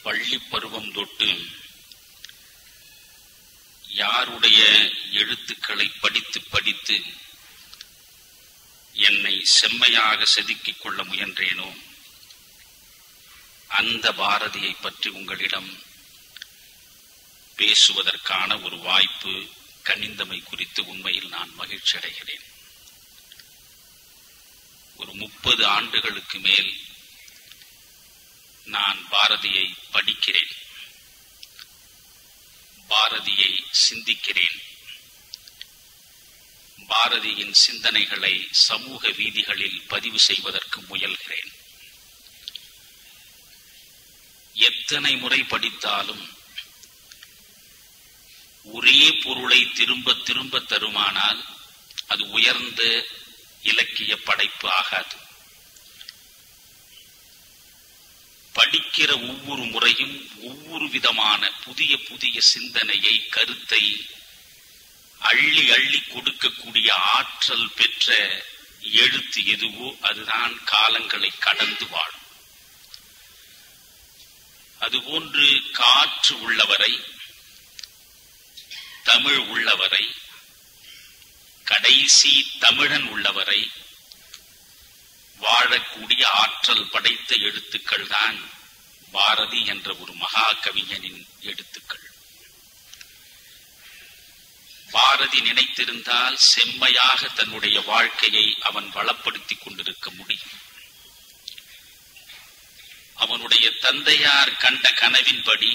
பள்ளி பருவம் தொட்டு யாருடைய எழுத்துக்களை படித்து படித்து என்னை செம்மையாக செதுக்கிக் கொள்ள முயன்றேனோ அந்த பாரதியை பற்றி உங்களிடம் பேசுவதற்கான ஒரு வாய்ப்பு கனிந்தமை குறித்து உண்மையில் நான் மகிழ்ச்சி அடைகிறேன். ஒரு 30 ஆண்டுகளுக்கு மேல் நான் பாரதியை படிக்கிறேன், பாரதியை சிந்திக்கிறேன், பாரதியின் சிந்தனைகளை சமூக வீதிகளில் பதிவு செய்வதற்கு முயல்கிறேன். எத்தனை முறை படித்தாலும் ஒரே பொருளை திரும்ப திரும்ப தருமானால் அது உயர்ந்த இலக்கிய படைப்பு ஆகாது. படிக்கிற ஒவ்வொரு முறையும் ஒவ்வொரு விதமான புதிய புதிய சிந்தனையை, கருத்தை அள்ளி அள்ளி கொடுக்கக்கூடிய ஆற்றல் பெற்ற எழுத்து எதுவோ அதுதான் காலங்களை கடந்து வாழும். அதுபோன்று காற்று உள்ளவரை, தமிழ் உள்ளவரை, கடைசி தமிழன் உள்ளவரை வாழக்கூடிய ஆற்றல் படைத்த எழுத்துக்கள் தான் பாரதி என்ற ஒரு மகா கவிஞனின் எழுத்துக்கள். பாரதி நினைத்திருந்தால் செம்மையாக தன்னுடைய வாழ்க்கையை அவன் வளப்படுத்திக் கொண்டிருக்க முடியும். அவனுடைய தந்தையார் கண்ட கனவின்படி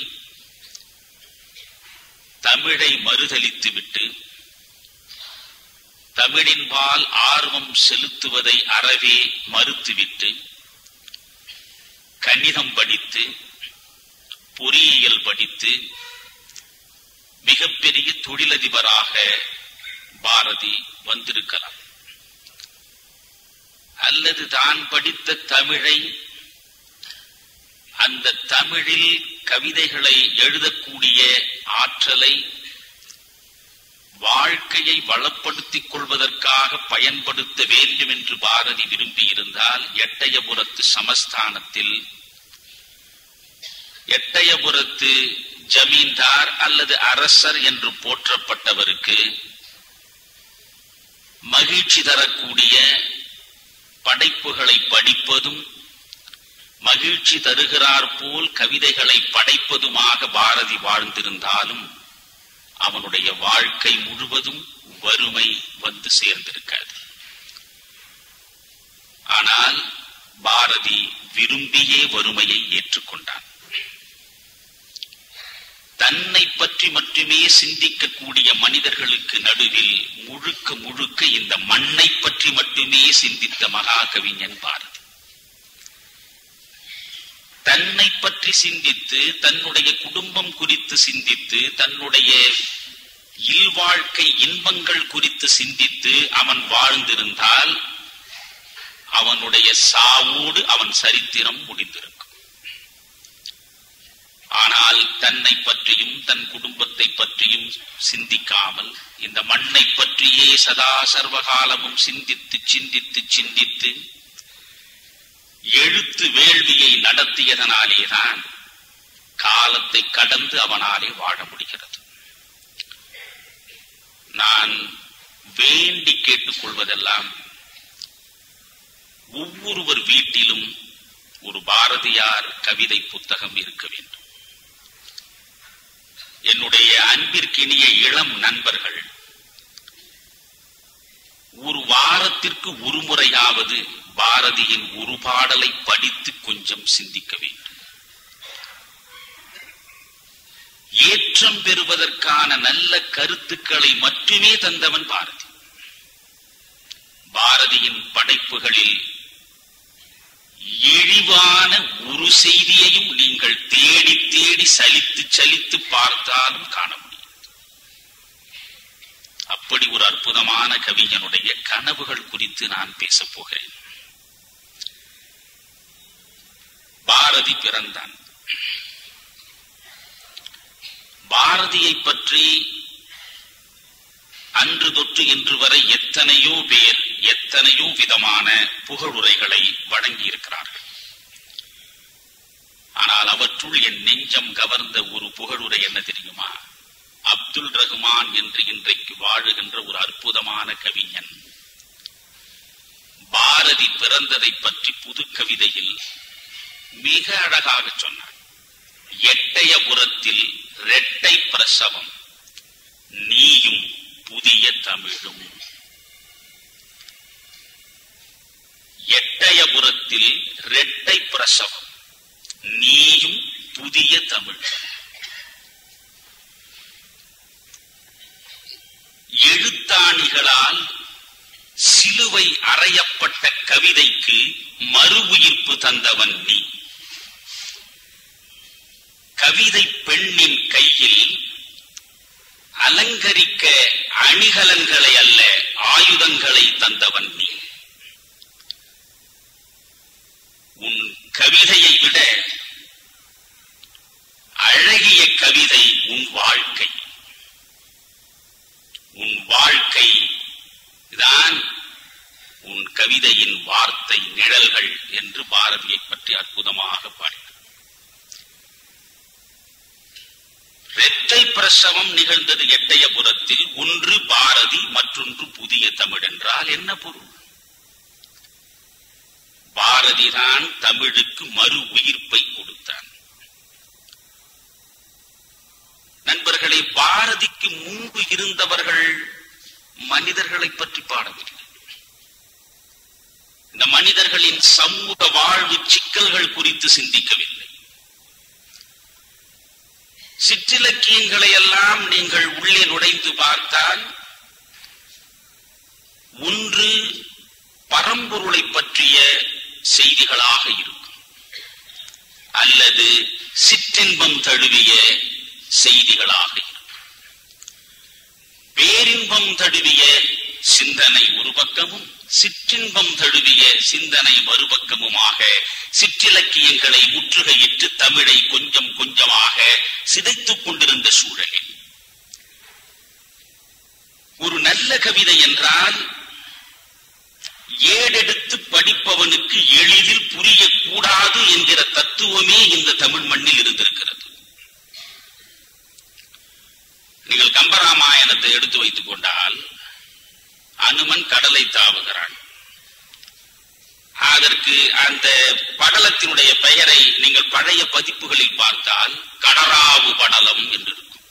தமிழை மறுதலித்துவிட்டு தமிழின்பால் ஆர்வம் செலுத்துவதை அறவே மறுத்துவிட்டு கணிதம் படித்து, பொறியியல் படித்து மிகப்பெரிய தொழிலதிபராக பாரதி வந்திருக்கலாம். அல்லது தான் படித்த தமிழை, அந்த தமிழில் கவிதைகளை எழுதக்கூடிய ஆற்றலை வாழ்க்கையை வளப்படுத்திக் கொள்வதற்காக பயன்படுத்த வேண்டும் என்று பாரதி விரும்பியிருந்தால் எட்டயபுரத்து சமஸ்தானத்தில் எட்டயபுரத்து ஜமீன்தார் அல்லது அரசர் என்று போற்றப்பட்டவருக்கு மகிழ்ச்சி தரக்கூடிய படைப்புகளை படிப்பதும், மகிழ்ச்சி தருகிறார் போல் கவிதைகளை படைப்பதுமாக பாரதி வாழ்ந்திருந்தாலும் அவனுடைய வாழ்க்கை முழுவதும் வறுமை வந்து சேர்ந்திருக்காது. ஆனால் பாரதி விரும்பியே வறுமையை ஏற்றுக்கொண்டான். தன்னை பற்றி மட்டுமே சிந்திக்கக்கூடிய மனிதர்களுக்கு நடுவில் முழுக்க முழுக்க இந்த மண்ணை பற்றி மட்டுமே சிந்தித்த மகா கவிஞன் பாரதி. தன்னை பற்றி சிந்தித்து, தன்னுடைய குடும்பம் குறித்து சிந்தித்து, தன்னுடைய இல்வாழ்க்கை இன்பங்கள் குறித்து சிந்தித்து அவன் வாழ்ந்திருந்தால் அவனுடைய சாவோடு அவன் சரித்திரம் முடிந்திருக்கும். ஆனால் தன்னை பற்றியும் தன் குடும்பத்தை பற்றியும் சிந்திக்காமல் இந்த மண்ணை பற்றியே சதா சர்வகாலமும் சிந்தித்து சிந்தித்து சிந்தித்து எழுத்து வேள்வியை நடத்தியதனாலேதான் காலத்தை கடந்து அவனாலே வாழ முடிகிறது. நான் வேண்டி கேட்டுக் கொள்வதெல்லாம் ஒவ்வொருவர் வீட்டிலும் ஒரு பாரதியார் கவிதை புத்தகம் இருக்க வேண்டும். என்னுடைய அன்பிற்கினிய இளம் நண்பர்கள் ஒரு வாரத்திற்கு ஒரு முறையாவது பாரதியின் ஒரு பாடலை படித்து கொஞ்சம் சிந்திக்க வேண்டும். ஏற்றம் பெறுவதற்கான நல்ல கருத்துக்களை மட்டுமே தந்தவன் பாரதி. பாரதியின் படைப்புகளில் இழிவான ஒரு செய்தியையும் நீங்கள் தேடி தேடி சலித்து சலித்து பார்த்தாலும் காண முடியும். அப்படி ஒரு அற்புதமான கவிஞனுடைய கனவுகள் குறித்து நான் பேசப் போகிறேன். பாரதி பிறந்தான். பாரதியை பற்றி அன்று தொட்டு இன்று வரை எத்தனையோ பேர் எத்தனையோ விதமான புகழுரைகளை வழங்கியிருக்கிறார்கள். ஆனால் என்றால் அவற்றுள் என் நெஞ்சம் கவர்ந்த ஒரு புகழுரை என்ன தெரியுமா? அப்துல் ரஹ்மான் என்று இன்றைக்கு வாழுகின்ற ஒரு அற்புதமான கவிஞன் பாரதி பிறந்ததை பற்றி புது கவிதையில் மிக அழகாக சொன்னார். எட்டயபுரத்தில் இரட்டை பிரசவம், நீயும் புதிய தமிழும். எட்டயபுரத்தில் இரட்டை பிரசவம், நீயும் புதிய தமிழ். எழுத்தாணிகளால் சிலுவை அறையப்பட்ட கவிதைக்கு மறு உயிர்ப்பு தந்தவன் நீ. கவிதை பெண்ணின் கையில் அலங்கரிக்க அணிகலன்களை அல்ல ஆயுதங்களை தந்தவன் நீ. உன் கவிதையை விட அழகிய கவிதை உன் வாழ்க்கை. உன் வாழ்க்கை தான் உன் கவிதையின் வார்த்தை நிழல்கள் என்று பாரதியை பற்றி அற்புதமாக பாடினார். இரட்டை பிரசவம் நிகழ்ந்தது எட்டயபுரத்தில். ஒன்று பாரதி, மற்றொன்று புதிய தமிழ் என்றால் என்ன பொருள்? பாரதிதான் தமிழுக்கு மறு உயிர்ப்பை கொடுத்தான். நண்பர்களே, பாரதிக்கு முன்பு இருந்தவர்கள் மனிதர்களை பற்றி பாடவில்லை. இந்த மனிதர்களின் சமூக வாழ்வு சிக்கல்கள் குறித்து சிந்திக்கவில்லை. சிற்றிலக்கியங்களை எல்லாம் நீங்கள் உள்ளே நுழைந்து பார்த்தால் ஒன்று பரம்பொருளை பற்றிய செய்திகளாக இருக்கும், அல்லது சிற்றின்பம் தழுவிய செய்திகளாக இருக்கும். பேரின்பம் தழுவிய சிந்தனை ஒரு பக்கமும், சிற்றின்பம் தழுவிய சிந்தனை மறுபக்கமுமாக சிற்றிலக்கியங்களை முற்றுகையிட்டு தமிழை கொஞ்சம் கொஞ்சமாக சிதைத்துக் கொண்டிருந்த சூழலில் ஒரு நல்ல கவிதை என்றால் ஏடெடுத்து படிப்பவனுக்கு எளிதில் புரியக்கூடாது என்கிற தத்துவமே இந்த தமிழ் மண்ணில் இருந்திருக்கிறது. நீங்கள் கம்பராமாயணத்தை எடுத்து வைத்துக் கொண்டால் அனுமன் கடலை தாவுகிறான். அதற்கு அந்த படலத்தினுடைய பெயரை நீங்கள் பழைய பதிப்புகளில் பார்த்தால் கடராவு படலம் என்று இருக்கும்.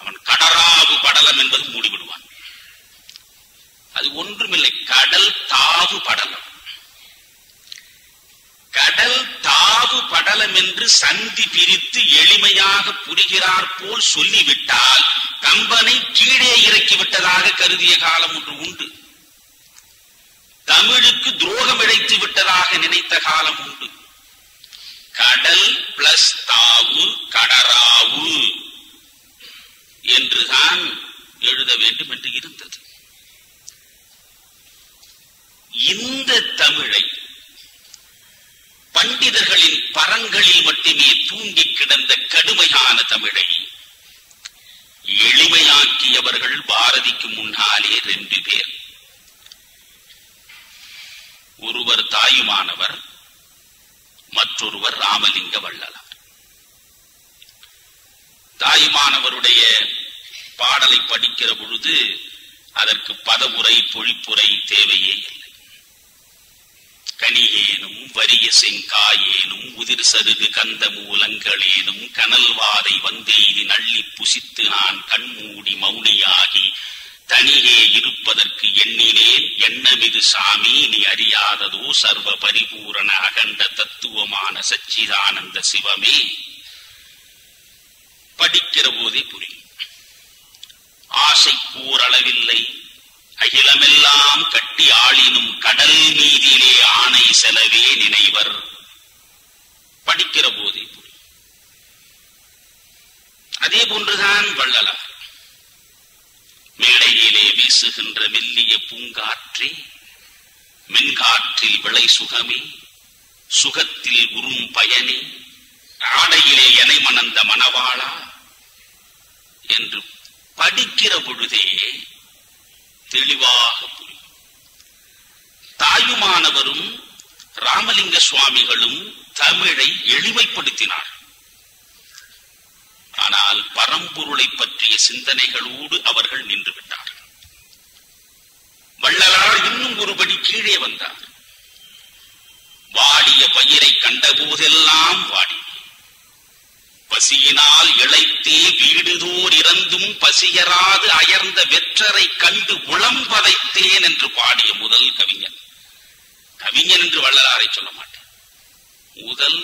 அவன் கடராவு படலம் என்பது மூடிவிடுவான். அது ஒன்றுமில்லை, கடல் தாவு படலம். கடல் தாவு படலம் என்று சந்தி பிரித்து எளிமையாக புரிகிறார் போல் சொல்லிவிட்டால் கம்பனை கீழே இறக்கிவிட்டதாக கருதிய காலம் ஒன்று உண்டு. தமிழுக்கு துரோகம் இழைத்து விட்டதாக நினைத்த காலம் உண்டு. கடல் பிளஸ் தாவு கடராவு என்றுதான் எழுத வேண்டும் என்று இருந்தது. இந்த தமிழை பண்டிதர்களின் பரங்களில் மட்டுமே தூங்கி கிடந்த கடுமையான தமிழை எளிமையாக்கியவர்கள் பாரதிக்கு முன்னாலே 2 பேர். ஒருவர் தாயுமானவர், மற்றொருவர் ராமலிங்க வள்ளலார். தாயுமானவருடைய பாடலை படிக்கிற பொழுது அதற்கு பதவுரை பொழிப்புரை தேவையே இல்லை. கனியேனும் வரிய செங்காயேனும் உதிர் சருகு கந்த மூலங்களேனும் கனல் வாதை வந்தெய்தி நள்ளி புசித்து நான் கண்மூடி மௌனியாகி தனியே இருப்பதற்கு எண்ணினேன். எண்ணமிது சாமி நீ அறியாததோ சர்வ பரிபூரண அகண்ட தத்துவமான சச்சிதானந்த சிவமே. படிக்கிற போதே புரியும். ஆசை கூறளவில்லை, அகிலமெல்லாம் கட்டி ஆளினும் கடல் மீதிலே ஆணை செலவே நினைவர். படிக்கிற போதே புரியும். அதே போன்றுதான் வள்ளலார். மேடையிலே வீசுகின்ற மெல்லிய பூங்காற்றே, மென்காற்றில் விளை சுகமே, சுகத்தில் உறும் பயனே, ஆடையிலே எனை மணந்த மணவாளா என்று படிக்கிற பொழுதே தெளிவாக புரியும். தாயுமானவரும் ராமலிங்க சுவாமிகளும் தமிழை எளிமைப்படுத்தினார். ஆனால் பரம்பொருளை பற்றிய சிந்தனைகளோடு அவர்கள் நின்று விட்டார். வள்ளலார் இன்னும் ஒருபடி கீழே வந்தார். வாடிய பயிரை கண்ட போதெல்லாம் வாடி, பசியினால் இளைத்தே வீடுதோர் இறந்தும் பசியராது அயர்ந்த வெற்றரை கண்டு உளம்பதைத்தேன் என்று பாடிய முதல் கவிஞன். கவிஞன் என்று வள்ளலாரை சொல்ல மாட்டேன். முதல்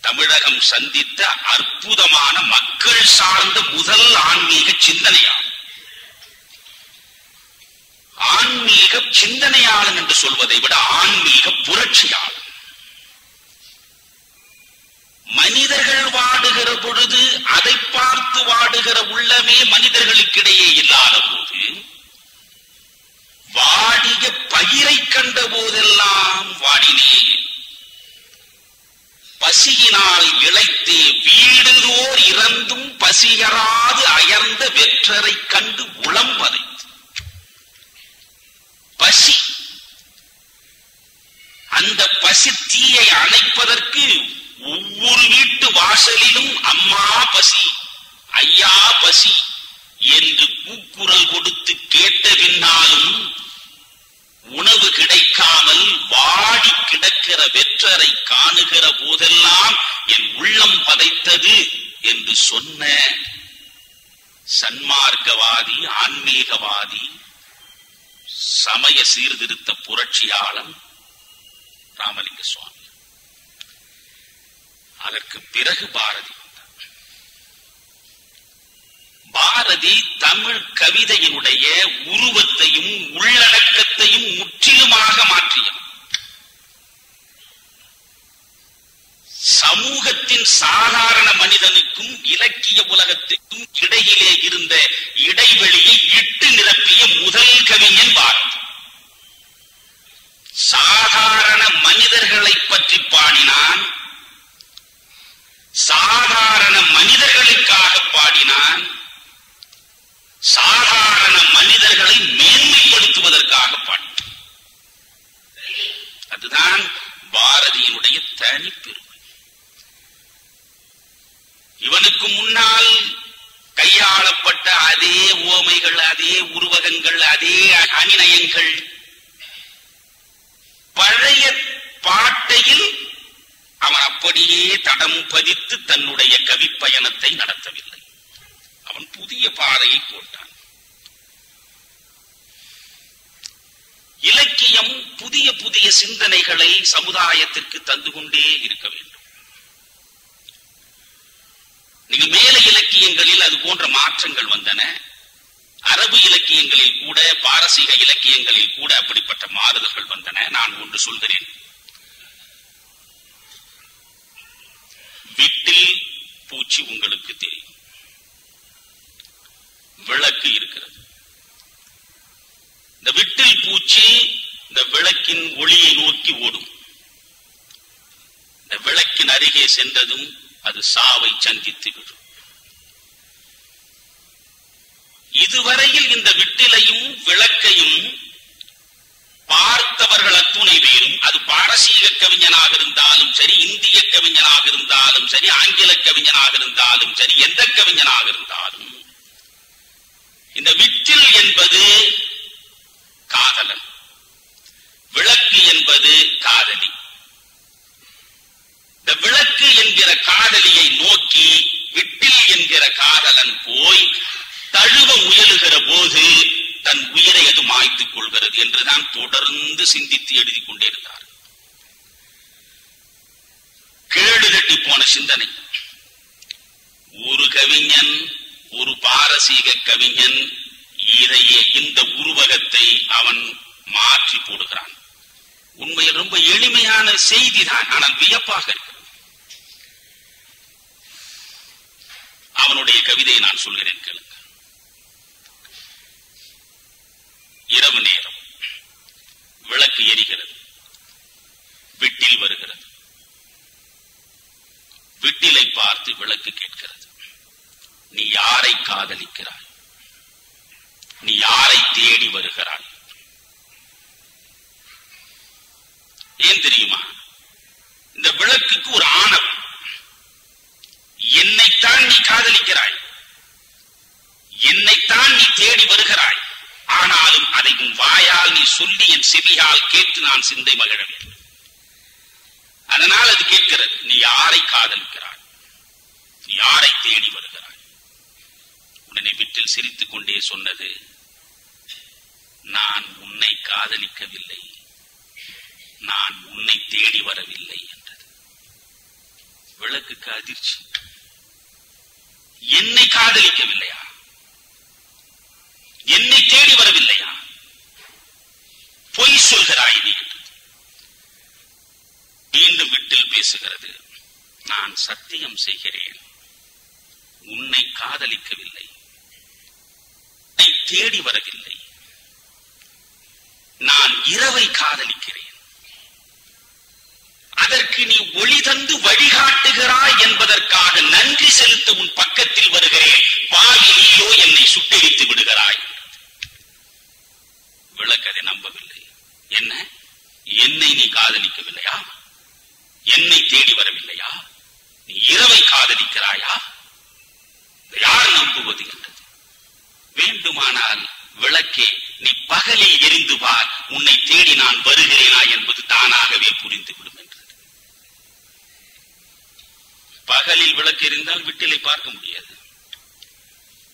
தமிழகம் சந்தித்த அற்புதமான மக்கள் சார்ந்த முதல் ஆன்மீக சிந்தனையாளர். ஆன்மீக சிந்தனையாளன் என்று சொல்வதை விட ஆன்மீக புரட்சியாளர். மனிதர்கள் வாடுகிற பொழுது அதை பார்த்து வாடுகிற உள்ளமே மனிதர்களுக்கிடையே இல்லாத போது, வாடிய பயிரை கண்ட போதெல்லாம் வாடினேன், பசியினால் இளைத்தே வீடுதோர் இறந்தும் பசியராது அயர்ந்த வெற்றரை கண்டு உளம்பதை. பசி, அந்த பசி தீயை அணைப்பதற்கு ஒவ்வொரு வீட்டு வாசலிலும் அம்மா பசி, ஐயா பசி என்று கூக்குரல் கொடுத்து கேட்ட பின்னாலும் உணவு கிடைக்காமல் வாடி கிடக்கிற வெற்றரை காணுகிற போதெல்லாம் என் உள்ளம் பதைத்தது என்று சொன்ன சன்மார்க்கவாதி, ஆன்மீகவாதி, சமய சீர்திருத்த புரட்சியாளன் ராமலிங்க சுவாமி. அதற்கு பிறகு பாரதி வந்தார். பாரதி தமிழ் கவிதையினுடைய உருவத்தையும் உள்ளடக்கத்தையும் முற்றிலுமாக மாற்றினார். சமூகத்தின் சாதாரண மனிதனுக்கும் இலக்கிய உலகத்துக்கும் இடையிலே இருந்த இடைவெளியை இட்டு நிரப்பிய முதல் கவிஞன் பாரதி. சாதாரண மனிதர்களை பற்றி பாடினான், சாதாரண மனிதர்களுக்காக பாடினான், சாதாரண மனிதர்களை மேன்மைப்படுத்துவதற்காக பாடினான். அதுதான் பாரதியினுடைய தனிப்பெருமை. இவனுக்கு முன்னால் கையாளப்பட்ட அதே உவமைகள், அதே உருவகங்கள், அதே அணிநயங்கள் பழைய பாட்டையில் அவன் அப்படியே தடம் பதித்து தன்னுடைய கவி பயணத்தை நடத்தவில்லை. அவன் புதிய பாதையை போட்டான். இலக்கியம் புதிய புதிய சிந்தனைகளை சமுதாயத்திற்கு தந்து கொண்டே இருக்க வேண்டும். நீங்க மேல இலக்கியங்களில் அது போன்ற மாற்றங்கள் வந்தன. அரபு இலக்கியங்களில் கூட, பாரசீக இலக்கியங்களில் கூட அப்படிப்பட்ட மாறுதல்கள் வந்தன. நான் ஒன்று சொல்கிறேன். விட்டில் பூச்சி உங்களுக்கு தெரியும். விளக்கு இருக்கிறது. இந்த விட்டில் பூச்சி இந்த விளக்கின் ஒளியை நோக்கி ஓடும். இந்த விளக்கின் அருகே சென்றதும் அது சாவை சந்தித்து விடும். இதுவரையில் இந்த விட்டிலையும் விளக்கையும் பார்த்தவர்கள் அத்துணை பேரும், அது பாரசீக கவிஞனாக இருந்தாலும் சரி, இந்திய கவிஞனாக இருந்தாலும் சரி, ஆங்கில கவிஞனாக இருந்தாலும் சரி, எந்த கவிஞனாக இருந்தாலும், இந்த விட்டில் என்பது காதலன், விளக்கு என்பது காதலி. இந்த விளக்கு என்கிற காதலியை நோக்கி விட்டில் என்கிற காதலன் போய் தழுவ முயலுகிற போது தன் உயிரை அது மாய்த்துக் கொள்கிறது என்றுதான் தொடர்ந்து சிந்தித்து எழுதி கொண்டே இருந்தார். கேடு தட்டி போன சிந்தனை. ஒரு கவிஞன், ஒரு பாரசீக கவிஞன் இதையே, இந்த உருவகத்தை அவன் மாற்றி போடுகிறான். உண்மையில் ரொம்ப எளிமையான செய்தி தான், ஆனால் வியப்பாக இருக்கிறது. அவனுடைய கவிதையை நான் சொல்கிறேன் கேளுங்க. இரவு நேரம், விளக்கு எரிகிறது, விட்டில் வருகிறது. விட்டிலை பார்த்து விளக்கு கேட்கிறது, நீ யாரை காதலிக்கிறாய்? நீ யாரை தேடி வருகிறாய்? ஏன் தெரியுமா? இந்த விளக்குக்கு ஒரு ஆணவம். என்னைத்தான் நீ காதலிக்கிறாய், என்னைத்தான் நீ தேடி வருகிறாய். ஆனாலும் அதை உன் வாயால் நீ சொல்லி என் செவியால் கேட்டு நான் சிந்தை மகிழ வேண்டும். அதனால் அது கேட்கிறது, நீ யாரை காதலிக்கிறாய், நீ யாரை தேடி வருகிறாய். உடனே வீட்டில் சிரித்துக் கொண்டே சொன்னது, நான் உன்னை காதலிக்கவில்லை, நான் உன்னை தேடி வரவில்லை என்றது. விளக்குக்கு அதிர்ச்சி. என்னை காதலிக்கவில்லையா, என்னை தேடி வரவில்லையா, பொய் சொல்கிறாய் நீ என்று. மீண்டும் வீட்டில் பேசுகிறது, நான் சத்தியம் செய்கிறேன், உன்னை காதலிக்கவில்லை, உன்னை தேடி வரவில்லை, நான் இரவை காதலிக்கிறேன். அதற்கு நீ ஒளி தந்து வழிகாட்டுகிறாய் என்பதற்காக நன்றி செலுத்த உன் பக்கத்தில் வருகிறேன். பாவி நீயோ என்னை சுட்டெரித்து விடுகிறாய். விளக்கதை நம்பவில்லை. என்ன, என்னை நீ காதலிக்கவில்லையா, என்னை தேடி வரவில்லையா, நீ இரவை காதலிக்கிறாயா, யார் நம்புவது என்றது. வேண்டுமானால் விளக்கே நீ பகலில் எரிந்து பார், உன்னை தேடி நான் வருகிறேனா என்பது தானாகவே புரிந்துவிடும் என்றது. பகலில் விளக்கு எரிந்தால் வீட்டிலை பார்க்க முடியாது.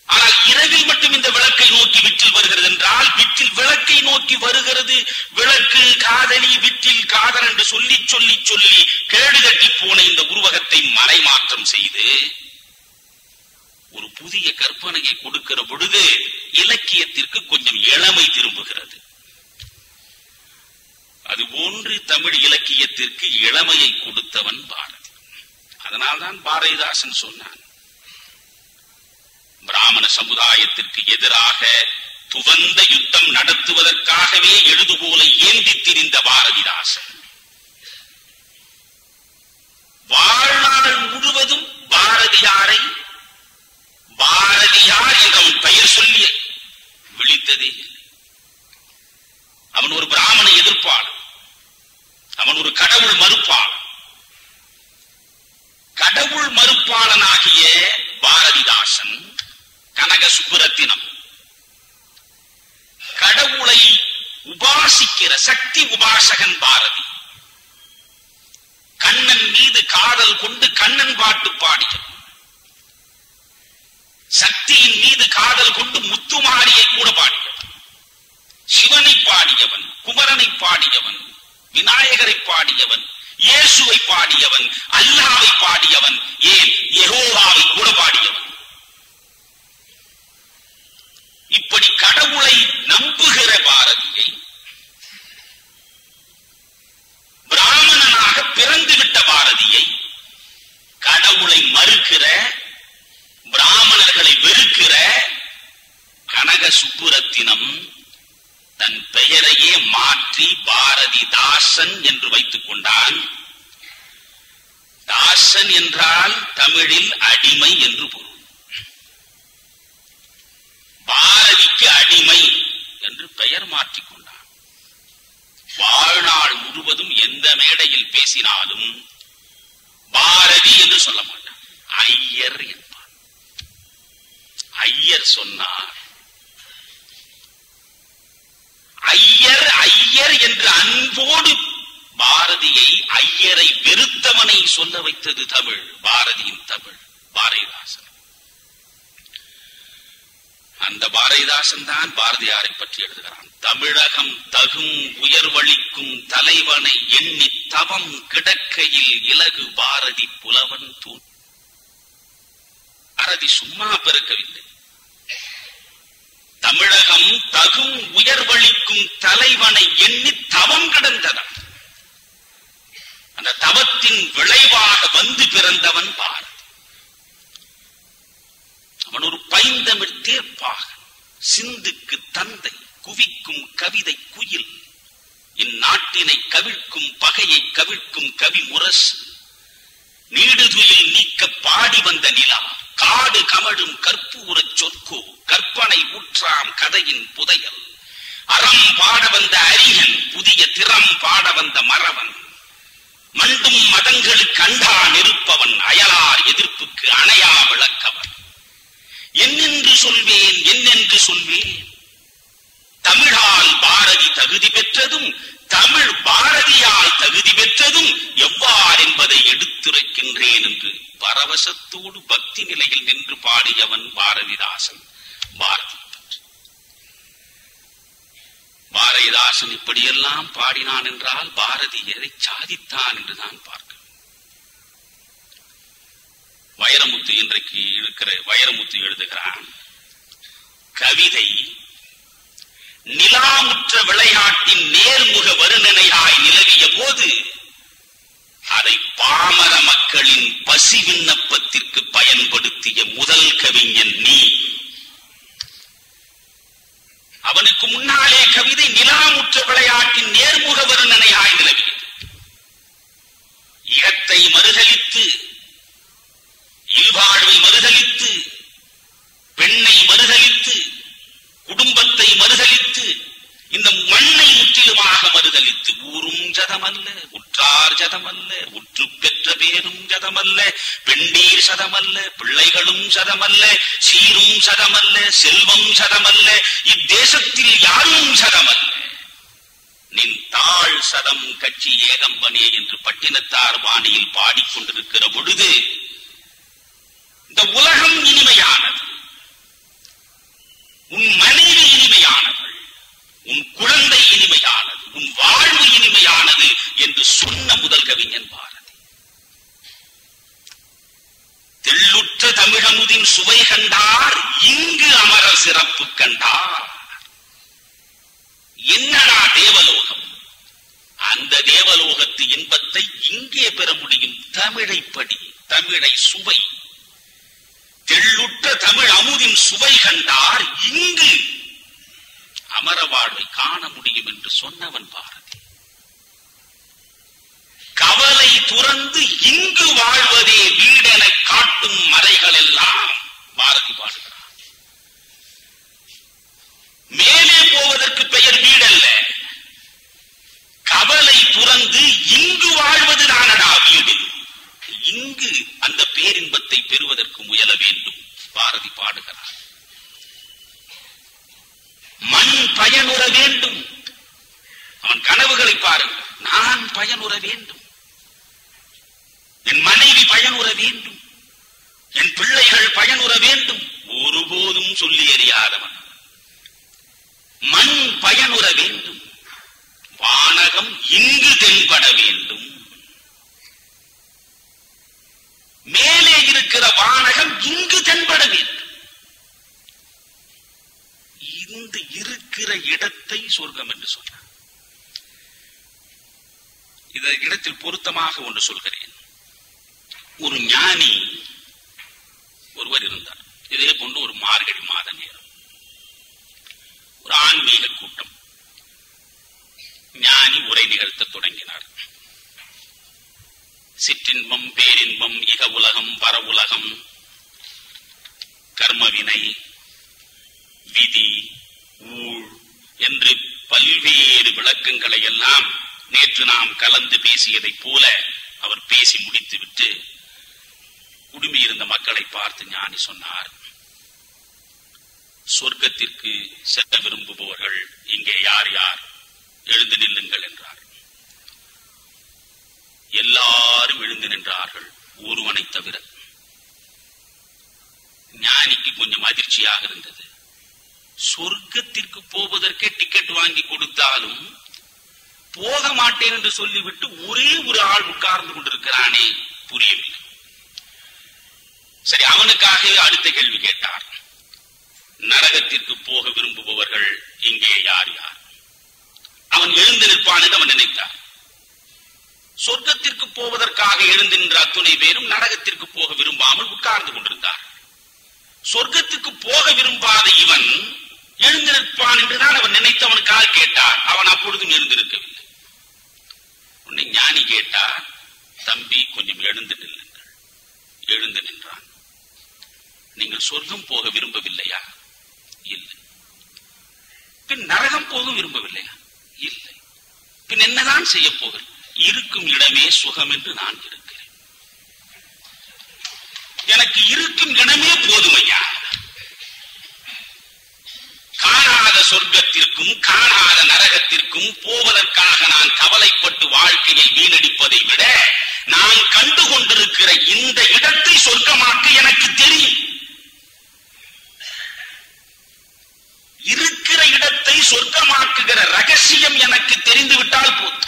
ஆனால் இரவில் மட்டும் இந்த விளக்கை நோக்கி விட்டில் வருகிறது என்றால், விட்டில் விளக்கை நோக்கி வருகிறது. விளக்கு காதலி, விட்டில் காதல் என்று சொல்லி சொல்லி சொல்லி கேடுகட்டி போன இந்த உருவகத்தை மறைமாற்றம் செய்து ஒரு புதிய கற்பனையை கொடுக்கிற பொழுது இலக்கியத்திற்கு கொஞ்சம் இளமை திரும்புகிறது. அது போன்று தமிழ் இலக்கியத்திற்கு இளமையை கொடுத்தவன் பாரதி. அதனால்தான் பாரதிதாசன் சொன்னான், பிராமண சமுதாயத்திற்கு எதிராக துவந்த யுத்தம் நடத்துவதற்காகவே எழுதுகோலை ஏந்தி திரிந்த பாரதிதாசன் வாழ்நாள் முழுவதும் பாரதியாரை பாரதியார் என்ற அவன் பெயர் சொல்லி விழித்ததே இல்லை. அவன் ஒரு பிராமண எதிர்ப்பாளர், அவன் ஒரு கடவுள் மறுப்பாளர். கடவுள் மறுப்பாளனாகிய பாரதிதாசன் கனக சுப்புரத்தினம் கடவுளை உபாசிக்கிற சக்தி உபாசகன் பாரதி. கண்ணன் மீது காதல் கொண்டு கண்ணன் பாட்டு பாடியவன், சக்தியின் மீது காதல் கொண்டு முத்துமாரியை கூட பாடியவன், சிவனை பாடியவன், குமரனை பாடியவன், விநாயகரை பாடியவன், இயேசுவை பாடியவன், அல்லாஹ்வை பாடியவன், ஏன் யெகோவாவை கூட பாடியவன். இப்படி கடவுளை நம்புகிற பாரதியை பிராமணனாக பிறந்துவிட்ட பாரதியை கடவுளை மறுக்கிற, பிராமணர்களை வெறுக்கிற கனக சுப்புரத்தினம் தன் பெயரையே மாற்றி பாரதிதாசன் என்று வைத்துக் கொண்டான். தாசன் என்றால் தமிழில் அடிமை என்று பொருள். பாரதிக்கு அடிமை என்று பெயர் மாற்றிக் கொண்டான். வாழ்நாள் முழுவதும் எந்த மேடையில் பேசினாலும் பாரதி என்று சொல்ல மாட்டான், ஐயர் என்பான். ஐயர் சொன்னார், ஐயர் ஐயர் என்று அன்போடு பாரதியை ஐயரை வெறுத்தவனை சொல்ல வைத்தது தமிழ், பாரதியின் தமிழ், பாரதிதாசன். அந்த பாரதிதாசன் தான் பாரதியாரை பற்றி எழுதுகிறான். தமிழகம் தகும் உயர்வளிக்கும் தலைவனை எண்ணி தவம் கிடக்கையில் இலகு பாரதி புலவன் தூண். பாரதி சும்மா பிறக்கவில்லை. தமிழகம் தகும் உயர்வளிக்கும் தலைவனை எண்ணி தவம் கிடந்தவன். அந்த தவத்தின் விளைவாக வந்து பிறந்தவன் பாரதி. அவன் ஒரு பைந்தமிழ் தேர்ப்பாகன், சிந்துக்கு தந்தை, குவிக்கும் கவிதை குயில், இந்நாட்டினை கவிழ்க்கும் பகையை கவிழ்க்கும் கவி முரசு, நீடுதுயில் நீக்க பாடி வந்த நிலா, காடு கமழும் கற்பூர சொற்கோ, கற்பனை ஊற்றாம் கதையின் புதையல், அறம் பாட வந்த அறிஞன், புதிய திறம் பாட வந்த மறவன், மண்டும் மதங்களுக்கு அண்டான் இருப்பவன், அயலார் எதிர்ப்புக்கு அணையா விளக்கவன். என்னென்று சொல்வேன், என்னென்று சொல்வேன்? தமிழால் பாரதி தகுதி பெற்றதும் தமிழ் பாரதியால் தகுதி பெற்றதும் எவ்வாறு என்பதை எடுத்துரைக்கின்றேன் என்று பரவசத்தோடு பக்தி நிலையில் நின்று பாடியவன் பாரதிதாசன். பாரதிதாசன் இப்படியெல்லாம் பாடினான் என்றால் பாரதி எதை சாதித்தான் என்றுதான் பார்க்க. வைரமுத்து இன்றைக்கு இருக்கிற வைரமுத்து எழுதுகிறான், கவிதை நிலாமுற்ற விளையாட்டின் நேர்முக வருணனையாய் நிலவிய போது அதை பாமர மக்களின் பசி விண்ணப்பத்திற்கு பயன்படுத்திய முதல் கவிஞன் நீ. அவனுக்கு முன்னாலே கவிதை நிலாமுற்ற விளையாட்டின் நேர்முக வருணனையாய் நிலவியது. இடத்தை மறுதலித்து, இல்வாழ்வை மறுதலித்து, பெண்ணை மறுதலித்து, குடும்பத்தை மறுதலித்து, இந்த மண்ணை முற்றிலுமாக மறுதலித்து, ஊரும் ஜதமல்ல, உற்றார் ஜதமல்ல, உற்று பெற்ற பேரும் ஜதமல்ல, பெண்ணீர் சதமல்ல, பிள்ளைகளும் சதமல்ல, சீரும் சதமல்ல, செல்வம் சதமல்ல, இத்தேசத்தில் யாரும் சதமல்ல, நின் தாழ் சதம் கட்சி ஏகம்பனே என்று பட்டினத்தார் வாணியில் பாடிக்கொண்டிருக்கிற பொழுது இந்த உலகம் இனிமையானது, உன் மனைவி இனிமையானவள், உன் குழந்தை இனிமையானது, உன் வாழ்வு இனிமையானது என்று சொன்ன முதல் கவிஞன் பாரதி. தெள்ளுற்ற தமிழமுதின் சுவை கண்டார், இங்கு அமர சிறப்பு கண்டார். என்னடா தேவலோகம்? அந்த தேவலோகத்து இன்பத்தை இங்கே பெற முடியும். தமிழை படி, தமிழை சுவை. தெள்ளுற்ற தமிழ் அமுதின் சுவை கண்டார், இங்கு அமர வாழ்வை காண முடியும் என்று சொன்னவன் பாரதி. கவலை துறந்து இங்கு வாழ்வதே வீடென காட்டும் மறைகள் எல்லாம் பாரதி பாடுகிறார். மேலே போவதற்கு பெயர் வீடல்ல, கவலை துறந்து இங்கு வாழ்வது தானடா வீடு. இங்கு அந்த பேரின்பத்தை பெறுவதற்கு முயல வேண்டும் பாரதி பாடுகிறார். மண் பயனுற வேண்டும். அவன் கனவுகளை பாருங்கள். நான் பயனுற வேண்டும், என் மனைவி பயனுற வேண்டும், என் பிள்ளைகள் பயனுற வேண்டும். ஒருபோதும் சொல்லி எறியாதவன். மண் பயனுற வேண்டும், வானகம் இங்கு தென்பட வேண்டும். மேலே இருக்கிற வானகம் இங்கு தென்பட வேண்டும். இந்த இருக்கிற இடத்தை சொர்க்கம் என்று சொன்னார். இந்த இடத்தில் பொருத்தமாக ஒன்று சொல்கிறேன். ஒரு ஞானி ஒருவர் இருந்தார். இதே போன்று ஒரு மார்கழி மாத நேரம், ஒரு ஆன்மீக கூட்டம். ஞானி உரை நிகழ்த்த தொடங்கினார். சிற்றின்பம், பேரின்பம், இக உலகம், பர உலகம், கர்மவினை, விதி, ஊழ் என்று பல்வேறு விளக்கங்களை எல்லாம் நேற்று நாம் கலந்து பேசியதைப் போல அவர் பேசி முடித்துவிட்டு குடும்பியிருந்த மக்களை பார்த்து ஞானி சொன்னார், சொர்க்கத்திற்கு செல்ல விரும்புபவர்கள் இங்கே யார் யார் எழுந்து நில்லுங்கள் என்றார். எல்லாரும் எழுந்து நின்றார்கள், ஒருவனை தவிர. ஞானிக்கு கொஞ்சம் அதிர்ச்சியாக இருந்தது. சொர்க்கத்திற்கு போவதற்கே டிக்கெட் வாங்கி கொடுத்தாலும் போக மாட்டேன் என்று சொல்லிவிட்டு ஒரே ஒரு ஆள் உட்கார்ந்து கொண்டிருக்கிறானே, புரியவில்லை. சரி, அவனுக்காக அடுத்த கேள்வி கேட்டார். நரகத்திற்கு போக விரும்புபவர்கள் இங்கே யார் யார்? அவன் எழுந்து நிற்பான் என்று அவன் நினைத்தார். சொர்க்கத்திற்கு போவதற்காக எழுந்து நின்ற அத்துணை பேரும் நரகத்திற்கு போக விரும்பாமல் உட்கார்ந்து கொண்டிருந்தார். சொர்க்கத்திற்கு போக விரும்பாத இவன் எழுந்து நிற்பான் என்றுதான் அவன் நினைத்தவனுக்காக கேட்டார். அவன் அப்பொழுதும் எழுந்திருக்கவில்லை. உன்னை ஞானி கேட்டார், தம்பி கொஞ்சம் எழுந்து நில்லுங்கள். எழுந்து நின்றான். நீங்கள் சொர்க்கம் போக விரும்பவில்லையா? இல்லை. பின் நரகம் போக விரும்பவில்லையா? இல்லை. பின் என்னதான் செய்ய போகிறேன்? இருக்கும் இடமே சுகம் என்று நான் இருக்கிறேன். எனக்கு இருக்கும் இடமே போதுமையா. காணாத சொர்க்கத்திற்கும் காணாத நரகத்திற்கும் போவதற்காக நான் கவலைப்பட்டு வாழ்க்கையை வீணடிப்பதை விட நான் கண்டு கொண்டிருக்கிற இந்த இடத்தை சொர்க்கமாக்க எனக்கு தெரியும். இருக்கிற இடத்தை சொர்க்கமாக்குகிற ரகசியம் எனக்கு தெரிந்துவிட்டால் போதும்.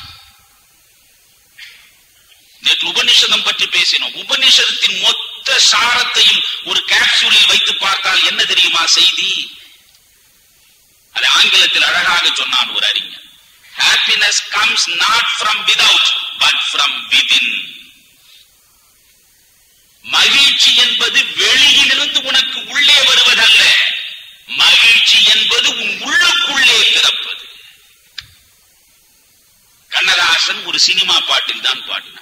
உபநிஷதம் பற்றி பேசினோம். உபநிஷதத்தின் மொத்த சாரத்தையும் ஒரு கேப்சூலில் வைத்து பார்த்தால் என்ன தெரியுமா செய்தி? அதை ஆங்கிலத்தில் அழகாக சொன்னான் ஒரு அறிஞர். Happiness comes not from without but from within. மகிழ்ச்சி என்பது வெளியிலிருந்து உனக்கு உள்ளே வருவதல்ல, மகிழ்ச்சி என்பது உன் உள்ளுக்குள்ளே பிறப்பது. கண்ணதாசன் ஒரு சினிமா பாட்டில் தான் பாடினார்.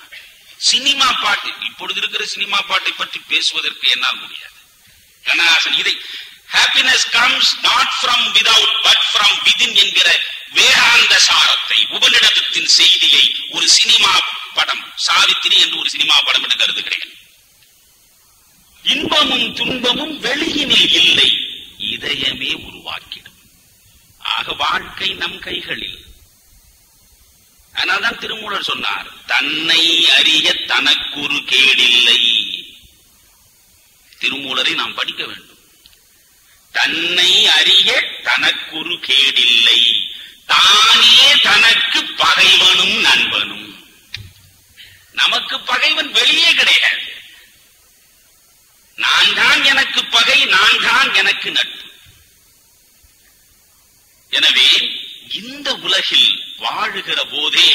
சினிமா பாட்டு, இப்பொழுது இருக்கிற சினிமா பாட்டை பற்றி பேசுவதற்கு என்னால் முடியாது. கண்ணதாசன் இதை happiness comes not from without but from within என்கிற வேதாந்த சாரத்தை, உபநிடதத்தின் செய்தியை ஒரு சினிமா படம், சாவித்திரி என்று ஒரு சினிமா படம் என்று கருதுகிறேன். இன்பமும் துன்பமும் வெளியினில் இல்லை, இதயமே உருவாக்கிடும். ஆக வாழ்க்கை நம் கைகளில். அதனால்தான் திருமூலர் சொன்னார், தன்னை அறிய தனக்கொரு கேடில்லை. திருமூலரை நாம் படிக்க வேண்டும். தன்னை அறிய தனக்கொரு கேடில்லை, தானே தனக்கு பகைவனும் நண்பனும். நமக்கு பகைவன் வெளியே கிடையாது. நான் தான் எனக்கு பகை, நான் தான் எனக்கு நட்பு. எனவே இந்த உலகில் வாழுகிற போதே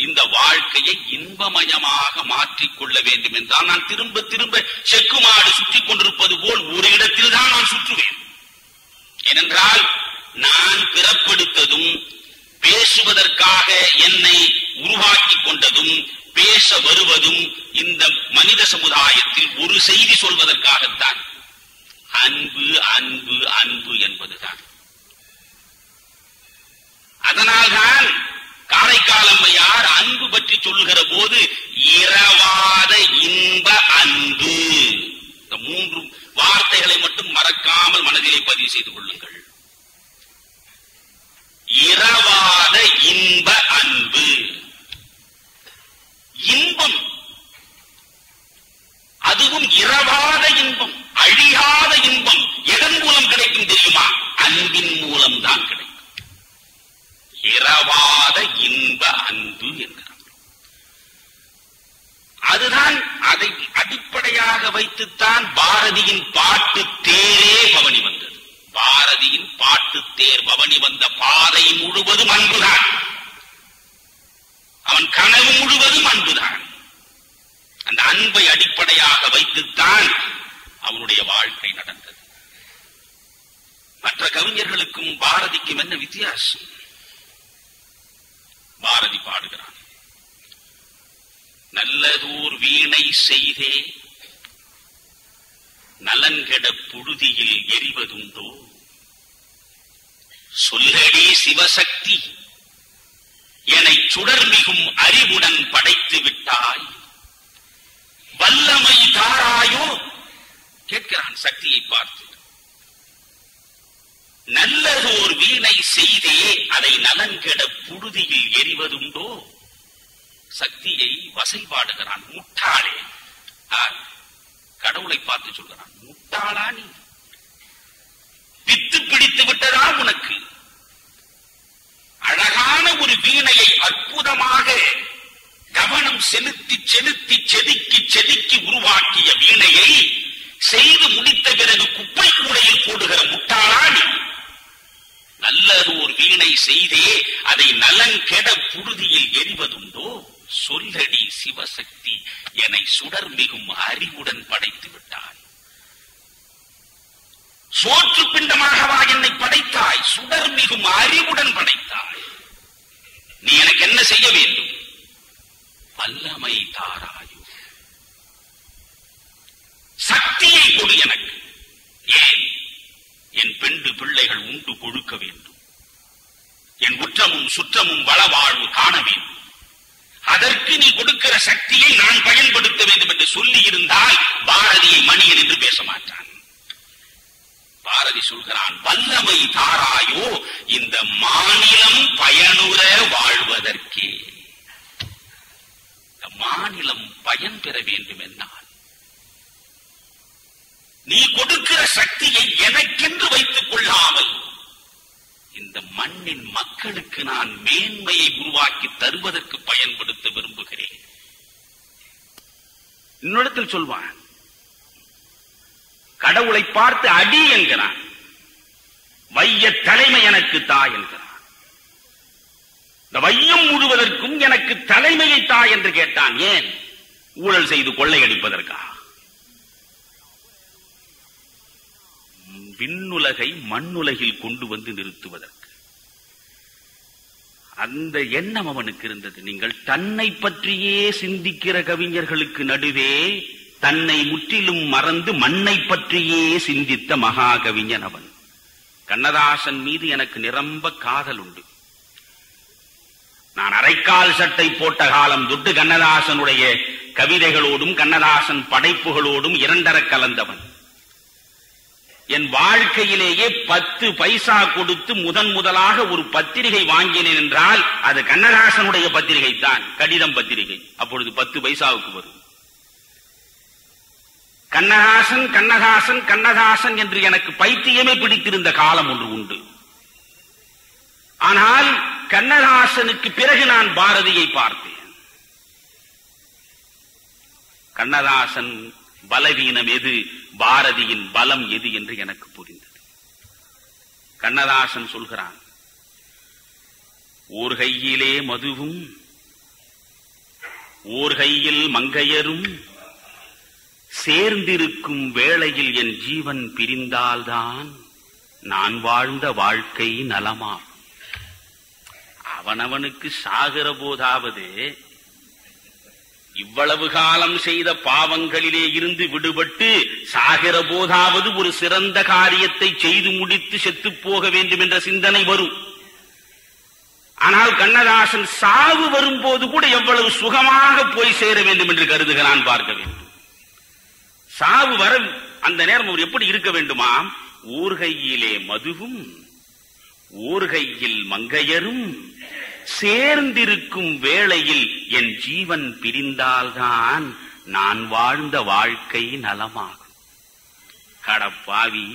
இந்த வாழ்க்கையை இன்பமயமாக மாற்றிக்கொள்ள வேண்டும் என்றால் நான் திரும்ப திரும்ப செக்குமாடு சுற்றிக் கொண்டிருப்பது போல் ஒரு இடத்தில் தான் நான் சுற்றுவேன். ஏனென்றால் நான் பிறப்பெடுத்ததும் பேசுவதற்காக என்னை உருவாக்கி கொண்டதும் பேச வருவதும் இந்த மனித சமுதாயத்தில் ஒரு செய்தி சொல்வதற்காகத்தான். அன்பு அன்பு அன்பு என்பதுதான். அதனால்தான் காரைக்கால் அம்மையார் அன்பு பற்றி சொல்லுகிற போது இரவாத இன்ப அன்பு, இந்த 3 வார்த்தைகளை மட்டும் மறக்காமல் மனதிலே பதிவு செய்து கொள்ளுங்கள். இரவாத இன்ப அன்பு. இன்பம், அதுவும் இரவாத இன்பம், அழியாத இன்பம் எதன் மூலம் கிடைக்கும் தெரியுமா? அன்பின் மூலம் தான் கிடைக்கும். இரவாத இன்ப அன்பு என்கிறார். அதுதான், அதை அடிப்படையாக வைத்துத்தான் பாரதியின் பாட்டு தேரே பவனி வந்தது. பாரதியின் பாட்டு தேர் பவனி வந்த பாதை முழுவதும் அன்புதான். அவன் கனவு முழுவதும் அன்புதான். அந்த அன்பை அடிப்படையாக வைத்துத்தான் அவனுடைய வாழ்க்கை நடந்தது. மற்ற கவிஞர்களுக்கும் பாரதிக்கும் என்ன வித்தியாசம்? பாரதி பாடுகிறான், நல்லதோர் வீணை செய்தே நலன்கெட புழுதியில் எரிவதுண்டோ, சொல்லடி சிவசக்தி என்னை சுடர்மிகும் அறிவுடன் படைத்து விட்டாய், வல்லமை தாராயோ. கேட்கிறான் சக்தியை பார்த்து. நல்லதோர் வீணை செய்தே அதை நலன்கெட புழுதியில் எரிவதுண்டோ. சக்தியை வசைபாடுகிறான். முட்டாளே, கடவுளை பார்த்து சொல்கிறான், முட்டாளா நீ? பித்து பிடித்து விட்டதா உனக்கு? அழகான ஒரு வீணையை அற்புதமாக கவனம் செலுத்தி செலுத்தி செதுக்கி செதுக்கி உருவாக்கிய வீணையை செய்து முடித்த பிறகு குப்பை கூடையில் போடுகிற முட்டாளா நீ? நல்லதோர் வீணை செய்தே அதை நலன் கெட புழுதியில் எரிவதுண்டோ, சொல்லடி சிவசக்தி என்னை சுடர் மிகும் அறிவுடன் படைத்து விட்டாய். சோற்று பிண்டமாகவா என்னை படைத்தாய்? சுடர் மிகும் அறிவுடன் படைத்தாய். நீ எனக்கு என்ன செய்ய வேண்டும்? வல்லமை தாராயோ, சக்தியை கொடு எனக்கு. ஏன்? என் பெண்டு பிள்ளைகள் உண்டு கொழுக்க வேண்டும், என் குற்றமும் சுற்றமும் வளவாழ்வு காண வேண்டும். அதற்கு நீ கொடுக்கிற சக்தியை நான் பயன்படுத்த வேண்டும் என்று சொல்லி இருந்தால் பாரதியை மணியன் என்று பேச மாட்டான். பாரதி சொல்கிறான், வல்லமை தாராயோ இந்த மாநிலம் பயனுற வாழ்வதற்கே. இந்த மாநிலம் பயன் பெற வேண்டும் என்றால் நீ கொடுக்கிற சக்தியை எனக்கென்று வைத்துக் கொள்ளாமல் இந்த மண்ணின் மக்களுக்கு நான் மேன்மையை உருவாக்கி தருவதற்கு பயன்படுத்த விரும்புகிறேன். இன்னொருத்தில் சொல்வான், கடவுளை பார்த்து அடி என்கிறான், வைய தலைமை எனக்கு தா என்கிறான். இந்த வையம் முழுவதற்கும் எனக்கு தலைமையை தா என்று கேட்டான். ஏன்? ஊழல் செய்து கொள்ளையடிப்பதற்கா? விண்ணுலகை மண்ணுலகில் கொண்டு வந்து நிறுத்துவதற்கு. அந்த எண்ணம் அவனுக்கு இருந்தது. நீங்கள் தன்னை பற்றியே சிந்திக்கிற கவிஞர்களுக்கு நடுவே தன்னை முற்றிலும் மறந்து மண்ணை பற்றியே சிந்தித்த மகா கவிஞன் அவன். கண்ணதாசன் மீது எனக்கு நிரம்ப காதல் உண்டு. நான் அரைக்கால் சட்டை போட்ட காலம் தொட்டு கண்ணதாசனுடைய கவிதைகளோடும் கண்ணதாசன் படைப்புகளோடும் இரண்டர கலந்தவன். என் வாழ்க்கையிலேயே 10 பைசா கொடுத்து முதலாக ஒரு பத்திரிகை வாங்கினேன் என்றால் அது கண்ணதாசனுடைய பத்திரிகை தான், கடிதம் பத்திரிகை. அப்பொழுது 10 பைசாவுக்கு வரும். கண்ணதாசன் கண்ணதாசன் கண்ணதாசன் என்று எனக்கு பைத்தியமே பிடித்திருந்த காலம் ஒன்று உண்டு. ஆனால் கண்ணதாசனுக்கு பிறகு நான் பாரதியை பார்த்தேன். கண்ணதாசன் பலவீனம் எது, பாரதியின் பலம் எது என்று எனக்கு புரிந்தது. கண்ணதாசன் சொல்கிறான், ஓர் கையிலே மதுவும் ஓர் கையில் மங்கையரும் சேர்ந்திருக்கும் வேளையில் என் ஜீவன் பிரிந்தால்தான் நான் வாழ்ந்த வாழ்க்கை நலமாகும். அவனவனுக்கு சாகிற போதாவது இவ்வளவு காலம் செய்த பாவங்களிலே இருந்து விடுபட்டு சாகிற போதாவது ஒரு சிறந்த காரியத்தை செய்து முடித்து செத்து போக வேண்டும் என்ற சிந்தனை வரும். ஆனால் கண்ணதாசன் சாவு வரும்போது கூட எவ்வளவு சுகமாக போய் சேர வேண்டும் என்று கருதுகிறான். பார்க்க வேண்டும். சாவு வர அந்த நேரம் அவர் எப்படி இருக்க வேண்டுமா? ஓர் கையிலே மதுவும் ஓர் கையில் மங்கையரும் சேர்ந்திருக்கும் வேளையில் என் ஜீவன் பிரிந்தால்தான் நான் வாழ்ந்த வாழ்க்கை நலமாகும். கடப்பாவி,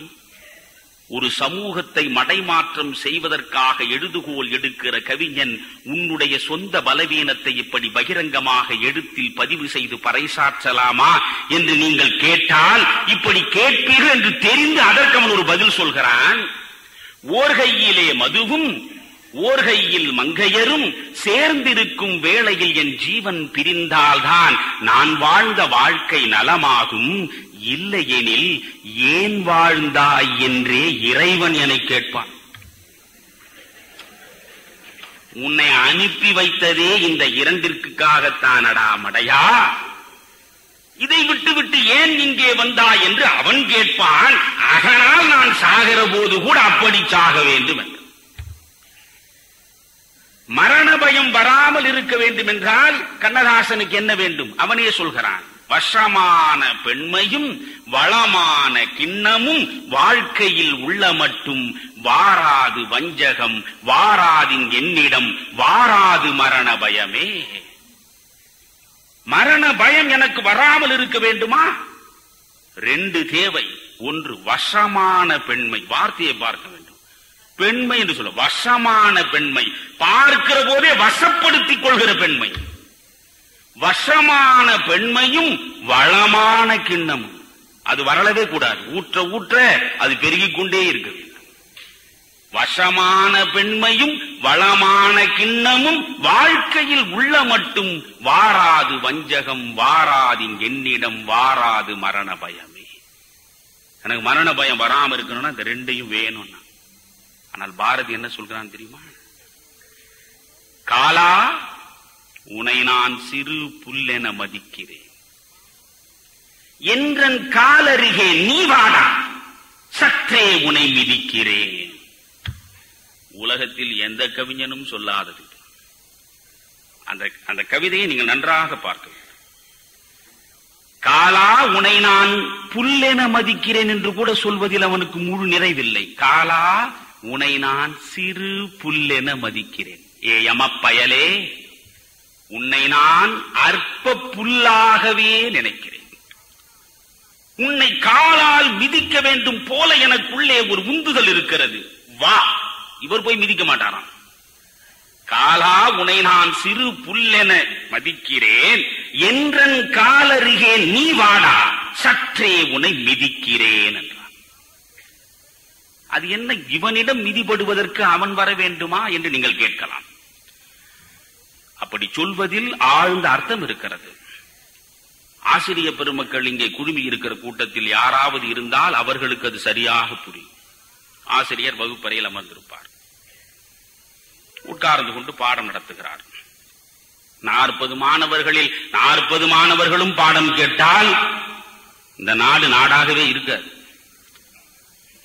ஒரு சமூகத்தை மடைமாற்றம் செய்வதற்காக எழுதுகோல் எடுக்கிற கவிஞன் உன்னுடைய சொந்த பலவீனத்தை இப்படி பகிரங்கமாக எழுத்தில் பதிவு செய்து பறைசாற்றலாமா என்று நீங்கள் கேட்டால், இப்படி கேட்பீர்கள் என்று தெரிந்து அதற்கு அவன் ஒரு பதில் சொல்கிறான். ஓர் கையிலே மதுவும் ஓர் கையில் மங்கையரும் சேர்ந்திருக்கும் வேளையில் என் ஜீவன் பிரிந்தால்தான் நான் வாழ்ந்த வாழ்க்கை நலமாகும். இல்லையெனில் ஏன் வாழ்ந்தாய் என்றே இறைவன் என்னை கேட்பான். உன்னை அனுப்பி வைத்ததே இந்த இரண்டிற்காகத்தானடா மடையா, இதை விட்டு ஏன் இங்கே வந்தாய் என்று அவன் கேட்பான். அதனால் நான் சாகிற போது கூட அப்படி சாக வேண்டும் என்று. மரண பயம் வராமல் இருக்க வேண்டும் என்றால் கண்ணதாசனுக்கு என்ன வேண்டும்? அவனே சொல்கிறான், வசமான பெண்மையும் வளமான கிண்ணமும் வாழ்க்கையில் உள்ள மட்டும் வாராது வஞ்சகம் வாராதின் என்னிடம் வாராது மரண பயமே. மரண பயம் எனக்கு வராமல் இருக்க வேண்டுமா? 2 தேவை. ஒன்று, வசமான பெண்மை. வார்த்தையை பார்க்க வேண்டும். பெண்மை என்று சொல்ல, வசமான பெண்மை, பார்க்கிற போதே வசப்படுத்திக் கொள்கிற பெண்மை. வசமான பெண்மையும் வளமான கிண்ணமும். அது வரலவே கூடாது. ஊற்ற ஊற்ற அது பெருகிக் கொண்டே இருக்க வேண்டும். வசமான பெண்மையும் வளமான கிண்ணமும் வாழ்க்கையில் உள்ள மட்டும் வாராது வஞ்சகம் வாராதின் என்னிடம் வாராது மரண பயமே. எனக்கு மரண பயம் வராம இருக்கணும்னா இந்த 2ஐயும் வேணும்னா. ஆனால் பாரதி என்ன சொல்கிறான் தெரியுமா? காலா, உனை நான் சிறு புல்லென மதிக்கிறேன், என்றன் காலருகே நீ வாடா, சற்றே உனை மிதிக்கிறேன். உலகத்தில் எந்த கவிஞனும் சொல்லாதது. அந்த கவிதையை நீங்கள் நன்றாக பார்க்க வேண்டும். காலா உனை நான் புல்லென மதிக்கிறேன் என்று கூட சொல்வதில் அவனுக்கு முழு நிறைவில்லை. காலா உனை நான் சிறு புல்லென மதிக்கிறேன். ஏ யமப்பயலே, உன்னை நான் அற்ப புல்லாகவே நினைக்கிறேன். உன்னை காலால் மிதிக்க வேண்டும் போல எனக்குள்ளே ஒரு உந்துதல் இருக்கிறது. வா. இவர் போய் மிதிக்க மாட்டாராம். காலா உனை நான் சிறு புல்லென மதிக்கிறேன், என்றன் காலருகே நீ வாடா, சற்றே உன்னை மிதிக்கிறேன் என்றான். அது என்ன, இவனிடம் மிதிபடுவதற்கு அவன் வர வேண்டுமா என்று நீங்கள் கேட்கலாம். அப்படி சொல்வதில் ஆழ்ந்த அர்த்தம் இருக்கிறது. ஆசிரிய பெருமக்கள் இங்கே குழுமி இருக்கிற கூட்டத்தில் யாராவது இருந்தால் அவர்களுக்கு அது சரியாக புரியும். ஆசிரியர் வகுப்பறையில் அமர்ந்திருப்பார், உட்கார்ந்து கொண்டு பாடம் நடத்துகிறார். 40 மாணவர்களில் 40 மாணவர்களும் பாடம் கேட்டால் இந்த நாடு நாடாகவே இருக்காது.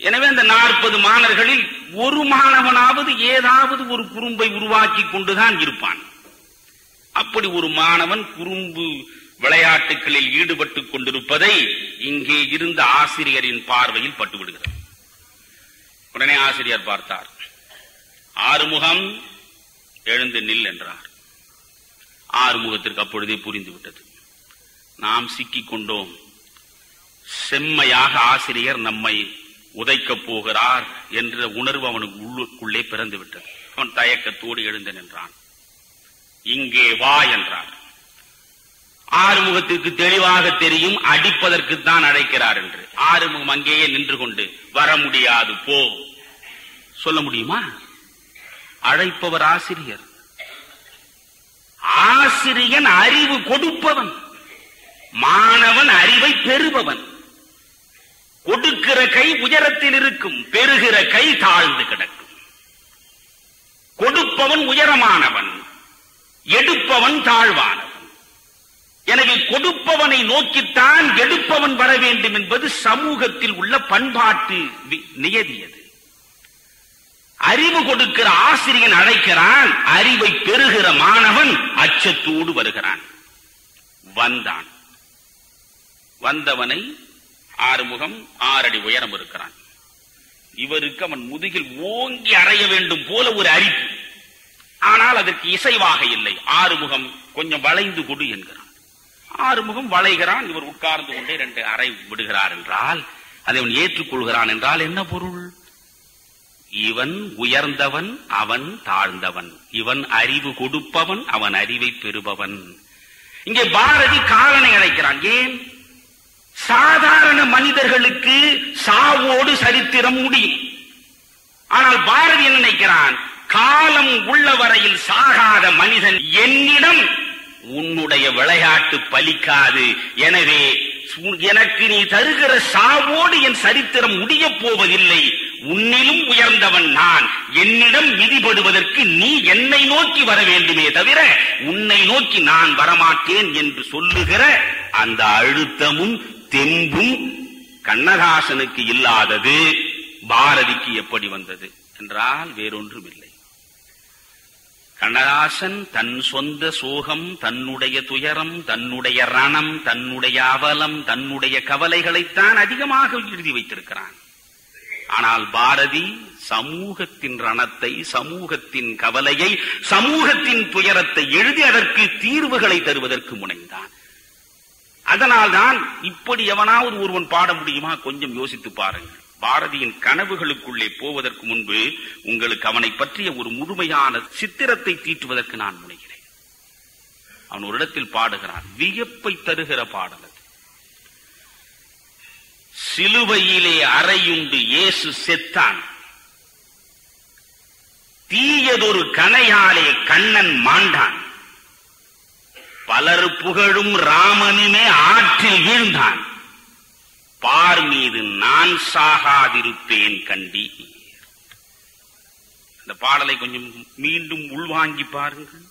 எனவே அந்த 40 மாணவர்களில் ஒரு மாணவனாவது ஏதாவது ஒரு குறும்பை உருவாக்கி கொண்டுதான் இருப்பான். அப்படி ஒரு மாணவன் குறும்பு விளையாட்டுகளில் ஈடுபட்டுக் கொண்டிருப்பதை இங்கே இருந்த ஆசிரியரின் பார்வையில் பட்டுவிடுகிறது. உடனே ஆசிரியர் பார்த்தார். ஆறுமுகம், எழுந்து நில் என்றார். ஆறுமுகத்திற்கு அப்பொழுதே புரிந்துவிட்டது, நாம் சிக்கிக் கொண்டோம். செம்மையாக ஆசிரியர் நம்மை உதைக்கப் போகிறார் என்ற உணர்வு அவனுக்கு உள்ளுக்குள்ளே பிறந்து விட்டது. அவன் தயக்கத்தோடு எழுந்து நின்றான். இங்கே வா என்றார். ஆறுமுகத்திற்கு தெளிவாக தெரியும் அடிப்பதற்குத்தான் அழைக்கிறார் என்று. ஆறுமுகம் அங்கேயே நின்று கொண்டு, வர முடியாது போ. சொல்ல முடியுமா? அழைப்பவர் ஆசிரியர். ஆசிரியன் அறிவு கொடுப்பவன், மாணவன் அறிவை பெறுபவன். கொடுக்கிற கை உயரத்தில் இருக்கும், பெறுகிற கை தாழ்ந்து கிடக்கும். கொடுப்பவன் உயரமானவன், எடுப்பவன் தாழ்வானவன். எனவே கொடுப்பவனை நோக்கித்தான் எடுப்பவன் வர வேண்டும் என்பது சமூகத்தில் உள்ள பண்பாட்டு நியதியது. அறிவு கொடுக்கிற ஆசிரியன் அழைக்கிறான், அறிவை பெறுகிற மாணவன் அச்சத்தோடு வருகிறான். வந்தான். வந்தவனை ஆறுமுகம் 6 அடி உயரம் இருக்கிறான். இவருக்கு அவன் முதுகில் ஓங்கி அறைய வேண்டும் போல ஒரு அரிப்பு. ஆனால் அதற்கு இசைவாக இல்லை. ஆறுமுகம் கொஞ்சம் வளைந்து கொடு என்கிறான். ஆறுமுகம் வளைகிறான். இவர் உட்கார்ந்து கொண்டே 2 அறை விடுகிறார் என்றால் அதை அவன் ஏற்றுக்கொள்கிறான் என்றால் என்ன பொருள்? இவன் உயர்ந்தவன், அவன் தாழ்ந்தவன். இவன் அறிவு கொடுப்பவன், அவன் அறிவை பெறுபவன். இங்கே பாரதி காலனை அழைக்கிறான். ஏன்? சாதாரண மனிதர்களுக்கு சாவோடு சரித்திரம் முடியும். ஆனால் பாரதி என்ன நினைக்கிறான்? காலம் உள்ள வரையில் சாகாத மனிதன் என்னிடம் உன்னுடைய விளையாட்டு பலிக்காது. எனவே எனக்கு நீ தருகிற சாவோடு என் சரித்திரம் முடியப் போவதில்லை. உன்னிலும் உயர்ந்தவன் நான். என்னிடம் மிதிபடுவதற்கு நீ என்னை நோக்கி வர வேண்டுமே தவிர உன்னை நோக்கி நான் வரமாட்டேன் என்று சொல்லுகிற அந்த அழுத்தமும் தெம்பும் கண்ணதாசனுக்கு இல்லாதது பாரதிக்கு எப்படி வந்தது என்றால் வேறொன்றும் இல்லை. கண்ணதாசன் தன் சொந்த சோகம், தன்னுடைய துயரம், தன்னுடைய ரணம், தன்னுடைய அவலம், தன்னுடைய கவலைகளைத்தான் அதிகமாக எழுதி வைத்திருக்கிறான். ஆனால் பாரதி சமூகத்தின் ரணத்தை, சமூகத்தின் கவலையை, சமூகத்தின் துயரத்தை எழுதி அதற்கு தீர்வுகளை தருவதற்கு முனைந்தான். அதனால்தான் இப்படி எவனாவது ஒருவன் பாட முடியுமா? கொஞ்சம் யோசித்து பாருங்கள். பாரதியின் கனவுகளுக்குள்ளே போவதற்கு முன்பு உங்களுக்கு அவனை பற்றிய ஒரு முழுமையான சித்திரத்தை தீட்டுவதற்கு நான் முனைகிறேன். அவன் ஒரு இடத்தில் பாடுகிறான், வியப்பை தருகிற பாடல் அது. சிலுவையிலே அறையுண்டு இயேசு செத்தான், தீயதொரு கனையாலே கண்ணன் மாண்டான், பலர் புகழும் ராமனுமே ஆற்றில் வீழ்ந்தான், பார் மீது நான் சாகாதிருப்பேன் கண்டி. அந்த பாடலை கொஞ்சம் மீண்டும் உள்வாங்கி பாருங்கள்.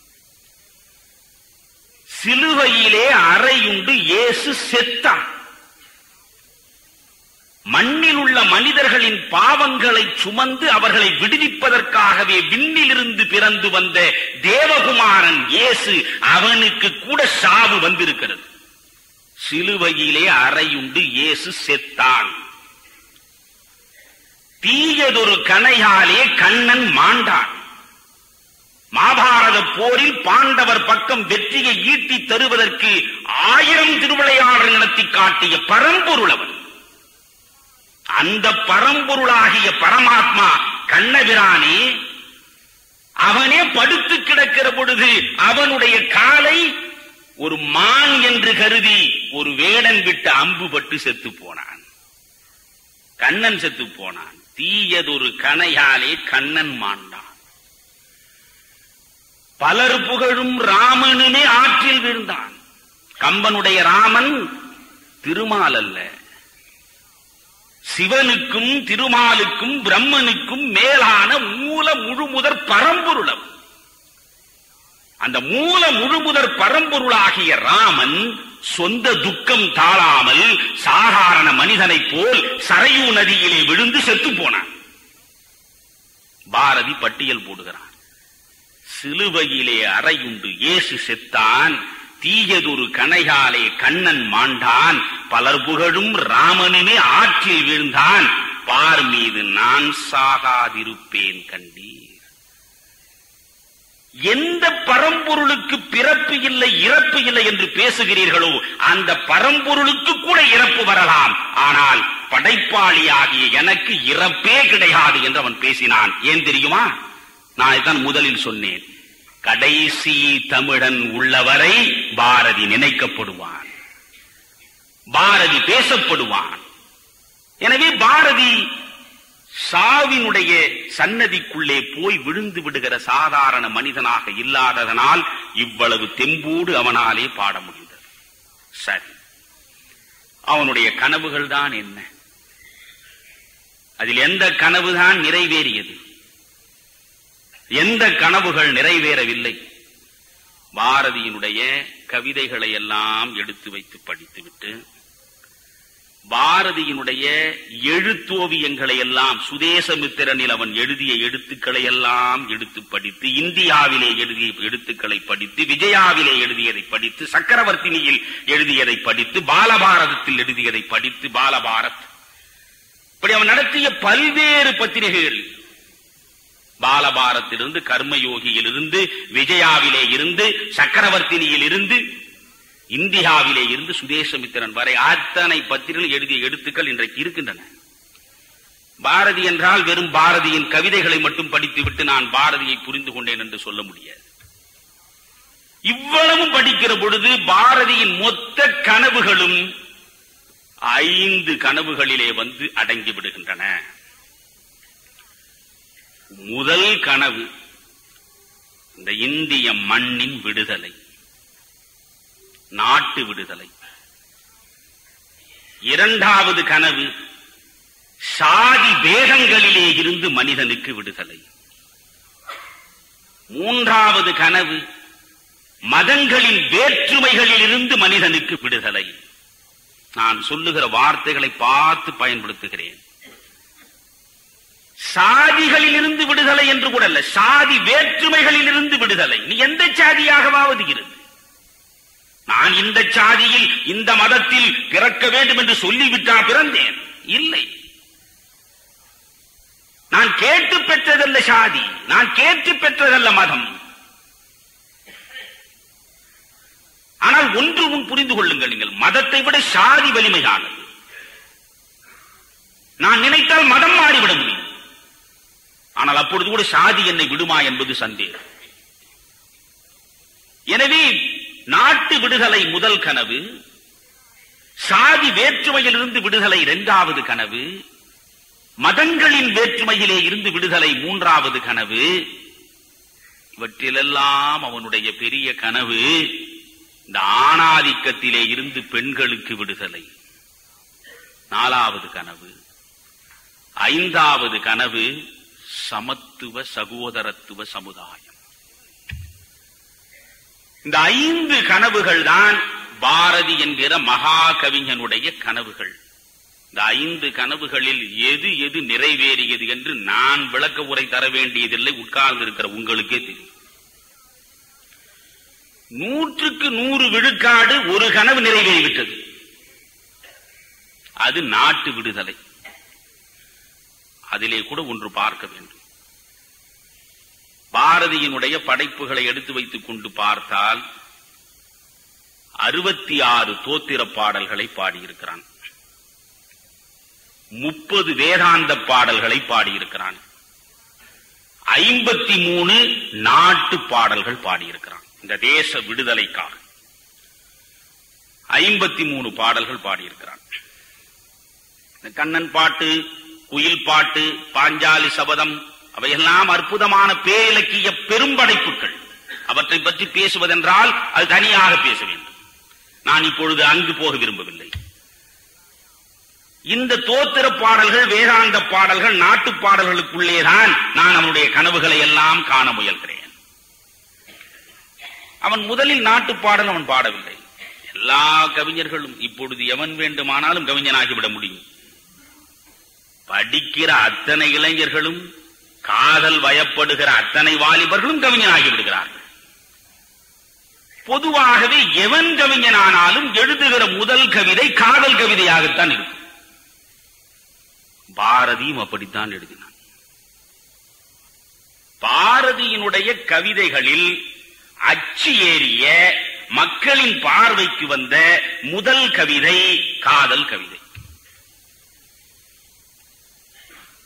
சிலுவையிலே அறையுண்டு இயேசு செத்தான், மண்ணில் உள்ள உள்ள மனிதர்களின் பாவங்களை சுமந்து அவர்களை விடுவிப்பதற்காகவே விண்ணிலிருந்து பிறந்து வந்த தேவகுமாரன் இயேசு, அவனுக்கு கூட சாவு வந்திருக்கிறது. சிலுவையிலே அறையுண்டு இயேசு செத்தான். தீயதொரு கணையாலே கண்ணன் மாண்டான். மகாபாரத போரில் பாண்டவர் பக்கம் வெற்றியை ஈட்டி தருவதற்கு 1000 திருவிளையாடல் நடத்தி காட்டிய பரம்பொருள் அவன். அந்த பரம்பொருளாகிய பரமாத்மா கண்ணபிரானே, அவனே படுத்து கிடக்கிற பொழுது அவனுடைய காலை ஒரு மான் என்று கருதி ஒரு வேடன் விட்டு அம்பு பட்டு செத்து போனான். கண்ணன் செத்து போனான். தீயதொரு கணையாலே கண்ணன் மாண்டான். பலர் புகழும் ராமனுமே ஆற்றில் வீழ்ந்தான். கம்பனுடைய ராமன் திருமால் அல்ல, சிவனுக்கும் திருமாலுக்கும் பிரம்மனுக்கும் மேலான மூல முழுமுதற் பரம்பொருள். அந்த மூல முழுமுதற் பரம்பொருளாகிய ராமன் சொந்த துக்கம் தாழாமல் சாதாரண மனிதனைப் போல் சரையூ நதியிலே விழுந்து செத்து போனான். பாரதி பட்டியல் போடுகிறான். சிலுவையிலே அறையுண்டு இயேசு செத்தான். தீயதொரு கணையாலே கண்ணன் மாண்டான். பலர் புகழும் ராமனுமே ஆற்றில் வீழ்ந்தான். பார் மீது நான் சாகாதிருப்பேன் கண்டீர். எந்த பரம்பொருளுக்கு பிறப்பு இல்லை இறப்பு இல்லை என்று பேசுகிறீர்களோ அந்த பரம்பொருளுக்கு கூட இறப்பு வரலாம். ஆனால் படைப்பாளியாகிய எனக்கு இறப்பே கிடையாது என்று அவன் பேசினான். ஏன் தெரியுமா? நான் இதான் முதலில் சொன்னேன். கடைசி தமிழன் உள்ளவரை பாரதி நினைக்கப்படுவான், பாரதி பேசப்படுவான். எனவே பாரதி சாவினுடைய சன்னதிக்குள்ளே போய் விழுந்து விடுகிற சாதாரண மனிதனாக இல்லாததனால் இவ்வளவு தெம்போடு அவனாலே பாட முடிந்தது. சரி, அவனுடைய கனவுகள் தான் என்ன? அதில் எந்த கனவுதான் நிறைவேறியது? எந்த கனவுகள் நிறைவேறவில்லை? பாரதியினுடைய கவிதைகளை எல்லாம் எடுத்து வைத்து படித்துவிட்டு பாரதியினுடைய எழுத்தோவியங்களை எல்லாம், சுதேசமித்திரனில் அவன் எழுதிய எழுத்துக்களை எல்லாம் எடுத்து படித்து, இந்தியாவிலே எழுதிய எழுத்துக்களை படித்து, விஜயாவிலே எழுதியதை படித்து, சக்கரவர்த்தினியில் எழுதியதை படித்து, பாலபாரதத்தில் எழுதியதை படித்து, பாலபாரத் இப்படி அவன் நடத்திய பல்வேறு பத்திரிகைகள், பாலபாரத்திலிருந்து, கர்மயோகியிலிருந்து, விஜயாவிலே இருந்து, சக்கரவர்த்தினியில் இருந்து, இந்தியாவிலே இருந்து சுதேசமித்திரன் வரை அத்தனை பத்திரிகைகள் எழுதிய எழுத்துக்கள் இன்றைக்கு இருக்கின்றன. பாரதி என்றால் வெறும் பாரதியின் கவிதைகளை மட்டும் படித்துவிட்டு நான் பாரதியை புரிந்து கொண்டேன் என்று சொல்ல முடியாது. இவ்வளவும் படிக்கிற பொழுது பாரதியின் மொத்த கனவுகளும் 5 கனவுகளிலே வந்து அடங்கி விடுகின்றன. முதல் கனவு இந்த இந்திய மண்ணின் விடுதலை, நாட்டு விடுதலை. இரண்டாவது கனவு சாதி பேதங்களிலே இருந்து மனிதனுக்கு விடுதலை. மூன்றாவது கனவு மதங்களின் வேற்றுமைகளில் இருந்து மனிதனுக்கு விடுதலை. நான் சொல்லுகிற வார்த்தைகளை பார்த்து பயன்படுத்துகிறேன். சாதிகளில் இருந்து விடுதலை என்று கூட அல்ல, சாதி வேற்றுமைகளில் இருந்து விடுதலை. நீ எந்த சாதியாகவாவது இரு, நான் இந்த சாதியில் இந்த மதத்தில் பிறக்க வேண்டும் என்று சொல்லிவிட்டா பிறந்தேன்? இல்லை. நான் கேட்டு பெற்றதல்ல சாதி, நான் கேட்டு பெற்றதல்ல மதம். ஆனால் ஒன்று புரிந்து கொள்ளுங்கள், நீங்கள் மதத்தை விட சாதி வலிமையானது. நான் நினைத்தால் மதம் மாறிவிட முடியும், ஆனால் அப்பொழுது கூட சாதி என்னை விடுமா என்பது சந்தேகம். எனவே நாட்டு விடுதலை முதல் கனவு, சாதி வேற்றுமையிலிருந்து விடுதலை இரண்டாவது கனவு, மதங்களின் வேற்றுமையிலே இருந்து விடுதலை மூன்றாவது கனவு. இவற்றிலெல்லாம் அவனுடைய பெரிய கனவு இந்த ஆணாதிக்கத்திலே இருந்து பெண்களுக்கு விடுதலை, நாலாவது கனவு. ஐந்தாவது கனவு சமத்துவ சகோதரத்துவ சமுதாயம். இந்த 5 கனவுகள் தான் பாரதி என்கிற மகா கவிஞனுடைய கனவுகள். இந்த 5 கனவுகளில் எது எது நிறைவேறியது என்று நான் விளக்க உரை தர வேண்டியதில்லை, உட்கார்ந்து இருக்கிற உங்களுக்கே தெரியும். 100க்கு 100 விழுக்காடு ஒரு கனவு நிறைவேறிவிட்டது. அது நாட்டு விடுதலை. அதிலே கூட ஒன்று பார்க்க வேண்டும். பாரதியினுடைய படைப்புகளை எடுத்து வைத்துக் கொண்டு பார்த்தால் 66 தோத்திர பாடல்களை பாடியிருக்கிறான், 30 வேதாந்த பாடல்களை பாடியிருக்கிறான், 53 நாட்டு பாடல்கள் பாடியிருக்கிறான். இந்த தேச விடுதலைக்காக 53 பாடல்கள் பாடியிருக்கிறான். கண்ணன் பாட்டு, குயில் பாட்டு, பாஞ்சாலி சபதம் அவையெல்லாம் அற்புதமான பேரிலக்கிய பெரும்படைப்புகள். அவற்றை பற்றி பேசுவதென்றால் அது தனியாக பேச வேண்டும். நான் இப்பொழுது அங்கு போக விரும்பவில்லை. இந்த தோத்திர பாடல்கள், வேதாந்த பாடல்கள், நாட்டு பாடல்களுக்குள்ளேதான் நான் அவனுடைய கனவுகளை எல்லாம் காண முயல்கிறேன். அவன் முதலில் நாட்டு பாடல் அவன் பாடவில்லை. எல்லா கவிஞர்களும் இப்பொழுது எவன் வேண்டுமானாலும் கவிஞனாகிவிட முடியும். படிக்கிற அத்தனை இளைஞர்களும், காதல் வயப்படுகிற அத்தனை வாலிபர்களும் கவிஞனாகி விடுகிறார்கள். பொதுவாகவே எவன் கவிஞனானாலும் எழுதுகிற முதல் கவிதை காதல் கவிதையாகத்தான் இருக்கும். பாரதியும் அப்படித்தான் எழுதினான். பாரதியினுடைய கவிதைகளில் அச்சு ஏறிய மக்களின் பார்வைக்கு வந்த முதல் கவிதை காதல் கவிதை.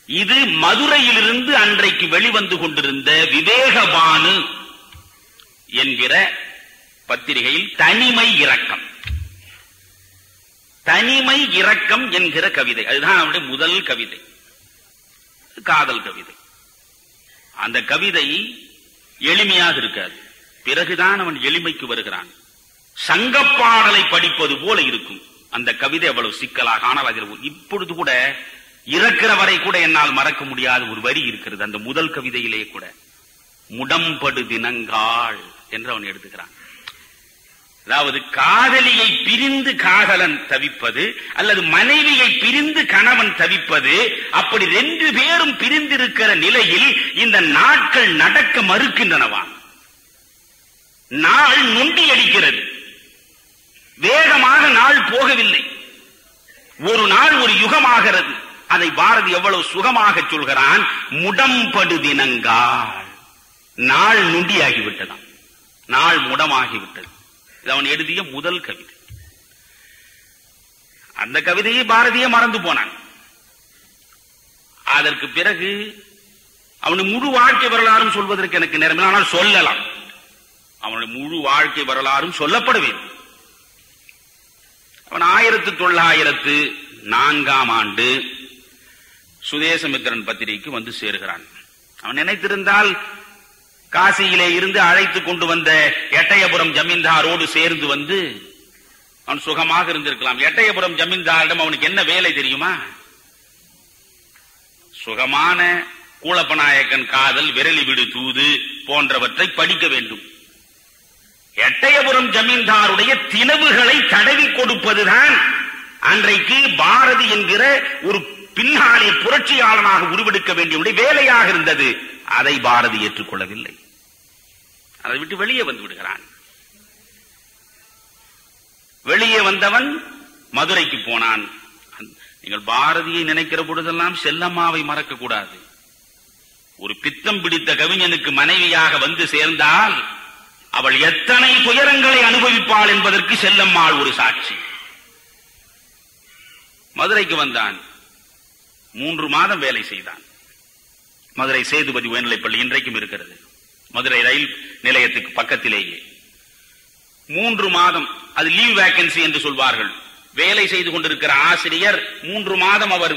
இது மதுரையிலிருந்து அன்றைக்கு வெளிவந்து கொண்டிருந்த விவேகபானு என்கிற பத்திரிகையில் தனிமை இரக்கம், தனிமை இரக்கம் என்கிற கவிதை, அதுதான் அவனுடைய முதல் கவிதை, காதல் கவிதை. அந்த கவிதை எளிமையாக இருக்காது. பிறகுதான் அவன் எளிமைக்கு வருகிறான். சங்கப்பாடலை படிப்பது போல இருக்கும் அந்த கவிதை, அவ்வளவு சிக்கலாக. ஆனால் அதில் இப்பொழுது கூட இறக்கிற வரை கூட என்னால் மறக்க முடியாத ஒரு வரி இருக்கிறது. அந்த முதல் கவிதையிலே கூட முடம்படு தினங்காள் என்று அவன் எழுதுகிறான். அதாவது காதலியை பிரிந்து காதலன் தவிப்பது, அல்லது மனைவியை பிரிந்து கணவன் தவிப்பது, அப்படி 2 பேரும் பிரிந்திருக்கிற நிலையில் இந்த நாட்கள் நடக்க மறுக்கின்றனவாம். நாள் நொண்டி அடிக்கிறது, வேகமாக நாள் போகவில்லை. ஒரு நாள் ஒரு யுகமாகிறது. அதை பாரதி எவ்வளவு சுகமாக சொல்கிறான். முடம்படு தினங்காள், நாள் நொண்டியாகிவிட்டதாம், நாள் முடமாகிவிட்டது. இது அவன் எழுதிய முதல் கவிதை. அந்த கவிதையை பாரதியே மறந்து போனான். அதற்கு பிறகு அவனுடைய முழு வாழ்க்கை வரலாறும் சொல்வதற்கு எனக்கு நேரம், ஆனால் சொல்லலாம். அவனுடைய முழு வாழ்க்கை வரலாறும் சொல்லப்பட வேண்டும். அவன் 1904ஆம் ஆண்டு சுதேசமித்திரன் பத்திரிகைக்கு வந்து சேருகிறான். அவன் நினைத்திருந்தால் காசியிலே இருந்து அழைத்துக் கொண்டு வந்த எட்டயபுரம் ஜமீன்தாரோடு சேர்ந்து வந்து அவன் சுகமாக இருந்திருக்கலாம். எட்டயபுரம் ஜமீன்தாரிடம் அவனுக்கு என்ன வேலை தெரியுமா? சுகமான கூளப்பநாயக்கன் காதல், விரலி விடு தூது போன்றவற்றை படிக்க வேண்டும். எட்டயபுரம் ஜமீன்தாருடைய தினவுகளை தடவி கொடுப்பதுதான் அன்றைக்கு பாரதி என்கிற ஒரு பின்னாலே புரட்சியாளனாக உருவெடுக்க வேண்டிய வேலையாக இருந்தது. அதை பாரதி ஏற்றுக்கொள்ளவில்லை. அதை விட்டு வெளியே வந்து விடுகிறான். வெளியே வந்தவன் மதுரைக்கு போனான். நீங்கள் பாரதியை நினைக்கிற பொழுதெல்லாம் செல்லம்மாவை மறக்க கூடாது. ஒரு பித்தம் பிடித்த கவிஞனுக்கு மனைவியாக வந்து சேர்ந்தால் அவள் எத்தனை துயரங்களை அனுபவிப்பாள் என்பதற்கு செல்லம்மாள் ஒரு சாட்சி. மதுரைக்கு வந்தான். 3 மாதம் வேலை செய்தான். மதுரை சேதுபதி உயர்நிலைப்பள்ளி இன்றைக்கும் இருக்கிறது, மதுரை ரயில் நிலையத்துக்கு பக்கத்திலேயே. 3 மாதம், அது லீவ் வேக்கன்சி என்று சொல்வார்கள். வேலை செய்து கொண்டிருக்கிற ஆசிரியர் 3 மாதம் அவர்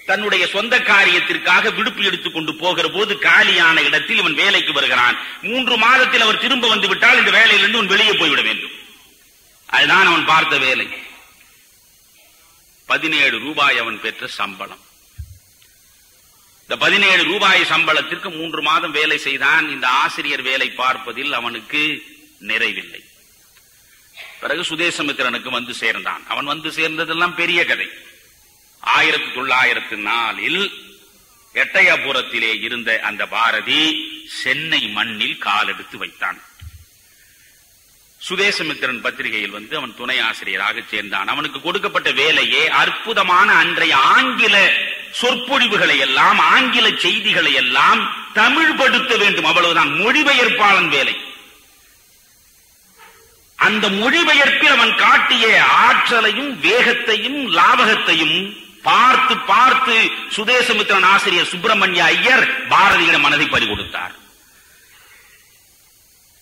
தன்னுடைய சொந்த காரியத்திற்காக விடுப்பு எடுத்துக் கொண்டு போகிற போது காலியான இடத்தில் இவன் வேலைக்கு வருகிறான். 3 மாதத்தில் அவர் திரும்ப வந்து விட்டால் இந்த வேலையிலிருந்து அவன் வெளியே போய்விட வேண்டும். அதுதான் அவன் பார்த்த வேலை. 17 ரூபாய் அவன் பெற்ற சம்பளம். இந்த 17 ரூபாய் சம்பளத்திற்கு 3 மாதம் வேலை செய்தான். இந்த ஆசிரியர் வேலை பார்ப்பதில் அவனுக்கு நிறைவில்லை. பிறகு சுதேசமித்திரனுக்கு வந்து சேர்ந்தான். அவன் வந்து சேர்ந்ததெல்லாம் பெரிய கதை. 1904 எட்டயபுரத்திலே இருந்த அந்த பாரதி சென்னை மண்ணில் காலெடுத்து வைத்தான். சுதேசமித்திரன் பத்திரிகையில் அவன் துணை ஆசிரியராக சேர்ந்தான். அவனுக்கு கொடுக்கப்பட்ட வேலையே அற்புதமான அன்றைய ஆங்கில சொற்பொழிவுகளை எல்லாம், ஆங்கில செய்திகளை எல்லாம் தமிழ்படுத்த வேண்டும், அவ்வளவுதான். மொழிபெயர்ப்பாளன் வேலை. அந்த மொழிபெயர்ப்பில் அவன் காட்டிய ஆற்றலையும் வேகத்தையும் லாபகத்தையும் பார்த்து பார்த்து சுதேசமித்திரன் ஆசிரியர் சுப்பிரமணிய ஐயர் பாரதியிடம் மனதை பறிகொடுத்தார்.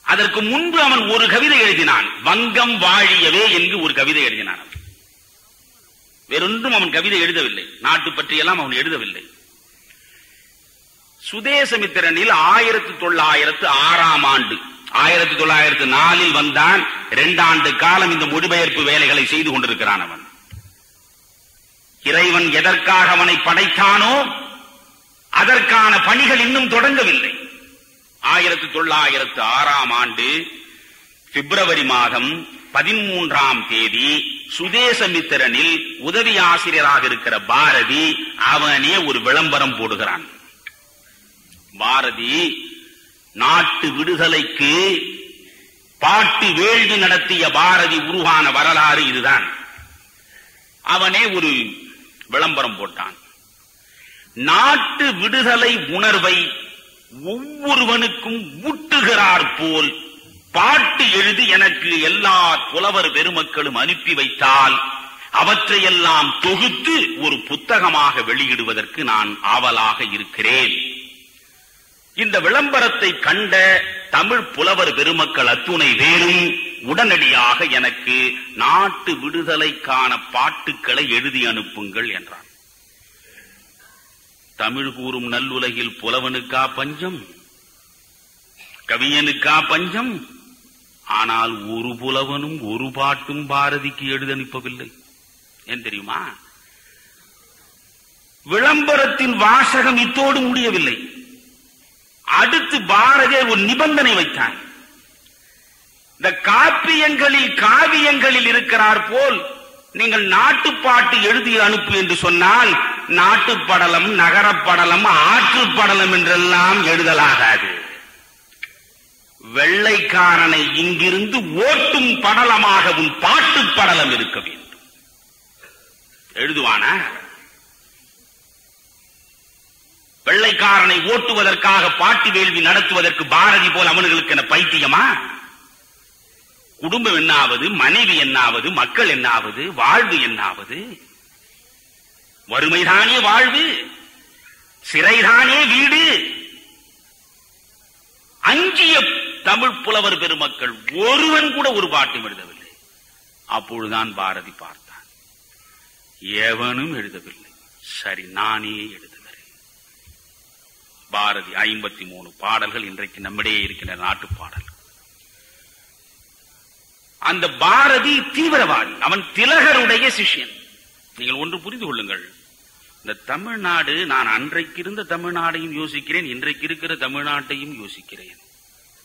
அதற்கு முன்பு அவன் ஒரு கவிதை எழுதினான், வங்கம் வாழியவே என்று ஒரு கவிதை எழுதினான். வேறொன்றும் அவன் கவிதை எழுதவில்லை, நாட்டு பற்றியெல்லாம் அவன் எழுதவில்லை. சுதேசமித்திரனில் 1906 1904 வந்தான். 2 ஆண்டு காலம் இந்த மொழிபெயர்ப்பு வேலைகளை செய்து கொண்டிருக்கிறான். அவன் இறைவன் எதற்காக அவனை படைத்தானோ அதற்கான பணிகள் இன்னும் தொடங்கவில்லை. 1906 பிப்ரவரி மாதம் 13ஆம் தேதி சுதேசமித்திரனில் உதவி ஆசிரியராக இருக்கிற பாரதி அவனே ஒரு விளம்பரம் போடுகிறான். பாரதி நாட்டு விடுதலைக்கு பாட்டு வேள்வி நடத்திய பாரதி உருவான வரலாறு இதுதான். அவனே ஒரு விளம்பரம் போட்டான். நாட்டு விடுதலை உணர்வை ஒவ்வொருவனுக்கும் ஊட்டுகிறார் போல் பாட்டு எழுதி எனக்கு எல்லா புலவர் பெருமக்களும் அனுப்பி வைத்தால் அவற்றையெல்லாம் தொகுத்து ஒரு புத்தகமாக வெளியிடுவதற்கு நான் ஆவலாக இருக்கிறேன். இந்த விளம்பரத்தை கண்ட தமிழ் புலவர் பெருமக்கள் அத்துணை பேரும் உடனடியாக எனக்கு நாட்டு விடுதலைக்கான பாட்டுக்களை எழுதி அனுப்புங்கள் என்றார். தமிழ் கூறும் நல்லுலகில் புலவனுக்கா பஞ்சம், கவிஞனுக்கா பஞ்சம்? ஆனால் ஒரு புலவனும் ஒரு பாட்டும் பாரதிக்கு எழுதி அனுப்பவில்லை. ஏன் தெரியுமா? விளம்பரத்தின் வாசகம் இத்தோடு முடியவில்லை. அடுத்து பாரதி ஒரு நிபந்தனை வைத்தான். இந்த காவியங்களில் இருக்கிறார் போல் நீங்கள் நாட்டுப்பாட்டு எழுதி அனுப்பு என்று சொன்னால் நாட்டுப்படலம், நகரப்படலம், ஆற்றுப்படலம் என்றெல்லாம் எழுதலாகாது. வெள்ளைக்காரனை இங்கிருந்து ஓட்டும் படலமாக உன் பாட்டு படலம் இருக்க வேண்டும். எழுதுவானா? வெள்ளைக்காரனை ஓட்டுவதற்காக பாட்டு வேள்வி நடத்துவதற்கு பாரதி போல் அவனுங்களுக்கு என பைத்தியமா? குடும்பம் என்னாவது, மனைவி என்னாவது, மக்கள் என்னாவது, வாழ்வு என்னாவது? வறுமைதானே வாழ்வு, சிறைதானே வீடு. அஞ்சிய தமிழ் புலவர் பெருமக்கள் ஒருவன் கூட ஒரு பாட்டும் எழுதவில்லை. அப்பொழுதுதான் பாரதி பார்த்தான், எவனும் எழுதவில்லை, சரி நானே எழுதுகிறேன். பாரதி 53 பாடல்கள் இன்றைக்கு நம்மிடையே இருக்கின்ற நாட்டு பாடல். அந்த பாரதி தீவிரவாதி, அவன் திலகருடைய சிஷ்யன். நீங்கள் ஒன்று புரிந்து கொள்ளுங்கள், இந்த தமிழ்நாடு, நான் அன்றைக்கு இருந்த தமிழ்நாடையும் யோசிக்கிறேன், இன்றைக்கு இருக்கிற தமிழ்நாட்டையும் யோசிக்கிறேன்.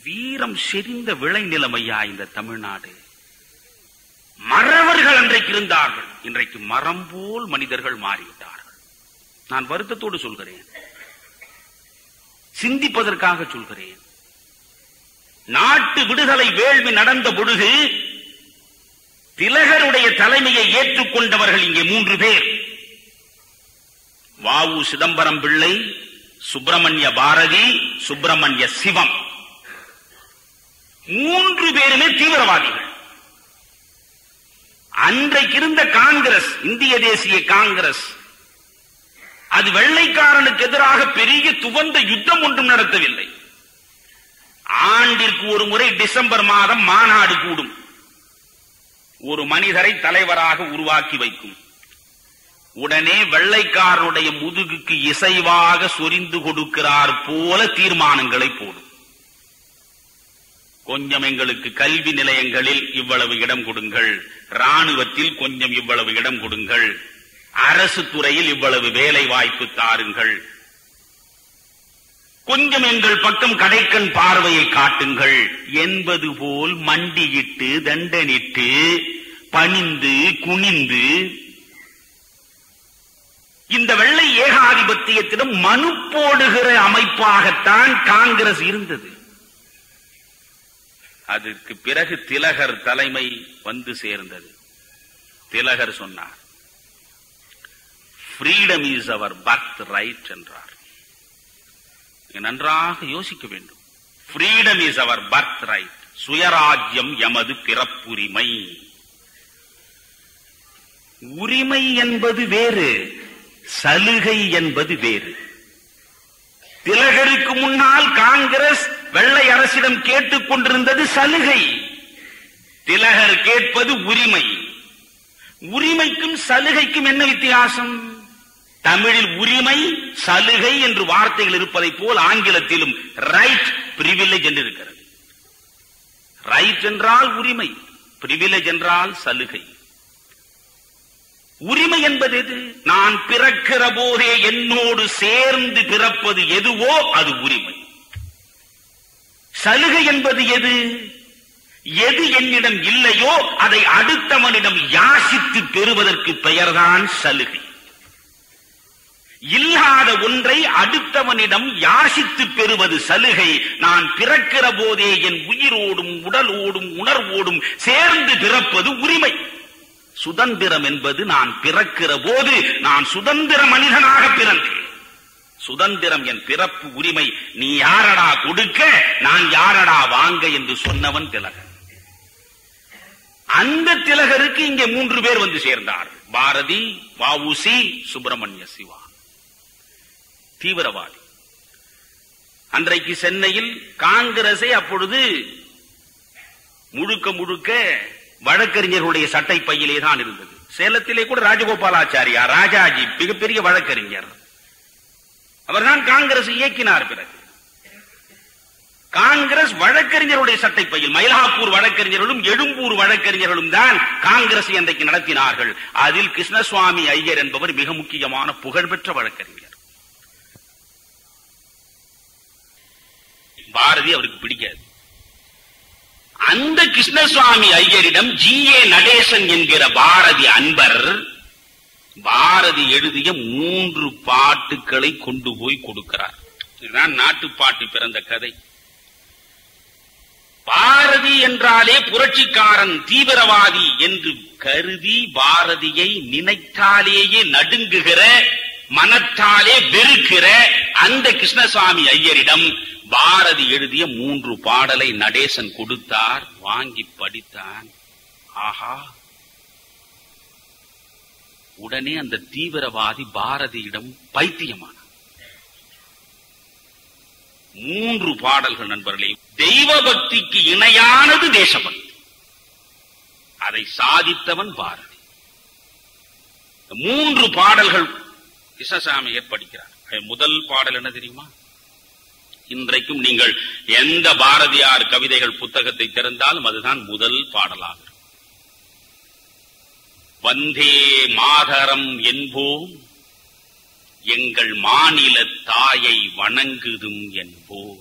வீரம் செறிந்த விளைநிலைமையா இந்த தமிழ்நாடு. மறவர்கள் அன்றைக்கு இருந்தார்கள், இன்றைக்கு மரம் போல் மனிதர்கள் மாறிவிட்டார்கள். நான் வருத்தத்தோடு சொல்கிறேன், சிந்திப்பதற்காக சொல்கிறேன். நாட்டு விடுதலை வேள்வி நடந்த பொழுது திலகருடைய தலைமையை ஏற்றுக்கொண்டவர்கள் இங்கே 3 பேர். வ.உ. சிதம்பரம் பிள்ளை, சுப்பிரமணிய பாரதி, சுப்பிரமணிய சிவம். 3 பேருமே தீவிரவாதிகள். அன்றைக்கு இருந்த காங்கிரஸ், இந்திய தேசிய காங்கிரஸ், அது வெள்ளைக்காரனுக்கு எதிராக பெரிய துவந்த யுத்தம் ஒன்றும் நடத்தவில்லை. ஆண்டிற்கு ஒரு முறை டிசம்பர் மாதம் மாநாடு கூடும், ஒரு மனிதரை தலைவராக உருவாக்கி வைக்கும். உடனே வெள்ளைக்காரனுடைய முதுகுக்கு இசைவாக சொரிந்து கொடுக்கிறார் போல தீர்மானங்களை போடும். கொஞ்சம் எங்களுக்கு கல்வி நிலையங்களில் இவ்வளவு இடம் கொடுங்கள், ராணுவத்தில் கொஞ்சம் இவ்வளவு இடம் கொடுங்கள், அரசு துறையில் இவ்வளவு வேலை வாய்ப்பு தாருங்கள், கொஞ்சம் எங்கள் பக்கம் கடைக்கண் பார்வையை காட்டுங்கள் என்பது போல் மண்டியிட்டு தண்டனிட்டு பணிந்து குனிந்து இந்த வெள்ளை ஏகாதிபத்தியத்திடம் மனு போடுகிற அமைப்பாகத்தான் காங்கிரஸ் இருந்தது. அதற்கு பிறகு திலகர் தலைமை வந்து சேர்ந்தது. திலகர் சொன்னார், freedom is our birth right என்றார். நன்றாக யோசிக்க வேண்டும். Freedom is our birth right, சுயராஜ்யம் எமது பிறப்புரிமை. உரிமை என்பது வேறு, சலுகை என்பது வேறு. திலகருக்கு முன்னால் காங்கிரஸ் வெள்ளை அரசிடம் கேட்டுக் கொண்டிருந்தது சலுகை. திலகர் கேட்பது உரிமை. உரிமைக்கும் சலுகைக்கும் என்ன வித்தியாசம்? தமிழில் உரிமை சலுகை என்று வார்த்தைகள் இருப்பதை போல் ஆங்கிலத்திலும் ரைட் பிரிவிலேஜ் என்று இருக்கிறது. ரைட் என்றால் உரிமை, பிரிவிலேஜ் என்றால் சலுகை. உரிமை என்பது எது? நான் பிறக்கிற போதே என்னோடு சேர்ந்து பிறப்பது எதுவோ அது உரிமை. சலுகை என்பது எது? எது என்னிடம் இல்லையோ அதை அடுத்தவனிடம் யாசித்து பெறுவதற்கு பெயர்தான் சலுகை. இல்லாத ஒன்றை அடுத்தவனிடம் யாசித்து பெறுவது சலுகை. நான் பிறக்கிற போதே என் உயிரோடும் உடலோடும் உணர்வோடும் சேர்ந்து பிறப்பது உரிமை. சுதந்திரம் என்பது நான் பிறக்கிற போது நான் சுதந்திர மனிதனாக பிறந்தேன். சுதந்திரம் என் பிறப்பு உரிமை. நீ யாரடா கொடுக்க, நான் யாரடா வாங்க என்று சொன்னவன் திலகர். அந்த திலகருக்கு இங்கே 3 பேர் வந்து சேர்ந்தார். பாரதி, வ.உ.சி., சுப்பிரமணிய சிவா. தீவிரவாதி. அன்றைக்கு சென்னையில் காங்கிரஸை அப்பொழுது முழுக்க முழுக்க வழக்கறிஞர்களுடைய சட்டை பையிலே தான் இருந்தது. சேலத்திலே கூட ராஜகோபாலாச்சாரியா, ராஜாஜி மிகப்பெரிய வழக்கறிஞர், அவர்தான் காங்கிரஸ் இயக்கினார். பிறகு காங்கிரஸ் வழக்கறிஞருடைய சட்டை பையில், மயிலாப்பூர் வழக்கறிஞர்களும் எழும்பூர் வழக்கறிஞர்களும் தான் காங்கிரஸ் அன்றைக்கு நடத்தினார்கள். அதில் கிருஷ்ணசுவாமி ஐயர் என்பவர் மிக முக்கியமான புகழ்பெற்ற வழக்கறிஞர். பாரதி அவருக்கு பிடிக்காது. அந்த கிருஷ்ணசுவாமி ஐயரிடம் ஜி.ஏ. நடேசன் என்கிற பாரதி அன்பர் பாரதி எழுதிய 3 பாட்டுக்களை கொண்டு போய் கொடுக்கிறார். இதுதான் நாட்டுப்பாட்டு பிறந்த கதை. பாரதி என்றாலே புரட்சிக்காரன், தீவிரவாதி என்று கருதி பாரதியை நினைத்தாலேயே நடுங்குகிற, மனத்தாலே வெறுக்கிற அந்த கிருஷ்ணசுவாமி ஐயரிடம் பாரதி எழுதிய 3 பாடலை நடேசன் கொடுத்தார். வாங்கி படித்தான். ஆஹா! உடனே அந்த தீவிரவாதி பாரதியிடம் பைத்தியமான 3 பாடல்கள் நண்பர்களே. தெய்வ பக்திக்கு இணையானது தேசபக்தி. அதை சாதித்தவன் பாரதி. 3 பாடல்கள் கிருஷ்ணசாமி ஏற்படுகிறார். முதல் பாடல் என்ன தெரியுமா? இன்றைக்கும் நீங்கள் எந்த பாரதியார் கவிதைகள் புத்தகத்தை திறந்தாலும் அதுதான் முதல் பாடலாக. வந்தே மாதரம் என்போம், எங்கள் மாநில தாயை வணங்குதும் என்போம்.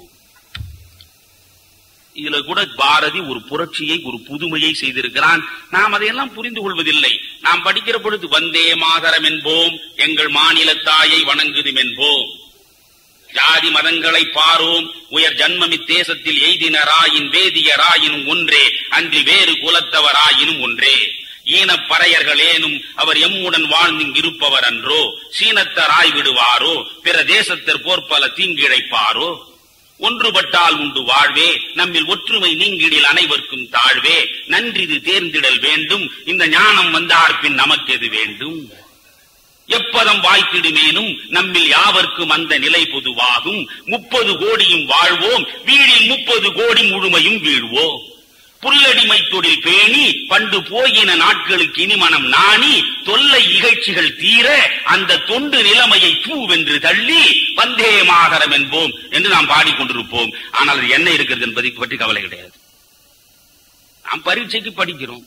இதுல கூட பாரதி ஒரு புரட்சியை, ஒரு புதுமையை செய்திருக்கிறான். நாம் அதையெல்லாம் புரிந்து கொள்வதில்லை. நாம் படிக்கிற பொழுது வந்தே மாதரம் என்போம், எங்கள் மாநில தாயை வணங்குதும் என்போம். ஜாதி மதங்களை பாரோம், உயர் ஜன்மம் இத்தேசத்தில் எய்தினராயின் வேதியராயினும் ஒன்றே, அன்றி வேறு குலத்தவராயினும் ஒன்றே. ஈனப்பறையர்களேனும் அவர் எம்முடன் வாழ்ந்து இருப்பவர் அன்றோ, சீனத்தராய் விடுவாரோ, பிற தேசத்தர் போர்ப்பல தீங்கிழைப்பாரோ. ஒன்றுபட்டால் உண்டு வாழ்வே, நம்மில் ஒற்றுமை நீங்கிடில் அனைவருக்கும் தாழ்வே. நன்றிது தேர்ந்திடல் வேண்டும், இந்த ஞானம் வந்தார் பின் நமக்கெது வேண்டும். எப்பதம் வாய்த்திடுமேனும் நம்மில் யாவர்க்கும் அந்த நிலை பொதுவாகும். 30 கோடியும் வாழ்வோம், வீழில் 30 கோடி முழுமையும் வீழ்வோம். புல்லடிமை தொழில் பேணி பண்டு போயின நாட்களுக்கு இனிமனம் நாணி, தொல்லை இகழ்ச்சிகள் தீர அந்த தொண்டு நிலைமையை பூவென்று தள்ளி வந்தே மாதரம் என்போம் என்று நாம் பாடிக்கொண்டிருப்போம். ஆனால் அது என்ன இருக்கிறது என்பதை பற்றி கவலை கிடையாது. நாம் பரீட்சைக்கு படிக்கிறோம்,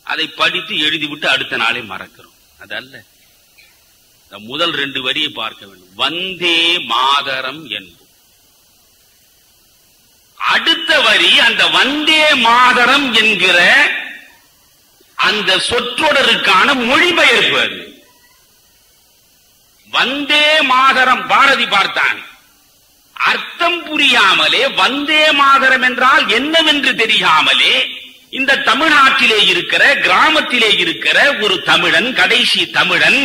அதை படித்து எழுதிவிட்டு அடுத்த நாளே மறக்கிறோம். அதல்ல, முதல் 2 வரியை பார்க்க வேண்டும். வந்தே மாதரம் என்போம். அடுத்த வரி அந்த வந்தே மாதரம் என்கிற அந்த சொற்றொடருக்கான மொழிபெயர்ப்பு. அது வந்தே மாதரம் பாரதி பார்த்தான். அர்த்தம் புரியாமலே வந்தே மாதரம் என்றால் என்னவென்று தெரியாமலே இந்த தமிழ்நாட்டிலே இருக்கிற கிராமத்திலே இருக்கிற ஒரு தமிழன், கடைசி தமிழன்,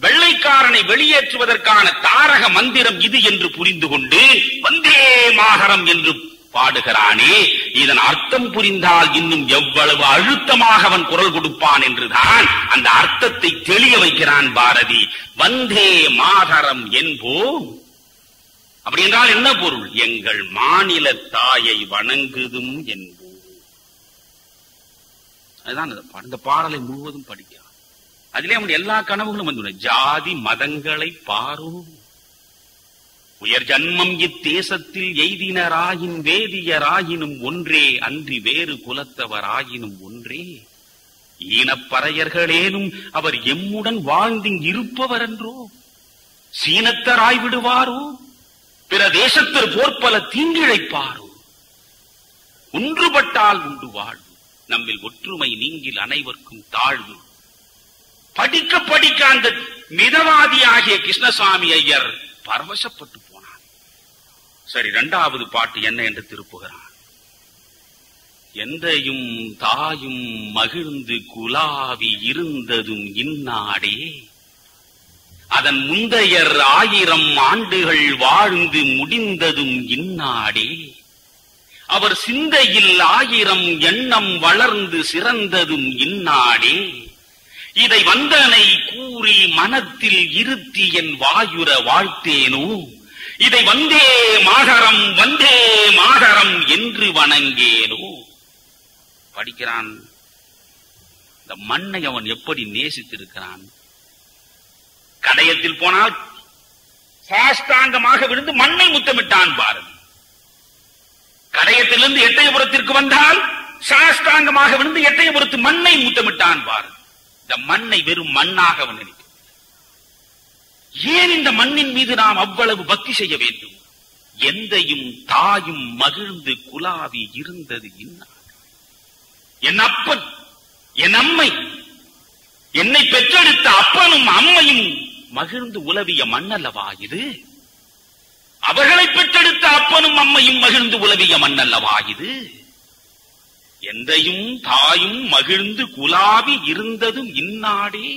வெள்ளைக்காரனை வெளியேற்றுவதற்கான தாரக மந்திரம் இது என்று புரிந்து கொண்டு வந்தே மாதரம் என்று பாடுகிறானே, இதன் அர்த்தம் புரிந்தால் இன்னும் எவ்வளவு அழுத்தமாக அவன் குரல் கொடுப்பான் என்றுதான் அந்த அர்த்தத்தை தெளிய வைக்கிறான் பாரதி. வந்தே மாதரம் என்போம். அப்படி என்றால் என்ன பொருள்? எங்கள் மாநில தாயை வணங்குதும் என்போம். அதுதான் இந்த பாடலை முழுவதும் படிக்கலாம். அதிலே நம்முடைய எல்லா கனவுகளும் வந்து ஜாதி மதங்களை பாரும், உயர் ஜன்மம் இத்தேசத்தில் எய்தினராயின் வேதியராயினும் ஒன்றே, அன்றி வேறு குலத்தவராயினும் ஒன்றே, ஈனப்பறையர்களேனும் அவர் எம்முடன் வாழ்ந்து இருப்பவர் என்றோ, சீனத்தராய் விடுவாரோ, பிற தேசத்தர் போர்ப்பல தீங்கிழைப்பாரோ, ஒன்றுபட்டால் உண்டு வாழ்வு, நம்மில் ஒற்றுமை நீங்கில் அனைவருக்கும் தாழ்வு. படிக்க படிக்க அந்த மிதவாதி ஆகிய கிருஷ்ணசாமி ஐயர் பரவசப்பட்டு போனான். சரி, இரண்டாவது பாட்டு என்ன என்று திருப்புகிறான். எந்தையும் தாயும் மகிழ்ந்து குலாவி இருந்ததும் இந்நாடே, அதன் முந்தையர் 1000 ஆண்டுகள் வாழ்ந்து முடிந்ததும் இந்நாடே, அவர் சிந்தையில் 1000 எண்ணம் வளர்ந்து சிறந்ததும் இந்நாடே, இதை வந்தனை கூறி மனத்தில் இருத்தி என் வாயுர வாழ்த்தேனோ, இதை வந்தே மாதரம் என்று வணங்கேனோ. படிக்கிறான். இந்த மண்ணை அவன் எப்படி நேசித்திருக்கிறான். கடையத்தில் போனால் சாஷ்டாங்கமாக விழுந்து மண்ணை முத்தமிட்டான் பாரதி. கடையத்திலிருந்து எட்டயபுரத்திற்கு வந்தால் சாஷ்டாங்கமாக விழுந்து எட்டயபுரத்து மண்ணை முத்தமிட்டான் பாரதி. இந்த மண்ணை வெறும் மண்ணாக அவன் நினைக்கிறான். ஏன் இந்த மண்ணின் மீது நாம் அவ்வளவு பக்தி செய்ய வேண்டும்? எந்தையும் தாயும் மகிழ்ந்து குலாவி இருந்தது இன்னா, என் அப்பன் என் அம்மை, என்னை பெற்றெடுத்த அப்பனும் அம்மையும் மகிழ்ந்து உலவிய மண்ணல்லவா இது? அவர்களை பெற்றெடுத்த அப்பனும் அம்மையும் மகிழ்ந்து உலவிய மண்ணல்லவா இது? எந்தையும் தாயும் மகிழ்ந்து குலாவி இருந்ததும் இந்நாடே,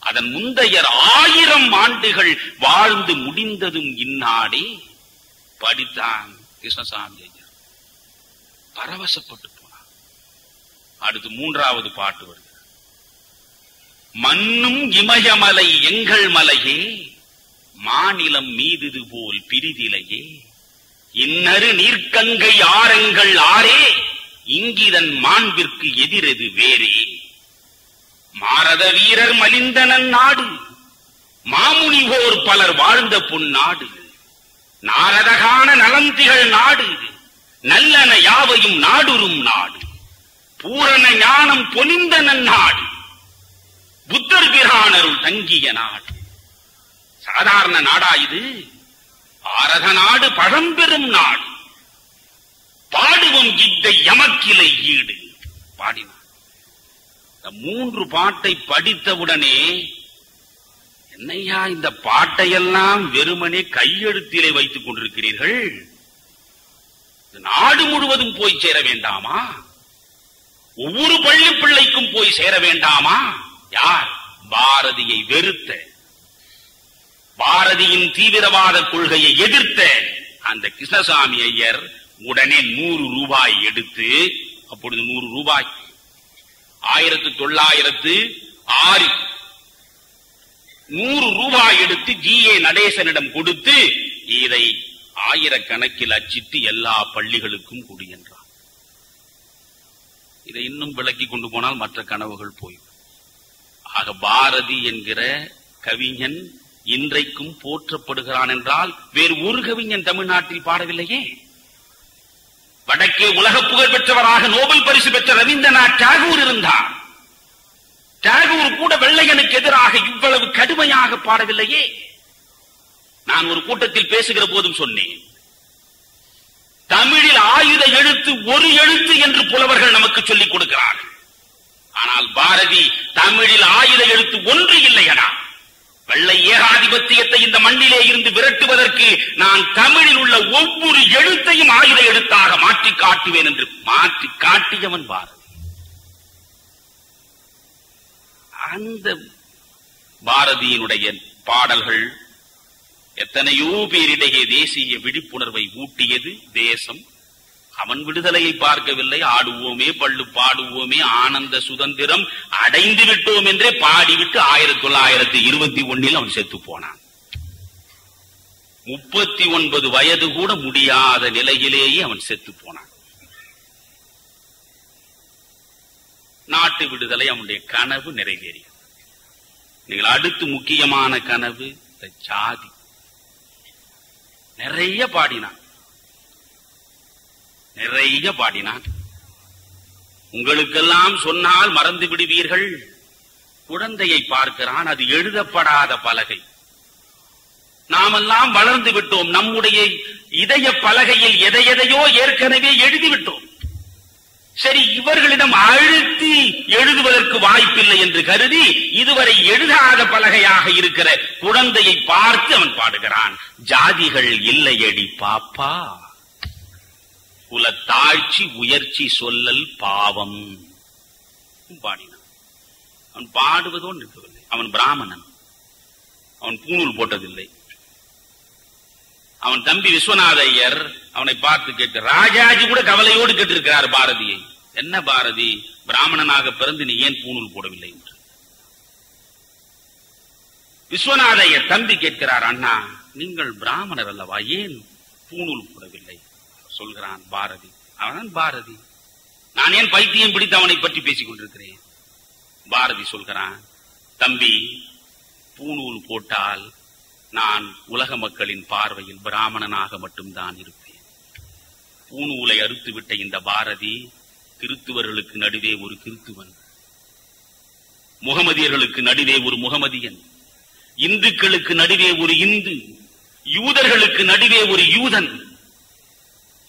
அதன் முந்தையர் 1000 ஆண்டுகள் வாழ்ந்து முடிந்ததும் இந்நாடே. படித்தான் கிருஷ்ணசாமி ஐயர், பரவசப்பட்டு போனான். அடுத்து மூன்றாவது பாட்டு வருகிறது. மண்ணும் இமயமலை எங்கள் மலையே, மாநிலம் மீது போல் பிரிதிலையே, இன்னரு நீர்க்கங்கை ஆரங்கள் ஆரே, இங்கிதன் மாண்பிற்கு எதிரது வேறே, மாரத வீரர் மலிந்தனன் நாடு, மாமுனிவோர் பலர் வாழ்ந்த பொன்னாடு, நாரதகான நலந்திகள் நாடு, நல்லன யாவையும் நாடுறும் நாடு, பூரண ஞானம் பொனிந்தனன் நாடு, புத்தர் பிரானருள் தங்கிய நாடு. சாதாரண நாடா இது? பாரத நாடு பழம்பெரும் நாடு. பாடுவோம் இதை எமக்கிளை ஈடு பாடினார். இந்த 3 பாட்டை படித்தவுடனே, என்னையா இந்த பாட்டையெல்லாம் வெறுமனே கையெழுத்திலே வைத்துக் கொண்டிருக்கிறீர்கள்? நாடு முழுவதும் போய் சேர வேண்டாமா? ஒவ்வொரு பள்ளி பிள்ளைக்கும் போய் சேர வேண்டாமா? யார்? பாரதியை வெறுத்த, பாரதியின் தீவிரவாத கொள்கையை எதிர்த்த அந்த கிருஷ்ணசாமி ஐயர் உடனே 100 ரூபாய் எடுத்து, அப்பொழுது 100 ரூபாய் 1906 100 ரூபாய் எடுத்து ஜி.ஏ. நடேசனிடம் கொடுத்து, இதை 1000 கணக்கில் அச்சிட்டு எல்லா பள்ளிகளுக்கும் கொடு என்றார். இதை இன்னும் விளக்கி கொண்டு போனால் மற்ற கனவுகள் போய்விடும். ஆக பாரதி என்கிற கவிஞன் இன்றைக்கும் போற்றப்படுகிறான் என்றால் வேறு ஒரு கவிஞன் தமிழ்நாட்டில் பாடவில்லையே. வடக்கே உலக புகழ் பெற்றவராக நோபல் பரிசு பெற்ற ரவீந்திரநாத் டாகூர் இருந்தார். டாகூர் கூட வெள்ளையனுக்கு எதிராக இவ்வளவு கடுமையாக பாடவில்லையே. நான் ஒரு கூட்டத்தில் பேசுகிற போதும் சொன்னேன், தமிழில் ஆயுத எழுத்து ஒரு எழுத்து என்று புலவர்கள் நமக்கு சொல்லிக் கொடுக்கிறார்கள். ஆனால் பாரதி தமிழில் ஆயுத எழுத்து ஒன்று இல்லையடா, வெள்ளை ஏகாதிபத்தியத்தை இந்த மண்ணிலே இருந்து விரட்டுவதற்கு நான் தமிழில் உள்ள ஒவ்வொரு எழுத்தையும் ஆயுத எழுத்தாக மாற்றி காட்டுவேன் என்று மாற்றி காட்டியவன் பாரதி. அந்த பாரதியினுடைய பாடல்கள் எத்தனையோ பேரிடையே தேசிய விழிப்புணர்வை ஊட்டியது. தேசம் அவன் விடுதலையை பார்க்கவில்லை. ஆடுவோமே பள்ளு பாடுவோமே ஆனந்த சுதந்திரம் அடைந்து விட்டோம் என்றே பாடிவிட்டு 1921 அவன் செத்து போனான். 39 வயது கூட முடியாத நிலையிலேயே அவன் செத்து போனான். நாட்டு விடுதலை அவனுடைய கனவு நிறைவேறியது. நீங்கள் அடுத்து முக்கியமான கனவு ஜாதி. நிறைய பாடினான். உங்களுக்கெல்லாம் சொன்னால் மறந்து விடுவீர்கள். குழந்தையை பார்க்கிறான், அது எழுதப்படாத பலகை. நாமெல்லாம் வளர்ந்து விட்டோம். நம்முடைய இதய பலகையில் எதையோ ஏற்கனவே எழுதிவிட்டோம். சரி, இவர்களிடம் அழுத்தி எழுதுவதற்கு வாய்ப்பில்லை என்று கருதி இதுவரை எழுதாத பலகையாக இருக்கிற குழந்தையை பார்த்து அவன் பாடுகிறான். ஜாதிகள் இல்லையடி பாப்பா, குலத்தாழ்ச்சி உயர்ச்சி சொல்லல் பாவம் பாடினான். அவன் பாடுவதோ நிற்கவில்லை. அவன் பிராமணன். அவன் பூணூல் போட்டதில்லை. அவன் தம்பி விஸ்வநாத ஐயர் அவனை பார்த்து கேட்டு, ராஜாஜி கூட கவலையோடு கேட்டிருக்கிறார் பாரதியை, என்ன பாரதி, பிராமணனாக பிறந்து நீ ஏன் பூணூல் போடவில்லை என்று. விஸ்வநாத ஐயர் தம்பி கேட்கிறார், அண்ணா நீங்கள் பிராமணர் அல்லவா, ஏன் பூணூல் போடவில்லை? சொல்கிறான் பாரதி, அவன் பாரதி, நான் ஏன் பைத்தியம் பிடித்து அவனை பற்றி பேசிக் கொண்டிருக்கிறேன். பாரதி சொல்கிறான், தம்பி பூணூல் போட்டால் நான் உலக மக்களின் பார்வையில் பிராமணனாக மட்டும்தான் இருப்பேன். பூணூலை அறுத்துவிட்ட இந்த பாரதி கிறித்துவர்களுக்கு நடுவே ஒரு கிறித்துவன், முகமதியர்களுக்கு நடுவே ஒரு முகமதியன், இந்துக்களுக்கு நடுவே ஒரு இந்து, யூதர்களுக்கு நடுவே ஒரு யூதன்.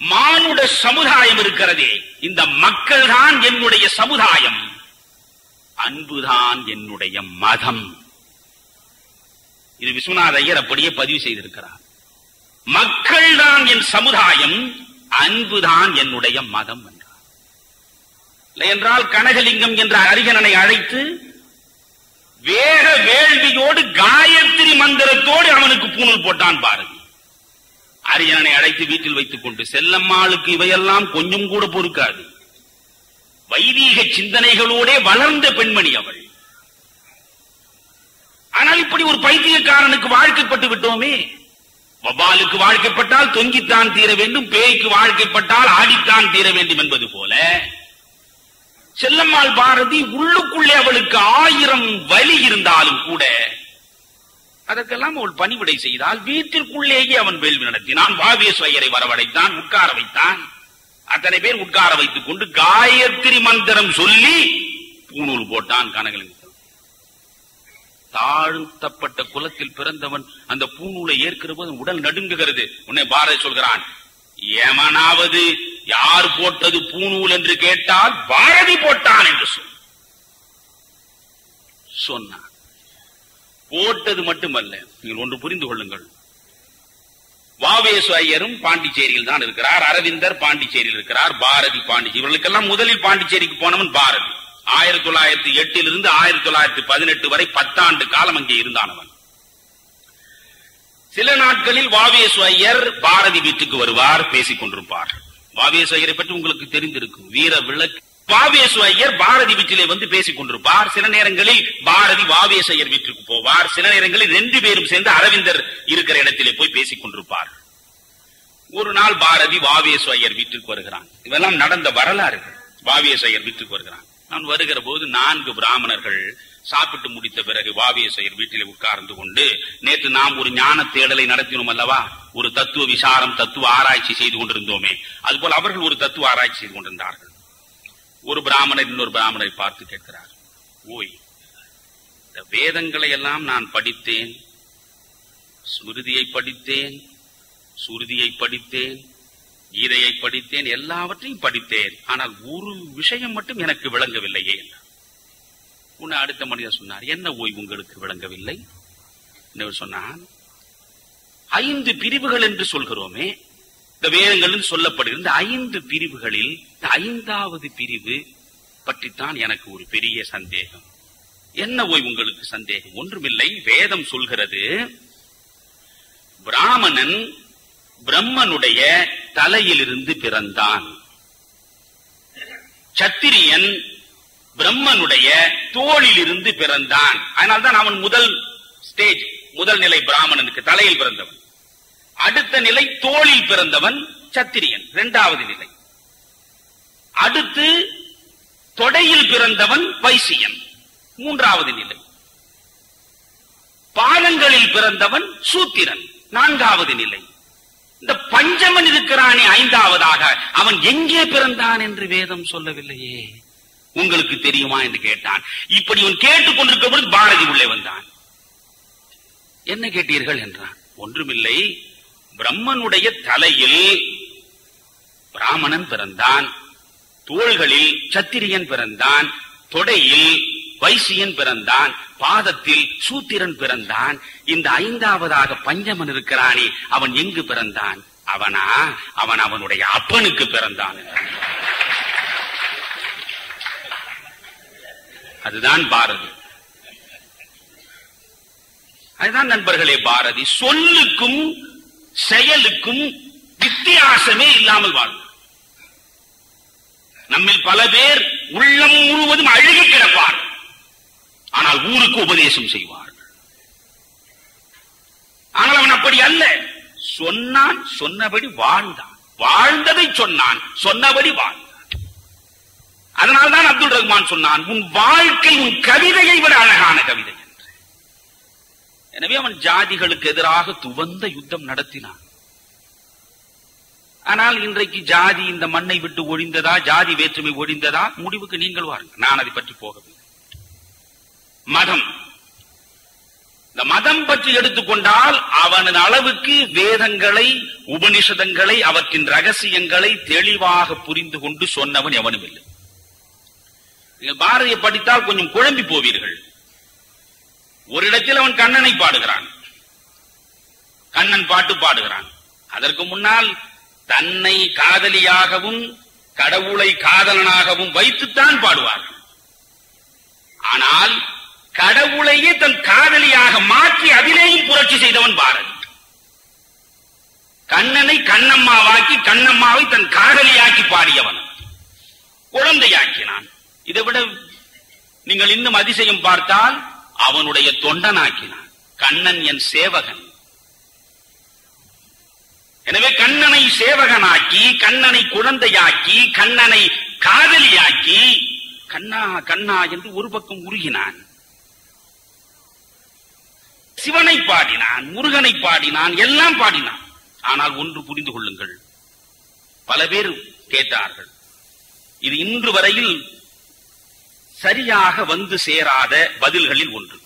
மானுட சமுதாயம் இருக்கிறதே, இந்த மக்கள் தான் என்னுடைய சமுதாயம், அன்புதான் என்னுடைய மதம். இது விஸ்வநாத ஐயர் அப்படியே பதிவு செய்திருக்கிறார். மக்கள் தான் என் சமுதாயம், அன்புதான் என்னுடைய மதம் என்றார். என்றால் கனகலிங்கம் என்ற அரிகனனை அழைத்து வேக வேள்வியோடு காயத்ரி மந்திரத்தோடு அவனுக்கு பூணூல் போட்டான் பாரதி. அரிகனனை அழைத்து வீட்டில் வைத்துக் கொண்டு, செல்லம்மாளுக்கு இவையெல்லாம் கொஞ்சம் கூட பொறுக்காது. வைதீக சிந்தனைகளோட வளர்ந்த பெண்மணி அவள். ஆனால் இப்படி ஒரு பைத்தியக்காரனுக்கு வாழ்க்கைப்பட்டு விட்டோமே. வவ்வாலுக்கு வாழ்க்கைப்பட்டால் தொங்கித்தான் தீர வேண்டும், பேய்க்கு வாழ்க்கைப்பட்டால் ஆடித்தான் தீர வேண்டும் என்பது போல செல்லம்மாள் பாரதி உள்ளுக்குள்ளே அவளுக்கு 1000 வலி இருந்தாலும் கூட அதற்கெல்லாம் அவள் பணிவிடை செய்தால் வீட்டிற்குள்ளேயே அவன் வேள்வி நடத்தினான். வாவேஸ்வரையரை வரவழைத்தான், உட்கார வைத்தான். அத்தனை பேர் உட்கார வைத்துக் கொண்டு காயத்ரி மந்திரம் சொல்லி பூணூல் போட்டான் கனகலிங்கம். தாழ்த்தப்பட்ட குலத்தில் பிறந்தவன் அந்த பூணூலை ஏற்கிற போது உடல் நடுங்குகிறது. உன்னை பாரதி சொல்கிறான், எவனாவது யார் போட்டது பூணூல் என்று கேட்டால் பாரதி போட்டான் என்று சொன்னான். போட்டது மட்டுமல்ல, நீங்கள் ஒன்று புரிந்து கொள்ளுங்கள். வாவேசு ஐயரும் பாண்டிச்சேரியில் தான் இருக்கிறார், அரவிந்தர் பாண்டிச்சேரியில் இருக்கிறார், பாரதி பாண்டிச்சேரி. இவர்களுக்கெல்லாம் முதலில் பாண்டிச்சேரிக்கு போனவன் பாரதி. 1908 இருந்து 1918 வரை 10 ஆண்டு காலம் அங்கே இருந்தானவன். சில நாட்களில் வாவேசு ஐயர் பாரதி வீட்டுக்கு வருவார், பேசிக் கொண்டிருப்பார். வாவேசு ஐயரை பற்றி உங்களுக்கு தெரிந்திருக்கும், வீர விளக்கு. வாவேசு ஐயர் பாரதி வீட்டிலே வந்து பேசிக் கொண்டிருப்பார். சில நேரங்களில் பாரதி வாவேசு ஐயர் வீட்டுக்கு போவார். சில நேரங்களில் 2 பேரும் சேர்ந்து அரவிந்தர் இருக்கிற இடத்திலே போய் பேசிக் கொண்டிருப்பார். ஒரு நாள் பாரதி வாவேசு ஐயர் வீட்டுக்கு வருகிறான். இவெல்லாம் நடந்த வரலாறுகள். வாவேசு ஐயர் வீட்டுக்கு வருகிறான். நான் வருகிற போது 4 பிராமணர்கள் சாப்பிட்டு முடித்த பிறகு வாவேசு ஐயர் வீட்டிலே உட்கார்ந்து கொண்டு, நேற்று நாம் ஒரு ஞான தேடலை நடத்தினோம் அல்லவா, ஒரு தத்துவ விசாரம், தத்துவ ஆராய்ச்சி செய்து கொண்டிருந்தோமே, அதுபோல் அவர்கள் ஒரு தத்துவ ஆராய்ச்சி செய்து கொண்டிருந்தார்கள். ஒரு பிராமணர் இன்னொரு பிராமணரை பார்த்து கேட்கிறார், ஓய், இந்த வேதங்களை எல்லாம் நான் படித்தேன், ஸ்மிருதியை படித்தேன், சுருதியை படித்தேன், கீதையை படித்தேன், எல்லாவற்றையும் படித்தேன், ஆனால் ஒரு விஷயம் மட்டும் எனக்கு விளங்கவில்லையே. உன்னை அடுத்த மனிதர் சொன்னார், என்ன ஓய் உங்களுக்கு விளங்கவில்லை? சொன்னான், 5 பிரிவுகள் என்று சொல்கிறோமே, இந்த வேதங்கள் சொல்லப்படுகிற இந்த 5 பிரிவுகளில் இந்த 5வது பிரிவு பற்றித்தான் எனக்கு ஒரு பெரிய சந்தேகம். என்ன போய் உங்களுக்கு சந்தேகம்? ஒன்றுமில்லை. வேதம் சொல்கிறது, பிராமணன் பிரம்மனுடைய தலையிலிருந்து பிறந்தான், சத்திரியன் பிரம்மனுடைய தோளிலிருந்து பிறந்தான். அதனால்தான் அவன் முதல் ஸ்டேஜ், முதல் நிலை பிராமணனுக்கு தலையில் பிறந்தவன். அடுத்த நிலை தோளில் பிறந்தவன் சத்திரியன், 2வது நிலை. அடுத்து தொடையில் பிறந்தவன் வைசியன், 3வது நிலை. பாதங்களில் பிறந்தவன் சூத்திரன், 4வது நிலை. இந்த பஞ்சமன் இருக்கிறானே 5வதாக, அவன் எங்கே பிறந்தான் என்று வேதம் சொல்லவில்லையே, உங்களுக்கு தெரியுமா என்று கேட்டான். இப்படி அவன் கேட்டுக் கொண்டிருக்கும் பொழுது பாரதி உள்ளே வந்தான். என்ன கேட்டீர்கள் என்றான். ஒன்றுமில்லை, பிரம்மனுடைய தலையில் பிராமணன் பிறந்தான், தோள்களில் சத்திரியன் பிறந்தான், தொடையில் வைசியன் பிறந்தான், பாதத்தில் சூத்திரன் பிறந்தான். இந்த 5வதாக பஞ்சமன் இருக்கிறானே, அவன் எங்கு பிறந்தான்? அவன் அவனுடைய அப்பனுக்கு பிறந்தான். அதுதான் பாரதி. அதுதான் நண்பர்களே பாரதி. சொல்லுக்கும் செயலுக்கும் வித்தியாசமே இல்லாமல் வாழ்ந்தார். நம்மில் பல பேர் உள்ளம் முழுவதும் அழுகி கிடப்பார், ஆனால் ஊருக்கு உபதேசம் செய்வார். ஆனால் அவன் அப்படி அல்ல. சொன்னான், சொன்னபடி வாழ்ந்தான், வாழ்ந்ததை சொன்னான், சொன்னபடி வாழ்ந்தான். அதனால்தான் அப்துல் ரஹ்மான் சொன்னான், உன் வாழ்க்கை உன் கவிதையை விட அழகான கவிதை என்று. எனவே அவன் ஜாதிகளுக்கு எதிராக துவந்த யுத்தம் நடத்தினான். ஆனால் இன்றைக்கு ஜாதி இந்த மண்ணை விட்டு ஒழிந்ததா, ஜாதி வேற்றுமை ஒழிந்ததா? முடிவுக்கு நீங்கள் வாருங்கள், நான் அதை பற்றி போகவில்லை. மதம், இந்த மதம் பற்றி எடுத்துக்கொண்டால் அவனது அளவுக்கு வேதங்களை, உபனிஷதங்களை, அவற்றின் ரகசியங்களை தெளிவாக புரிந்து கொண்டு சொன்னவன் எவனும் இல்லை. நீங்கள் பாரதியை படித்தால் கொஞ்சம் குழம்பி போவீர்கள். ஒரு இடத்தில் அவன் கண்ணனை பாடுகிறான், கண்ணன் பாட்டு பாடுகிறான். அதற்கு முன்னால் தன்னை காதலியாகவும் கடவுளை காதலனாகவும் வைத்துத்தான் பாடுவார்கள். ஆனால் கடவுளையே தன் காதலியாக மாற்றி அதிலேயும் புரட்சி செய்தவன் பாரதி. கண்ணனை கண்ணம்மாவாக்கி கண்ணம்மாவை தன் காதலியாக்கி பாடியவன், குழந்தையாக்கினான். இதை விட நீங்கள் இன்னும் அதிசயம் பார்த்தால் அவனுடைய தொண்டனாக்கினான். கண்ணன் என் சேவகன். எனவே கண்ணனை சேவகனாக்கி, கண்ணனை குழந்தையாக்கி, கண்ணனை காதலியாக்கி, கண்ணா கண்ணா என்று ஒரு பக்கம் உருகினான். சிவனை பாடினான், முருகனை பாடினான், எல்லாம் பாடினான். ஆனால் ஒன்று புரிந்து கொள்ளுங்கள், பல பேர் கேட்டார்கள், இது இன்று வரையில் சரியாக வந்து சேராத பதில்களில் ஒன்று.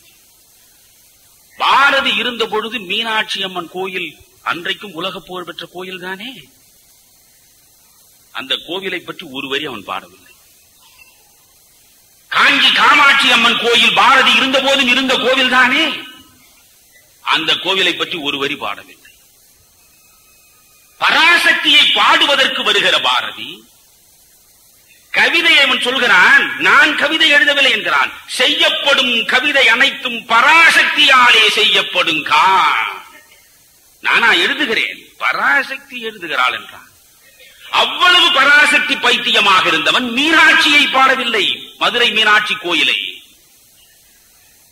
பாரதி இருந்த பொழுது மீனாட்சி அம்மன் கோயில் அன்றைக்கும் உலக புகழ் பெற்ற கோயில் தானே. அந்த கோவிலை பற்றி ஒரு வரி அவன் பாடவில்லை. காஞ்சி காமாட்சி அம்மன் கோயில் பாரதி இருந்த போதும் இருந்த கோவில் தானே, அந்த கோவிலை பற்றி ஒரு வரி பாடவில்லை. பராசக்தியை பாடுவதற்கு வருகிற பாரதி கவிதையை அவன் சொல்கிறான், நான் கவிதை எழுதவில்லை என்கிறான். செய்யப்படும் கவிதை அனைத்தும் பராசக்தியாலே செய்யப்படும். நானா எழுதுகிறேன், பராசக்தி எழுதுகிறாள் என்றான். அவ்வளவு பராசக்தி பைத்தியமாக இருந்தவன் மீனாட்சியை பாடவில்லை, மதுரை மீனாட்சி கோயிலை.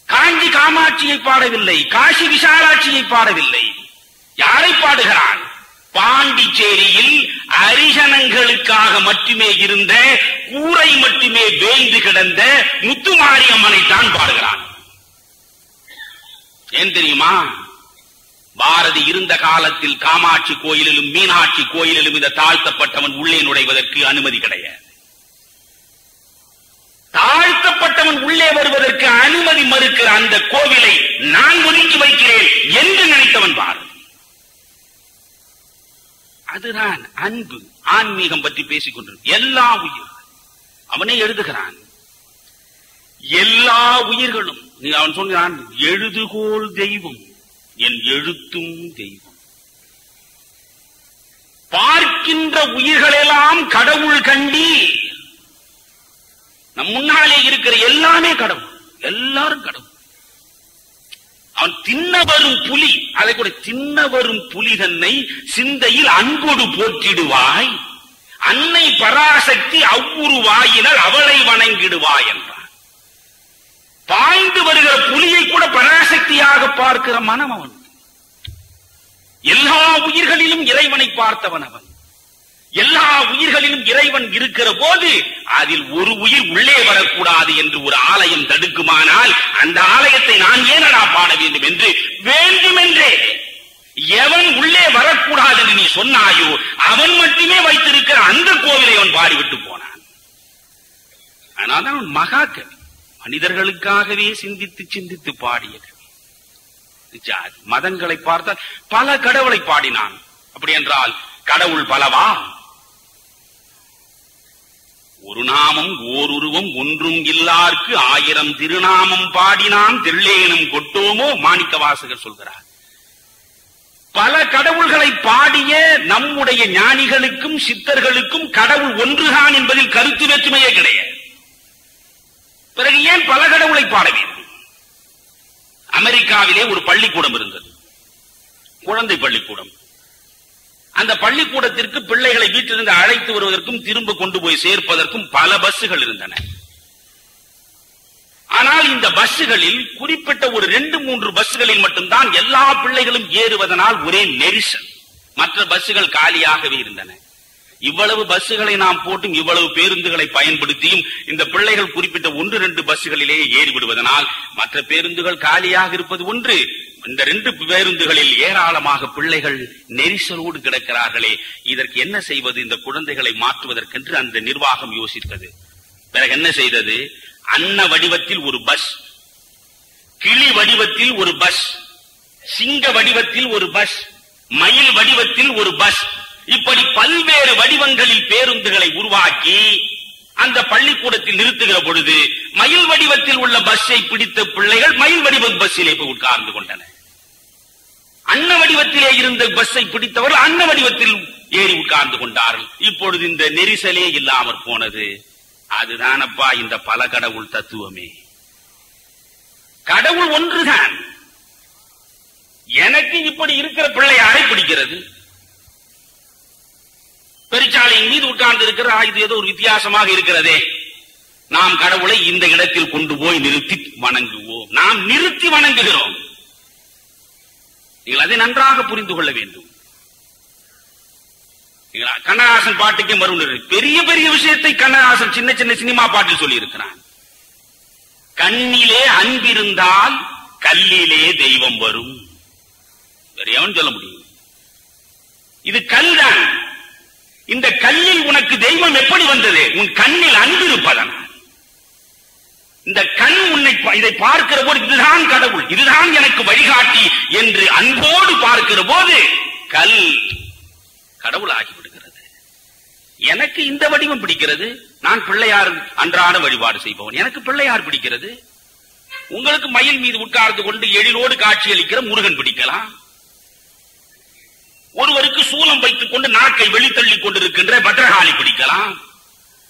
காஞ்சி காமாட்சியை பாடவில்லை, காசி விசாலாட்சியை பாடவில்லை. யாரை பாடுகிறான்? பாண்டிச்சேரியில் அரிசனங்களுக்காக மட்டுமே இருந்த, கூரை மட்டுமே வேய்ந்து கிடந்த முத்துமாரியம்மனைத்தான் பாடுகிறான். ஏன் தெரியுமா? பாரதி இருந்த காலத்தில் காமாட்சி கோயிலிலும் மீனாட்சி கோயிலிலும் இந்த தாழ்த்தப்பட்டவன் உள்ளே நுழைவதற்கு அனுமதி கிடையாது. தாழ்த்தப்பட்டவன் உள்ளே வருவதற்கு அனுமதி மறுக்கிற அந்த கோவிலை நான் ஒதுக்கி வைக்கிறேன் என்று நினைத்தவன் பாரதி. அதுதான் அன்பு, ஆன்மீகம் பற்றி பேசிக் கொண்டிருக்கும். எல்லா உயிர் அவனே எழுதுகிறான், எல்லா உயிர்களும். அவன் சொல்கிறான், எழுதுகோள் தெய்வம் என் எழுத்தும் தெய்வம். பார்க்கின்ற உயிர்களெல்லாம் கடவுள் கண்டி. நம் முன்னாலே இருக்கிற எல்லாமே கடவுள், எல்லாரும் கடவுள். அவன் தின்ன வரும் புலி, அதை கூட தின்ன வரும் புலி தன்னை சிந்தையில் அன்போடு போற்றிடுவாய், அன்னை பராசக்தி அவ்வுருவாயினால் அவளை வணங்கிடுவாய் என்றான். பாய்ந்து வருகிற புலியை கூட பராசக்தியாக பார்க்கிற மனம் அவன். எல்லா உயிர்களிலும் இறைவனை பார்த்தவன் அவன். எல்லா உயிர்களிலும் இறைவன் இருக்கிற போது அதில் ஒரு உயிர் உள்ளே வரக்கூடாது என்று ஒரு ஆலயம் தடுக்குமானால் அந்த ஆலயத்தை நான் ஏனடா பாட வேண்டும் என்று வேண்டுமென்றே எவன் உள்ளே வரக்கூடாது என்று நீ சொன்னாயோ அவன் மட்டுமே வைத்திருக்கிற அந்த கோவிலை அவன் பாடிவிட்டு போனான். அதனால்தான் அவன் மகாகவி, மனிதர்களுக்காகவே சிந்தித்து சிந்தித்து பாடிய கவி. மதங்களை பார்த்தால் பல கடவுளை பாடினான். அப்படி என்றால் கடவுள் பலவா? ஒரு நாமம் ஓருருவம் ஒன்றும் இல்லார்க்கு 1000 திருநாமம் பாடினான் தெள்ளேனும் கொட்டோமோ மாணிக்க வாசகர் சொல்கிறார். பல கடவுள்களை பாடிய நம்முடைய ஞானிகளுக்கும் சித்தர்களுக்கும் கடவுள் ஒன்றுதான் என்பதில் கருத்து வேற்றுமையே கிடையாது. பிறகு ஏன் பல கடவுளை பாட வேண்டும்? அமெரிக்காவிலே ஒரு பள்ளிக்கூடம் இருந்தது, குழந்தை பள்ளிக்கூடம். அந்த பள்ளிக்கூடத்திற்கு பிள்ளைகளை வீட்டிலிருந்து அழைத்து வருவதற்கும் திரும்ப கொண்டு போய் சேர்ப்பதற்கும் பல பஸ்ஸுகள் இருந்தன. ஆனால் இந்த பஸ்ஸுகளில் குறிப்பிட்ட ஒரு 2-3 பஸ்ஸுகளில் மட்டும்தான் எல்லா பிள்ளைகளும் ஏறுவதனால் ஒரே நெரிசல். மற்ற பஸ்ஸுகள் காலியாகவே இருந்தன. இவ்வளவு பஸ்ஸுகளை நாம் போட்டும் இவ்வளவு பேருந்துகளை பயன்படுத்தியும் இந்த பிள்ளைகள் குறிப்பிட்ட 1-2 பஸ்ஸுகளிலேயே ஏறிவிடுவதனால் மற்ற பேருந்துகள் காலியாக இருப்பது ஒன்று. இந்த 2 பேருந்துகளில் ஏராளமாக பிள்ளைகள் நெரிசலோடு கிடக்கிறார்களே, இதற்கு என்ன செய்வது? இந்த குழந்தைகளை மாற்றுவதற்கென்று அந்த நிர்வாகம் யோசித்தது. பிறகு என்ன செய்தது? அன்ன வடிவத்தில் ஒரு பஸ், கிளி வடிவத்தில் ஒரு பஸ், சிங்க வடிவத்தில் ஒரு பஸ், மயில் வடிவத்தில் ஒரு பஸ், இப்படி பல்வேறு வடிவங்களில் பேருந்துகளை உருவாக்கி அந்த பள்ளிக்கூடத்தில் நிறுத்துகிற பொழுது மயில் வடிவத்தில் உள்ள பஸ்ஸை பிடித்த பிள்ளைகள் மயில் வடிவ பஸ்ஸிலே போய் உட்கார்ந்து கொண்டனர். அன்ன வடிவத்திலே இருந்த பஸ்ஸை பிடித்தவர்கள் அன்ன வடிவத்தில் ஏறி உட்கார்ந்து கொண்டார்கள். இப்பொழுது இந்த நெரிசலே இல்லாமற் போனது. அதுதானப்பா இந்த பல கடவுள் தத்துவமே. கடவுள் ஒன்றுதான். எனக்கு இப்படி இருக்கிற பிள்ளை யாரை பிடிக்கிறது? பெருச்சாலையின் மீது உட்கார்ந்து இருக்கிற இது ஏதோ ஒரு வித்தியாசமாக இருக்கிறதே, நாம் கடவுளை இந்த இடத்தில் கொண்டு போய் நிறுத்தி வணங்குவோம். நாம் நிறுத்தி வணங்குகிறோம். நீங்கள் அதை நன்றாக புரிந்து கொள்ள வேண்டும். கண்ணதாசன் பாட்டுக்கே மறுநூறு பெரிய பெரிய விஷயத்தை கண்ணதாசன் சின்ன சின்ன சினிமா பாட்டில் சொல்லி இருக்கிறான். கண்ணிலே அன்பிருந்தால் கல்லிலே தெய்வம் வரும். வேற எவன் சொல்ல முடியும்? இது கல் தான். இந்த கல்லில் உனக்கு தெய்வம் எப்படி வந்தது? உன் கண்ணில் அன்பு இருப்பதன். இந்த கண் உன்னை இதை பார்க்கிற போது இதுதான் கடவுள், இதுதான் எனக்கு வழிகாட்டி என்று அன்போடு பார்க்கிற போது கல் கடவுள் ஆகிவிடுகிறது. எனக்கு இந்த வடிவம் பிடிக்கிறது. நான் பிள்ளையார் அன்றாட வழிபாடு செய்பவன், எனக்கு பிள்ளையார் பிடிக்கிறது. உங்களுக்கு மயில் மீது உட்கார்ந்து கொண்டு எழிலோடு காட்சி அளிக்கிற முருகன் பிடிக்கலாம். ஒருவருக்கு சூலம் வைத்துக் கொண்டு நாக்கை வெளித்தள்ளிக் கொண்டிருக்கின்ற பத்ரகாளி பிடிக்கலாம்.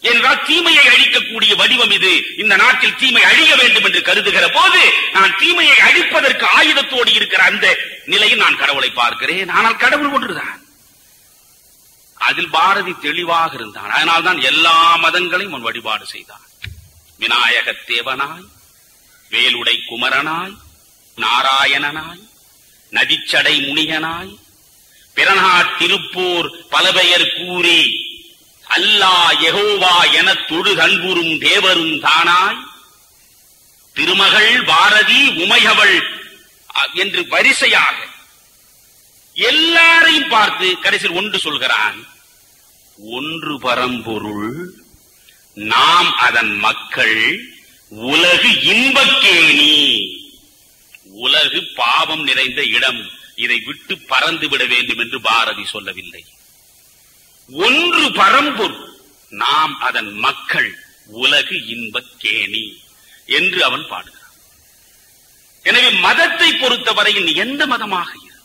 என்றால் தீமையை அழிக்கக்கூடிய வடிவம் இது. இந்த நாட்டில் தீமை அழிய வேண்டும் என்று கருதுகிற போது நான் தீமையை அழிப்பதற்கு ஆயுதத்தோடு இருக்கிற அந்த நிலையில் நான் கடவுளை பார்க்கிறேன். ஆனால் கடவுள் ஒன்றுதான். அதில் பாரதி தெளிவாக இருந்தான். அதனால்தான் எல்லா மதங்களையும் அவன் வழிபாடு செய்தான். விநாயக தேவனாய், வேலுடை குமரனாய், நாராயணனாய், நதிச்சடை முனிகனாய், பிறநாட்டிருப்போர் பல பெயர் கூறி அல்லா யெகோவா என தொழு தன்புறும் தேவரும் தானாய், திருமகள் பாரதி உமையவள் என்று வரிசையாக எல்லாரையும் பார்த்து கடைசியில் ஒன்று சொல்கிறான். ஒன்று பரம்பொருள், நாம் அதன் மக்கள், உலகு இன்பக்கேணி. உலகு பாவம் நிறைந்த இடம், இதை விட்டு பறந்து விட வேண்டும் என்று பாரதி சொல்லவில்லை. ஒன்று பரம்பொருள், நாம் அதன் மக்கள், உலகு இன்பக்கேணி என்று அவன் பாடுகிறான். எனவே மதத்தை பொறுத்தவரையில் எந்த மதமாக இரு.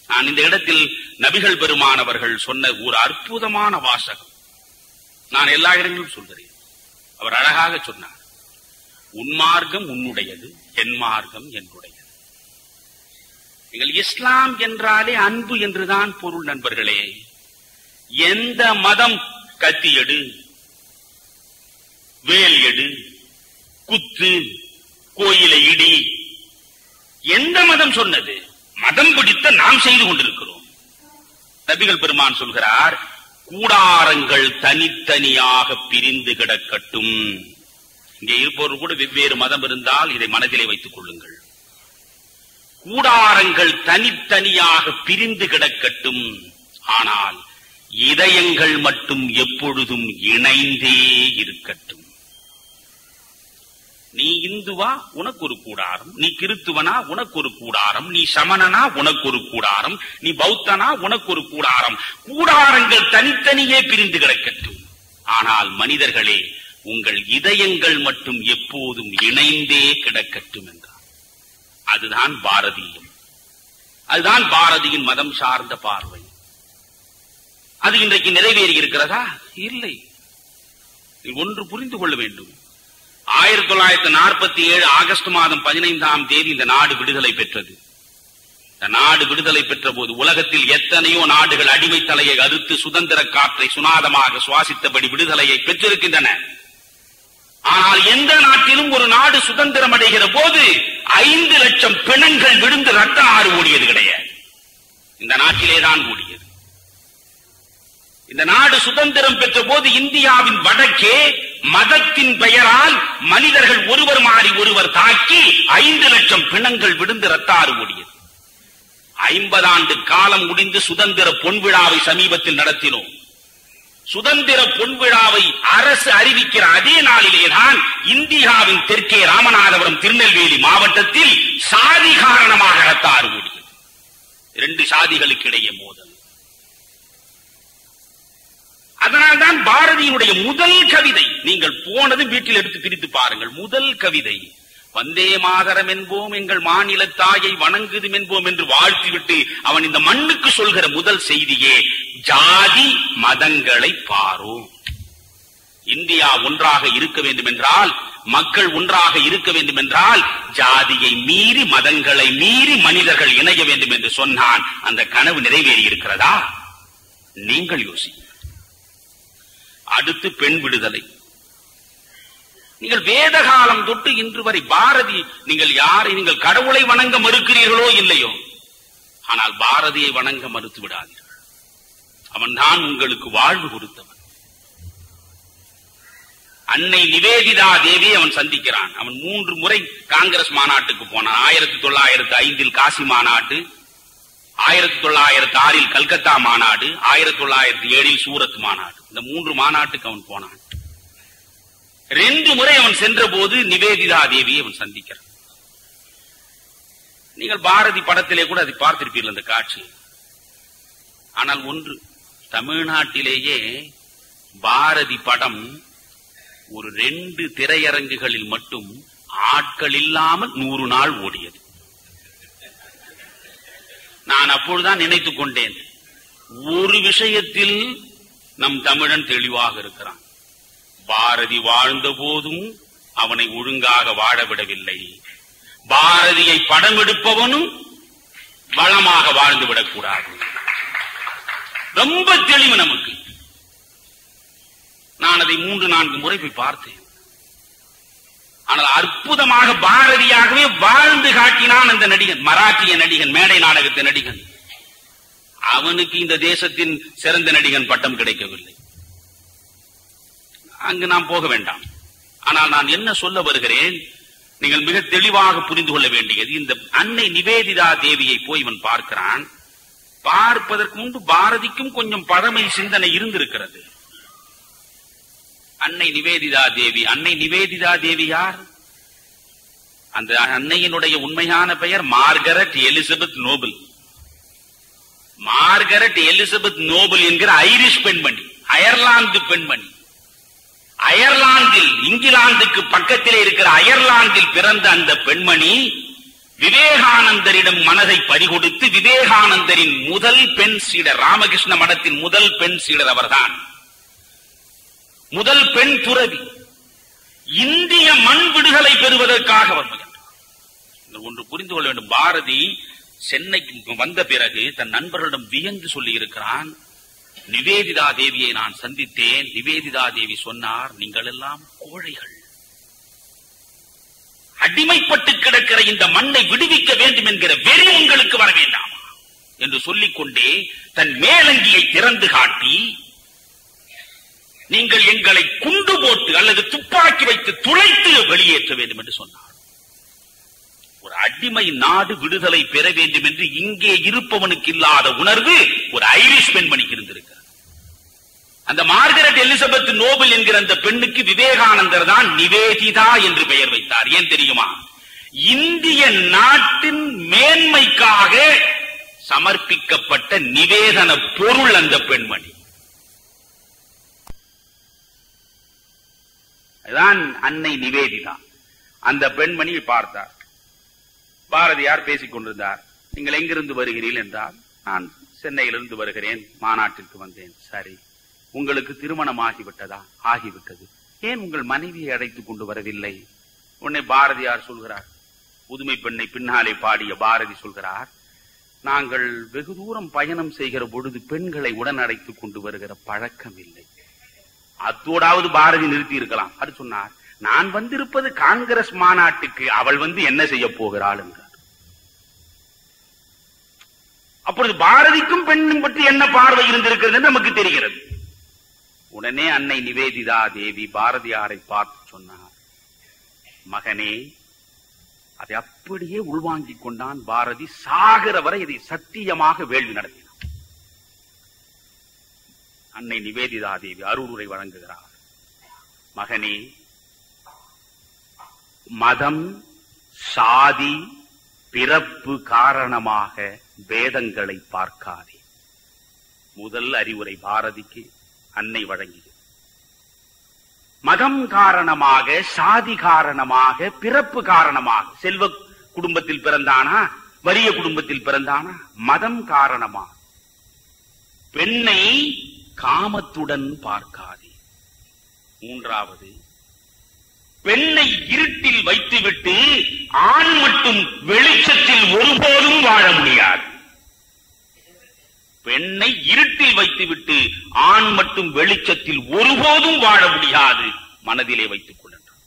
நான் இந்த இடத்தில் நபிகள் பெருமானவர்கள் சொன்ன ஒரு அற்புதமான வாசகம் நான் எல்லா இடங்களிலும் சொல்கிறேன். அவர் அழகாக சொன்னார், உன் மார்க்கம் உன்னுடையது, என் மார்க்கம் என்னுடையது. நீங்கள் இஸ்லாம் என்றாலே அன்பு என்றுதான் பொருள் நண்பர்களே. எந்த மதம் கத்தி எடு, வேல் எடு, குத்து, கோயிலை இடி, எந்த மதம் சொன்னது? மதம் பிடித்த நாம் செய்து கொண்டிருக்கிறோம். நபிகள் பெருமான் சொல்கிறார், கூடாரங்கள் தனித்தனியாக பிரிந்து கிடக்கட்டும். இங்கே இருப்பவர்கள் கூட வெவ்வேறு மதம் இருந்தால் இதை மனதிலே வைத்துக் கொள்ளுங்கள். கூடாரங்கள் தனித்தனியாக பிரிந்து கிடக்கட்டும், ஆனால் இதயங்கள் மட்டும் எப்பொழுதும் இணைந்தே இருக்கட்டும். நீ இந்துவா உனக்கு ஒரு கூடாரம், நீ கிறித்துவனா உனக்கு ஒரு கூடாரம், நீ சமணனா உனக்கு ஒரு கூடாரம், நீ பௌத்தனா உனக்கு ஒரு கூடாரம். கூடாரங்கள் தனித்தனியே பிரிந்து கிடக்கட்டும், ஆனால் மனிதர்களே உங்கள் இதயங்கள் மட்டும் எப்போதும் இணைந்தே கிடக்கட்டும் என்றார். அதுதான் பாரதியம், அதுதான் பாரதியின் மதம் சார்ந்த பார்வை. அது இன்றைக்கு நிறைவேறி இருக்கிறதா? இல்லை. ஒன்று புரிந்து கொள்ள வேண்டும். 1947 ஆகஸ்ட் மாதம் 15ஆம் தேதி இந்த நாடு விடுதலை பெற்றது. இந்த நாடு விடுதலை பெற்ற போது உலகத்தில் எத்தனையோ நாடுகள் அடிமை தலையை அறுத்து சுதந்திர காற்றை சுனாதமாக சுவாசித்தபடி விடுதலையை பெற்றிருக்கின்றன. ஆனால் எந்த நாட்டிலும் ஒரு நாடு சுதந்திரம் அடைகிற போது 5 லட்சம் பிணங்கள் விழுந்து ரத்த ஆறு ஓடியது கிடையாது. இந்த நாட்டிலேதான் ஓடியது. இந்த நாடு சுதந்திரம் பெற்ற போது இந்தியாவின் வடக்கே மதத்தின் பெயரால் மனிதர்கள் ஒருவர் மாறி ஒருவர் தாக்கி 5 லட்சம் பிணங்கள் விழுந்து ரத்த ஆறு ஓடியது. 50 ஆண்டு காலம் முடிந்து சுதந்திர பொன்விழாவை சமீபத்தில் நடத்தினோம். சுதந்திர பொன்விழாவை அரசு அறிவிக்கிற அதே நாளிலேதான் இந்தியாவின் தெற்கே ராமநாதபுரம் திருநெல்வேலி மாவட்டத்தில் சாதி காரணமாக ரத்த ஆறு ஓடியது. 2 சாதிகளுக்கு இடையே மோதல். அதனால்தான் பாரதியினுடைய முதல் கவிதை, நீங்கள் போனது வீட்டில் எடுத்து பிரித்து பாருங்கள், முதல் கவிதை வந்தே மாதரம் என்போம் எங்கள் மாநில தாயை வணங்குதும் என்போம் என்று வாழ்த்திவிட்டு அவன் இந்த மண்ணுக்கு சொல்கிற முதல் செய்தியே ஜாதி மதங்களை பாரோ. இந்தியா ஒன்றாக இருக்க வேண்டும் என்றால், மக்கள் ஒன்றாக இருக்க வேண்டும் என்றால் ஜாதியை மீறி மதங்களை மீறி மனிதர்கள் இணைய வேண்டும் என்று சொன்னான். அந்த கனவு நிறைவேறி இருக்கிறதா? நீங்கள் யோசிங்க. அடுத்து பெண் விடுதலை. நீங்கள் வேத காலம் தொட்டு இன்று வரை பாரதி, நீங்கள் யாரை, நீங்கள் கடவுளை வணங்க மறுக்கிறீர்களோ இல்லையோ, ஆனால் பாரதியை வணங்க மறுத்து விடாதீர்கள். அவன் தான் உங்களுக்கு வாழ்வு கொடுத்தவன். அன்னை நிவேதிதா தேவி அவன் சந்திக்கிறான். அவன் 3 முறை காங்கிரஸ் மாநாட்டுக்கு போனான். 1905 காசி மாநாடு, 1906 கல்கத்தா மாநாடு, 1907 சூரத் மாநாடு. இந்த 3 மாநாட்டுக்கு அவன் போனான். 2 முறை அவன் சென்ற போது நிவேதிதா தேவியை அவன் சந்திக்கிறான். நீங்கள் பாரதி படத்திலே கூட அதை பார்த்திருப்பீர்கள் அந்த காட்சி. ஆனால் ஒன்று, தமிழ்நாட்டிலேயே பாரதி படம் ஒரு 2 திரையரங்குகளில் மட்டும் ஆட்கள் இல்லாமல் 100 நாள் ஓடியது. நான் அப்பொழுதுதான் நினைத்துக் கொண்டேன், ஒரு விஷயத்தில் நம் தமிழன் தெளிவாக இருக்கிறான். பாரதி வாழ்ந்த போதும் அவனை ஒழுங்காக வாழவிடவில்லை. பாரதியை படம் எடுப்பவனும் வளமாக வாழ்ந்துவிடக் கூடாது. ரொம்ப தெளிவு நமக்கு. நான் அதை 3-4 முறை போய் பார்த்தேன். ஆனால் அற்புதமாக பாரதியாகவே வாழ்ந்து காட்டினான் அந்த நடிகன், மராட்டிய நடிகன், மேடை நாடகத்தின் நடிகன். அவனுக்கு இந்த தேசத்தின் சிறந்த நடிகன் பட்டம் கிடைக்கவில்லை. அங்கு நாம் போக வேண்டாம். ஆனால் நான் என்ன சொல்ல வருகிறேன், நீங்கள் மிக தெளிவாக புரிந்து கொள்ள வேண்டியது, இந்த அன்னை நிவேதிதா தேவியை போய் இவன் பார்க்கிறான். பார்ப்பதற்கு முன்பு பாரதிக்கும் கொஞ்சம் பழமை சிந்தனை இருந்திருக்கிறது. அன்னை நிவேதிதா தேவி, அன்னை நிவேதிதா தேவி யார்? அந்த அன்னையினுடைய உண்மையான பெயர் Margaret Elizabeth Nobel. Margaret Elizabeth Nobel என்கிற ஐரிஷ் பெண்மணி, அயர்லாந்து பெண்மணி. அயர்லாந்தில், இங்கிலாந்துக்கு பக்கத்திலே இருக்கிற அயர்லாந்தில் பிறந்த அந்த பெண்மணி விவேகானந்தரிடம் மனதை பறிகொடுத்து விவேகானந்தரின் முதல் பெண் சீடர், ராமகிருஷ்ண மடத்தின் முதல் பெண் சீடர் அவர்தான். முதல் பெண் துறவி. இந்திய மண் விடுதலை பெறுவதற்காக அவர் முயன்றார். ஒன்று புரிந்து கொள்ள வேண்டும், பாரதி சென்னைக்கு வந்த பிறகு தன் நண்பர்களிடம் வியந்து சொல்லி இருக்கிறான், நிவேதிதா தேவியை நான் சந்தித்தேன். நிவேதிதா தேவி சொன்னார், நீங்கள் எல்லாம் கோழைகள், அடிமைப்பட்டு கிடக்கிற இந்த மண்ணை விடுவிக்க வேண்டும் என்கிற வெறி உங்களுக்கு வர வேண்டாமா என்று சொல்லிக்கொண்டே தன் மேலங்கியை திறந்து காட்டி, நீங்கள் எங்களை குண்டு போட்டு அல்லது துப்பாக்கி வைத்து துளைத்து வெளியேற்ற வேண்டும் என்று சொன்னார். ஒரு அடிமை நாடு விடுதலை பெற வேண்டும் என்று இங்கே இருப்பவனுக்கு இல்லாத உணர்வு ஒரு ஐரிஷ் பெண்மணிக்கு இருந்திருக்கிறது. அந்த மார்கரெட் எலிசபெத் நோபல் என்கிற அந்த பெண்ணுக்கு விவேகானந்தர் தான் நிவேதிதா என்று பெயர் வைத்தார். ஏன் தெரியுமா? இந்திய நாட்டின் மேன்மைக்காக சமர்ப்பிக்கப்பட்ட நிவேதன பொருள் அந்த பெண்மணி. அதுதான் அன்னை நிவேதிதா. அந்த பெண்மணியை பார்த்தார். பாரதியார் பேசிக் கொண்டிருந்தார். நீங்கள் எங்கிருந்து வருகிறீர்கள் என்றால், நான் சென்னையிலிருந்து வருகிறேன், மாநாட்டிற்கு வந்தேன். சரி, உங்களுக்கு திருமணம் ஆகிவிட்டதா? ஆகிவிட்டது. ஏன் உங்கள் மனைவியை அழைத்துக் கொண்டு வரவில்லை? உடனே பாரதியார் சொல்கிறார், புதுமை பெண்ணை பின்னாலே பாடிய பாரதி சொல்கிறார், நாங்கள் வெகு தூரம் பயணம் செய்கிற பொழுது பெண்களை உடன் அழைத்துக் கொண்டு வருகிற பழக்கம் இல்லை. அத்தோடாவது பாரதி நிறுத்தி இருக்கலாம். அது சொன்னார், நான் வந்திருப்பது காங்கிரஸ் மாநாட்டுக்கு, அவள் வந்து என்ன செய்ய போகிறாள் என்றார். அப்பொழுது பாரதிக்கும் பெண்ணும் பற்றி என்ன பார்வை இருந்திருக்கிறது நமக்கு தெரிகிறது. உடனே அன்னை நிவேதிதா தேவி பாரதியாரை பார்த்து சொன்னார், மகனே, அதை அப்படியே உள்வாங்கிக் கொண்டான் பாரதி. சாகிற வரை இதை சத்தியமாக வேள்வி நடத்தினார். அன்னை நிவேதிதா தேவி அருளுரை வழங்குகிறார். மகனே, மதம், சாதி, பிறப்பு காரணமாக வேதங்களை பார்க்காதே. முதல் அறிவுரை பாரதிக்கு அன்னை வழங்கியது. மதம் காரணமாக, சாதி காரணமாக, பிறப்பு காரணமாக, செல்வ குடும்பத்தில் பிறந்தானா, வறிய குடும்பத்தில் பிறந்தானா, மதம் காரணமாக பெண்ணை காமத்துடன் பார்க்காதே. மூன்றாவது, பெண்ணை இருட்டில் வைத்துவிட்டு ஆண் மட்டும் வெளிச்சத்தில் ஒருபோதும் வாழ முடியாது. பெண்ணை இருட்டில் வைத்துவிட்டு ஆண் மட்டும் வெளிச்சத்தில் ஒருபோதும் வாழ முடியாது, மனதிலே வைத்துக் கொண்டான்.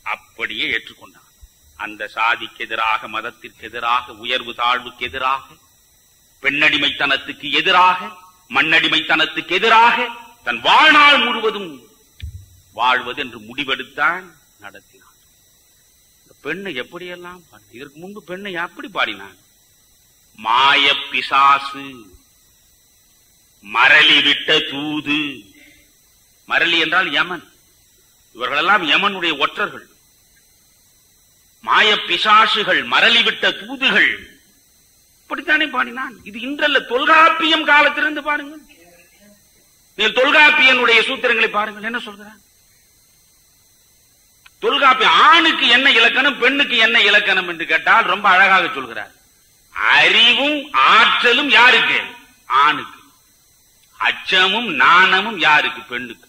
அப்படியே ஏற்றுக்கொண்டான். அந்த சாதிக்கு எதிராக, மதத்திற்கு எதிராக, உயர்வு தாழ்வுக்கு எதிராக, பெண்ணடிமைத்தனத்துக்கு எதிராக, மண்ணடிமைத்தனத்துக்கு எதிராக தன் வாழ்நாள் முழுவதும் வாழ்வது என்று முடிவெடுத்தான், நடத்தினான். பெண்ணை எப்படியெல்லாம், இதற்கு முன்பு பெண்ணை அப்படி பாடினான். மாய பிசாசு, மரளி விட்ட தூது. மரளி என்றால் யமன். இவர்களெல்லாம் யமனுடைய ஒற்றர்கள். மாய பிசாசுகள், மரளி விட்ட தூதுகள், இப்படித்தானே பாடினான். இது இன்றல்ல, தொல்காப்பியம் காலத்திலிருந்து பாருங்கள். நீங்கள் தொல்காப்பியனுடைய சூத்திரங்களை பாருங்கள், என்ன சொல்கிறான் தொல்காப்பியம். ஆணுக்கு என்ன இலக்கணம், பெண்ணுக்கு என்ன இலக்கணம் என்று கேட்டால் ரொம்ப அழகாக சொல்கிறார். அறிவும் ஆற்றலும் யாருக்கு? ஆணுக்கு. அச்சமும் நாணமும் யாருக்கு? பெண்ணுக்கு.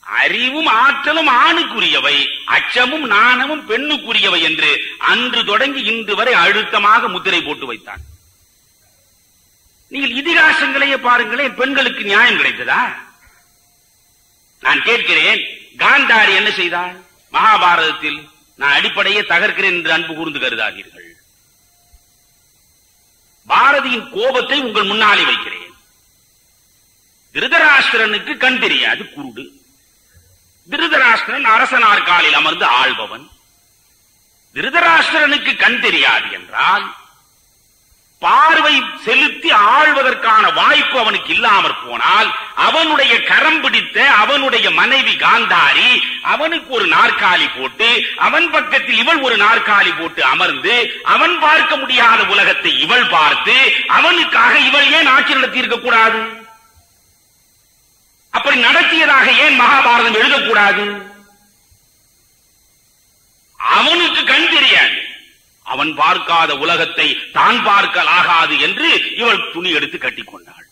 அறிவும் ஆற்றலும் ஆணுக்குரியவை, அச்சமும் நாணமும் பெண்ணுக்குரியவை என்று அன்று தொடங்கி இன்று வரை அழுத்தமாக முத்திரை போட்டு வைத்தான். நீங்கள் இதிகாசங்களையே பாருங்களேன், பெண்களுக்கு நியாயம் கிடைத்ததா? நான் கேட்கிறேன், காந்தாரி என்ன செய்தாள் மகாபாரதத்தில்? நான் அடிப்படையே தகர்க்கிறேன் என்று அன்பு கூர்ந்து கருதாதீர்கள். பாரதியின் கோபத்தை உங்கள் முன்னாலே வைக்கிறேன். திருதராஷ்டிரனுக்கு கண் தெரியாது, குருடு. திருதராஷ்டிரன் அரச நாற்காலில் அமர்ந்து ஆள்பவன். திருதராஷ்டிரனுக்கு கண் தெரியாது என்றால் பார்வை செலுத்தி ஆள்வதற்கான வாய்ப்பு அவனுக்கு இல்லாமற் போனால், அவனுடைய கரம் பிடித்த அவனுடைய மனைவி காந்தாரி அவனுக்கு ஒரு நாற்காலி போட்டு, அவன் பக்கத்தில் இவள் ஒரு நாற்காலி போட்டு அமர்ந்து, அவன் பார்க்க முடியாத உலகத்தை இவள் பார்த்து, அவனுக்காக இவள் ஏன் ஆட்சி நடத்தி இருக்க கூடாது? அப்படி நடத்தியதாக ஏன் மகாபாரதம் எழுதக்கூடாது? அவனுக்கு கண் தெரியாது, அவன் பார்க்காத உலகத்தை தான் பார்க்கலாகாது என்று இவள் துணி எடுத்து கட்டிக்கொண்டாள்.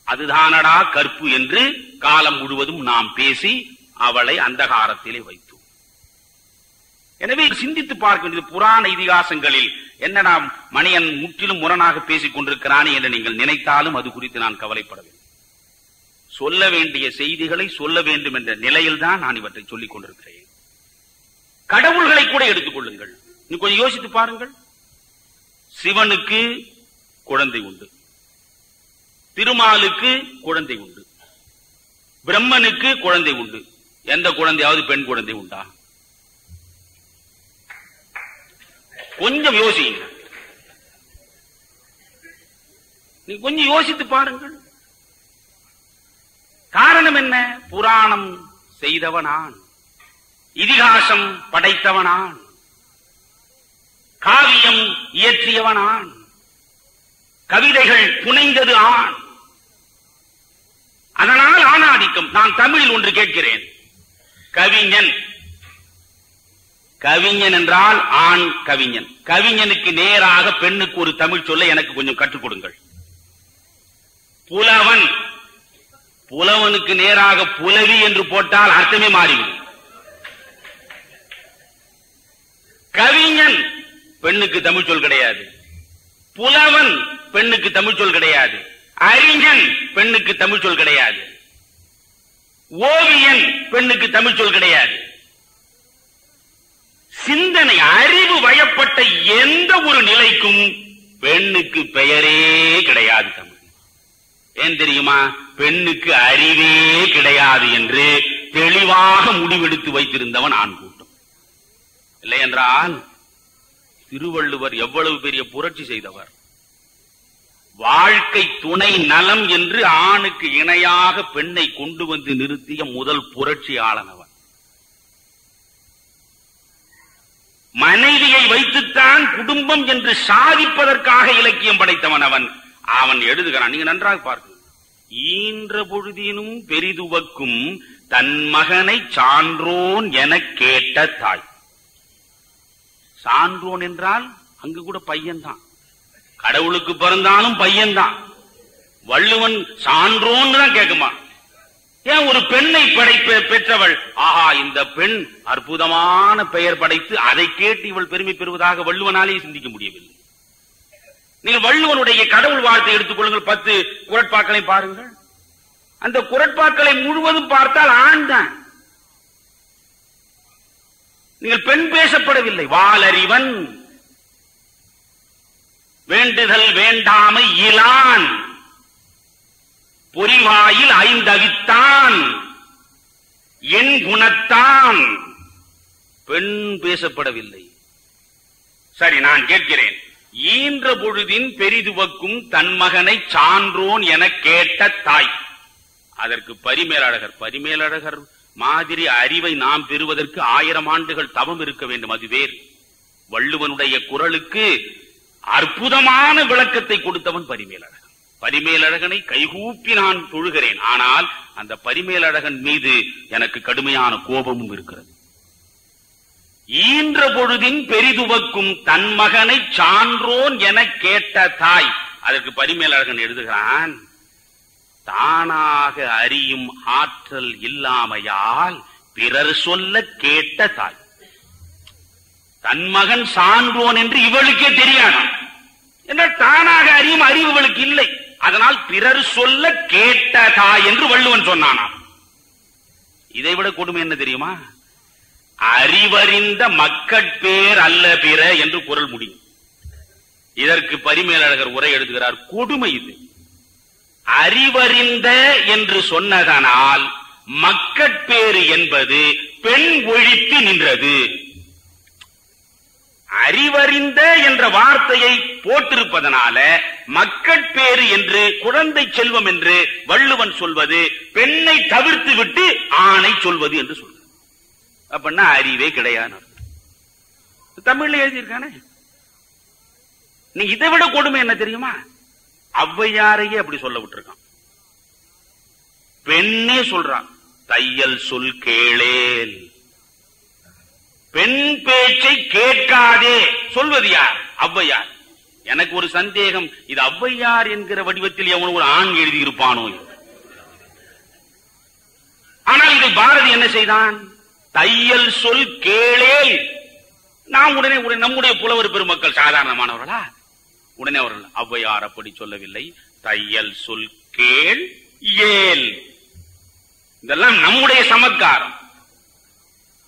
அதுதானடா கற்பு என்று காலம் முழுவதும் நாம் பேசி அவளை அந்தகாரத்திலே வைத்தோம். எனவே சிந்தித்து பார்க்க வேண்டியது, புராண இதிகாசங்களில் என்னடா மணியன் முற்றிலும் முரணாக பேசிக் கொண்டிருக்கிறானே என்று நீங்கள் நினைத்தாலும் அது குறித்து நான் கவலைப்படவில்லை. சொல்ல வேண்டிய செய்திகளை சொல்ல வேண்டும் என்ற நிலையில் தான் நான் இவற்றை சொல்லிக் கொண்டிருக்கிறேன். கடவுள்களை கூட எடுத்துக் கொள்ளுங்கள், நீ கொஞ்சம் யோசித்து பாருங்கள். சிவனுக்கு குழந்தை உண்டு, திருமாலுக்கு குழந்தை உண்டு, பிரம்மனுக்கு குழந்தை உண்டு. எந்த குழந்தையாவது பெண் குழந்தை உண்டா? கொஞ்சம் யோசிங்க, நீ கொஞ்சம் யோசித்து பாருங்கள். காரணம் என்ன? புராணம் செய்தவனான், இதிகாசம் படைத்தவனான், காவியம் இயற்றியவனான், கவிதைகள் புனைந்தது ஆண். அதனால் ஆணாதிக்கம். நான் தமிழில் ஒன்று கேட்கிறேன், கவிஞன், கவிஞன் என்றால் ஆண் கவிஞன். கவிஞனுக்கு நேராக பெண்ணுக்கு ஒரு தமிழ் சொல்ல எனக்கு கொஞ்சம் கற்றுக் கொடுங்கள். புலவன், புலவனுக்கு நேராக புலவி என்று போட்டால் அர்த்தமே மாறிவிடும். கவிஞன் பெண்ணுக்கு தமிழ் சொல் கிடையாது, புலவன் பெண்ணுக்கு தமிழ் சொல் கிடையாது, அறிஞன் பெண்ணுக்கு தமிழ் சொல் கிடையாது, ஓவியன் பெண்ணுக்கு தமிழ் சொல் கிடையாது. சிந்தனை அறிவு வயப்பட்ட எந்த ஒரு நிலைக்கும் பெண்ணுக்கு பெயரே கிடையாது தமிழ். ஏன் தெரியுமா? பெண்ணுக்கு அறிவே கிடையாது என்று தெளிவாக முடிவெடுத்து வைத்திருந்தவன் ஆண் கூட்டம். இல்லை என்றால் திருவள்ளுவர் எவ்வளவு பெரிய புரட்சி செய்தவர். வாழ்க்கை துணை நலம் என்று ஆணுக்கு இணையாக பெண்ணை கொண்டு வந்து நிறுத்திய முதல் புரட்சியாளன் அவன். மனைவியை வைத்துத்தான் குடும்பம் என்று சாதிப்பதற்காக இலக்கியம் படைத்தவன் அவன். அவன் எழுதுகிறான், நீங்க நன்றாக பார்க்க, ஈன்ற பொழுதினும் பெரிதுவக்கும் தன் மகனை சான்றோன் என கேட்ட தாய். சான்றோன் என்றால் அங்கு கூட பையன்தான், கடவுளுக்கு பிறந்தாலும் பையன்தான். வள்ளுவன் சான்றோன் தான் கேட்குமா? ஏன் ஒரு பெண்ணை பெற்றவள், ஆஹா இந்த பெண் அற்புதமான பெயர் படைத்து அதை கேட்டு இவள் பெருமை பெறுவதாக வள்ளுவனாலே சிந்திக்க முடியவில்லை. நீங்கள் வள்ளுவனுடைய கடவுள் வாழ்த்தை எடுத்துக் கொள்ளுங்கள், 10 குறட்பாக்களை பாருங்கள். அந்த குறட்பாக்களை முழுவதும் பார்த்தால் ஆண் தான். நீங்கள் பெண் பேசப்படவில்லை. வாலறிவன், வேண்டுதல் வேண்டாமை இலான், பொறிவாயில் 5 அவித்தான், என் குணத்தான். பெண் பேசப்படவில்லை. சரி, நான் கேட்கிறேன், ஈன்ற பொழுதின் பெரிதுவக்கும் தன் மகனை சான்றோன் என கேட்ட தாய். அதற்கு பரிமேலழகர் மாதிரி அறிவை நாம் பெறுவதற்கு 1000 ஆண்டுகள் தவம் இருக்க வேண்டும், அது வேறு. வள்ளுவனுடைய குரலுக்கு அற்புதமான விளக்கத்தை கொடுத்தவன் பரிமேலழகன். பரிமேலழகனை கைகூப்பி நான் தொழுகிறேன். ஆனால் அந்த பரிமேலழகன் மீது எனக்கு கடுமையான கோபமும் இருக்கிறது. ஈன்ற பொழுதின் பெரிதுவக்கும் தன் மகனை சான்றோன் என கேட்ட தாய். அதற்கு பரிமேலழகன் எழுதுகிறான், தானாக அறியும் ஆற்றல் இல்லாமையால் பிறர் சொல்ல கேட்ட தாய். தன் மகன் சான்றோன் என்று இவளுக்கே தெரியாதாம். என்ன, தானாக அறியும் அறிவு இவளுக்கு இல்லை. அதனால் பிறர் சொல்ல கேட்ட தாய் என்று வள்ளுவன் சொன்னானாம். இதைவிட கொடுமை என்ன தெரியுமா? அறிவறிந்த மக்கட்பேர் அல்ல பிற என்று குரல் முடியும். இதற்கு பரிமேலழகர் உரை எழுதுகிறார், கொடுமை இது. அறிவறிந்த என்று சொன்னதனால் மக்கட்பேறு என்பது பெண் ஒழித்து நின்றது. அறிவறிந்த என்ற வார்த்தையை போட்டிருப்பதனால மக்கட்பேறு என்று, குழந்தை செல்வம் என்று வள்ளுவன் சொல்வது பெண்ணை தவிர்த்து விட்டு ஆணை சொல்வது என்று சொல்றது. அப்படின்னா அறிவே கிடையாது. தமிழ்ல எழுதியிருக்கானே. நீ இதை விட கொடுமை என்ன தெரியுமா? ஔவையாரையே அப்படி சொல்ல விட்டுருக்கான். பெண்ணே சொல்றான், தையல் சொல் கேளேல், பெண் பேச்சை கேட்காதே. சொல்வது யார்? ஔவையார். எனக்கு ஒரு சந்தேகம், இது ஔவையார் என்கிற வடிவத்தில் எவன் ஒரு ஆண் எழுதியிருப்பானோ? ஆனால் இதை பாரதி என்ன செய்தான்? தையல் சொல் கேளேல். நாம் உடனே நம்முடைய புலவர் பெருமக்கள் சாதாரணமானவர்களா? உடனே அவர்கள் ஔவையார் அப்படி சொல்லவில்லை. தையல் சொல் கேள் ஏல். இதெல்லாம் நம்முடைய சமத்காரம்.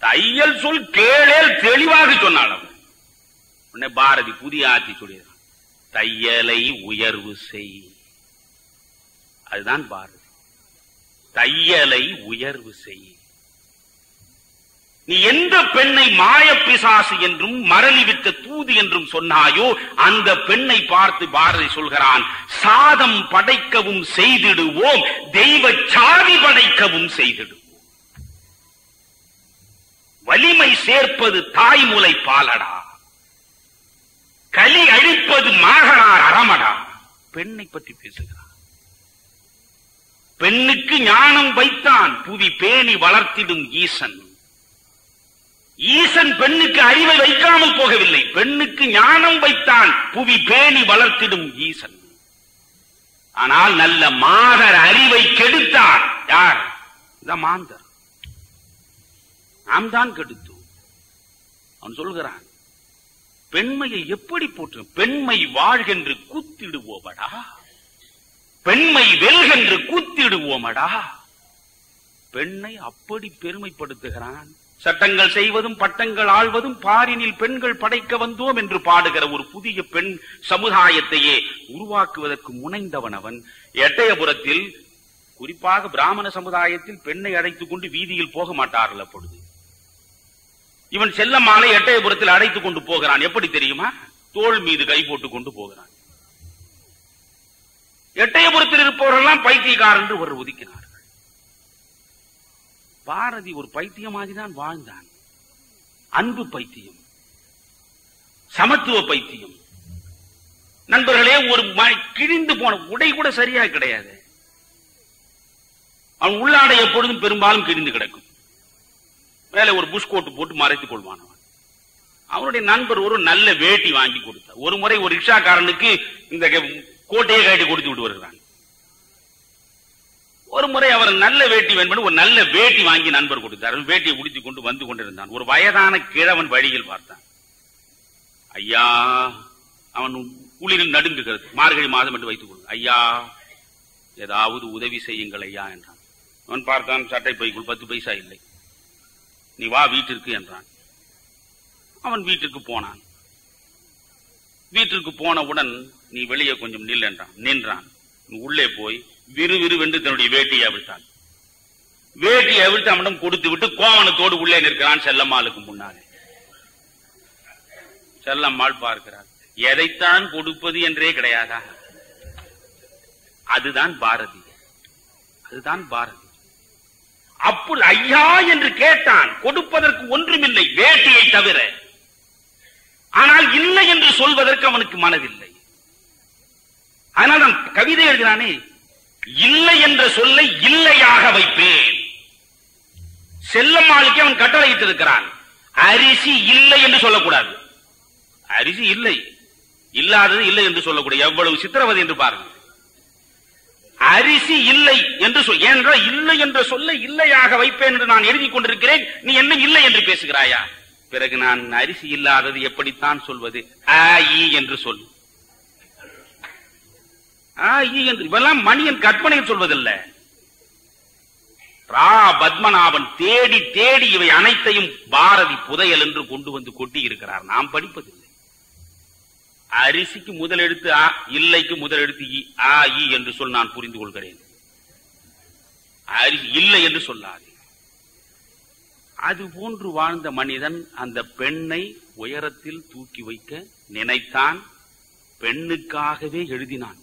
தையல் சொல் கேளேல் தெளிவாக சொன்னாள். உடனே பாரதி புதிய ஆட்சி சொல்லியிருக்கான், தையலை உயர்வு செய். அதுதான் பாரதி. தையலை உயர்வு செய். நீ எந்த பெண்ணை மாயப்பிசாசு என்றும் மரளிவிட்ட தூது என்றும் சொன்னாயோ அந்த பெண்ணை பார்த்து பாரதி சொல்கிறான், சாதம் படைக்கவும் செய்திடுவோம், தெய்வ சாதி படைக்கவும் செய்திடுவோம். வலிமை சேர்ப்பது தாய்முலை பாலடா, களி அழிப்பது மாகரார் அறமடா. பெண்ணை பற்றி பேசுகிறான். பெண்ணுக்கு ஞானம் வைத்தான், புவி பேணி வளர்த்திடும் ஈசன். ஈசன் பெண்ணுக்கு அறிவை வைக்காமல் போகவில்லை, பெண்ணுக்கு ஞானம் வைத்தான், புவி பேணி வளர்த்திடும் ஈசன். ஆனால் நல்ல மாதர் அறிவை கெடுத்தார். யார்? இந்த மாந்தர். நாம் தான் கெடுத்தோம். அவன் சொல்கிறான், பெண்மையை எப்படி போற்று? பெண்மை வாழ்கென்று கூத்திடுவோமடா, பெண்மை வெல்கென்று கூத்திடுவோமடா. பெண்ணை அப்படி பெருமைப்படுத்துகிறான். சட்டங்கள் செய்வதும் பட்டங்கள் ஆள்வதும் பாரினில் பெண்கள் படைக்க வந்தோம் என்று பாடுகிற ஒரு புதிய பெண் சமுதாயத்தையே உருவாக்குவதற்கு முனைந்தவன் அவன். எட்டயபுரத்தில் குறிப்பாக பிராமண சமுதாயத்தில் பெண்ணை அழைத்துக் கொண்டு வீதியில் போக மாட்டார்கள். அப்பொழுது இவன் செல்லம்மாளை எட்டயபுரத்தில் அழைத்துக் கொண்டு போகிறான். எப்படி தெரியுமா? தோள் மீது கை போட்டுக் கொண்டு போகிறான். எட்டயபுரத்தில் இருப்பவர்களெல்லாம் பைத்தியக்காரன் என்று ஒரு ஒதுக்கினார்கள். பாரதி ஒரு பைத்தியமாதிதான் வாழ்ந்தான். அன்பு பைத்தியம், சமத்துவ பைத்தியம். நண்பர்களே, ஒரு கிழிந்து போன உடை கூட சரியா கிடையாது. அவன் உள்ளாடை எப்பொழுதும் பெரும்பாலும் கிழிந்து கிடக்கும். மேலே ஒரு புஷ்கோட்டு போட்டு மறைத்துக் கொள்வான். அவனுடைய நண்பர் ஒரு நல்ல வேட்டி வாங்கி கொடுத்தார். ஒரு முறை ஒரு ரிக்ஷாக்காரனுக்கு இந்த கோட்டையை கட்டி கொடுத்து விட்டு வருகிறான். ஒரு முறை அவர் நல்ல வேட்டி வேண்டும், ஒரு நல்ல வேட்டி வாங்கி நண்பர் கொடுத்தார். வேட்டியை உடுத்திக் கொண்டு வந்து கொண்டிருந்தான். ஒரு வயதான கிழவன் வழியில் பார்த்தான். ஐயா, அவன் குளிரில் நடுங்குகிறது, மார்கழி மாதம் என்று வைத்துக் கொள்ள, ஐயா ஏதாவது உதவி செய்யுங்கள் ஐயா என்றான். அவன் பார்த்தான், சட்டை பைக்குள் 10 பைசா இல்லை. நீ வா வீட்டிற்கு என்றான். அவன் வீட்டுக்கு போனான். வீட்டிற்கு போனவுடன் நீ வெளியே கொஞ்சம் நில் என்றான். நின்றான். உள்ளே போய் விறுவிறுவென்று தன்னுடைய வேட்டியை அவிழ்த்தான். வேட்டியை அவிழ்த்து அவனிடம் கொடுத்து விட்டு கோவணத்தோடு உள்ளே நிற்கிறான் செல்லம்மாளுக்கு முன்னாலே. செல்லம்மாள் பார்க்கிறார். எதைத்தான் கொடுப்பது என்றே கிடையாதா? அதுதான் பாரதி, அதுதான் பாரதி. அப்படி ஐயா என்று கேட்டான். கொடுப்பதற்கு ஒன்றுமில்லை, வேட்டியை தவிர. ஆனால் இல்லை என்று சொல்வதற்கு அவனுக்கு மனதில்லை. ஆனால் நான் கவிதை எழுதினானே, இல்லை என்ற சொல்லை இல்லையாக வைப்பேன். செல்லம்மாளுக்கு அவன் கட்டளையிட்டு இருக்கிறான். அரிசி இல்லை என்று சொல்லக்கூடாது. அரிசி இல்லை, இல்லாதது இல்லை என்று சொல்லக்கூடாது. எவ்வளவு சித்திரவதை என்று பாருங்கள். அரிசி இல்லை என்று சொல், ஏனென்றால் இல்லை என்ற சொல்லை இல்லையாக வைப்பேன் என்று நான் எழுதி கொண்டிருக்கிறேன். நீ என்ன இல்லை என்று பேசுகிறாயா? பிறகு நான் அரிசி இல்லாதது எப்படித்தான் சொல்வது? என்று சொல். என்று இவெல்லாம் மணியன் கற்பனையில் சொல்வதில்லை. ரா பத்மநாபன் தேடி தேடி இவை அனைத்தையும் பாரதி புதையல் என்று கொண்டு வந்து கொட்டி இருக்கிறார். நாம் படிப்பதில்லை. அரிசிக்கு முதல் எழுத்து ஆ, இல்லைக்கு முதல் எழுத்து இ. ஆ இ என்று சொல், நான் புரிந்து கொள்கிறேன். அரிசி இல்லை என்று சொல்லாது. அது போன்று வாழ்ந்த மனிதன் அந்த பெண்ணை உயரத்தில் தூக்கி வைக்க நினைத்தான். பெண்ணுக்காகவே எழுதினான்.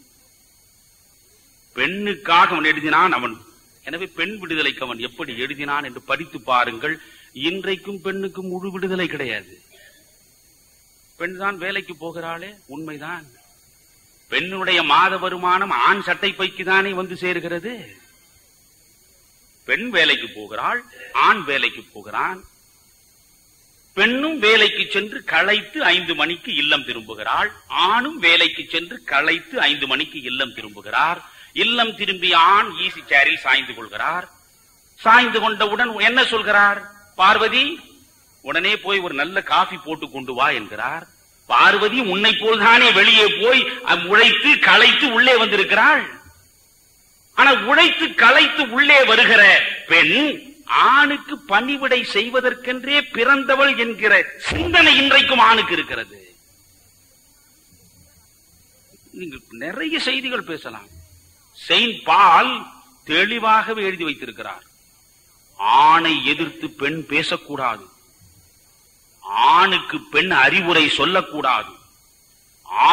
பெண்ணுக்காக அவன் எழுதினான். அவன் எனவே பெண் விடுதலைக்கு அவன் எப்படி எழுதினான் என்று படித்து பாருங்கள். இன்றைக்கும் பெண்ணுக்கு முழு விடுதலை கிடையாது. பெண் தான் வேலைக்கு போகிறாளே, உண்மைதான். பெண்ணுடைய மாத வருமானம் ஆண் சட்டை பைக்கு தானே வந்து சேர்கிறது. பெண் வேலைக்கு போகிறாள், ஆண் வேலைக்கு போகிறான். பெண்ணும் வேலைக்கு சென்று களைத்து 5 மணிக்கு இல்லம் திரும்புகிறாள். ஆணும் வேலைக்கு சென்று களைத்து 5 மணிக்கு இல்லம் திரும்புகிறார். இல்லம் திரும்பிய ஆண் ஈசி சேரில் சாய்ந்து கொள்கிறார். சாய்ந்து கொண்டவுடன் என்ன சொல்கிறார்? பார்வதி, உடனே போய் ஒரு நல்ல காஃபி போட்டு கொண்டு வா என்கிறார். பார்வதி உன்னை போல்தானே வெளியே போய் உழைத்து களைத்து உள்ளே வந்திருக்கிறாள். ஆனா உழைத்து களைத்து உள்ளே வருகிற பெண் ஆணுக்கு பணிவிடை செய்வதற்கென்றே பிறந்தவள் என்கிற சிந்தனை இன்றைக்கும் ஆணுக்கு இருக்கிறது. நீங்கள் நிறைய செய்திகள் பேசலாம். செயின்ட் பால் தெளிவாகவே எழுதி வைத்திருக்கிறார், ஆணை எதிர்த்து பெண் பேசக்கூடாது, ஆணுக்கு பெண் அறிவுரை சொல்லக்கூடாது,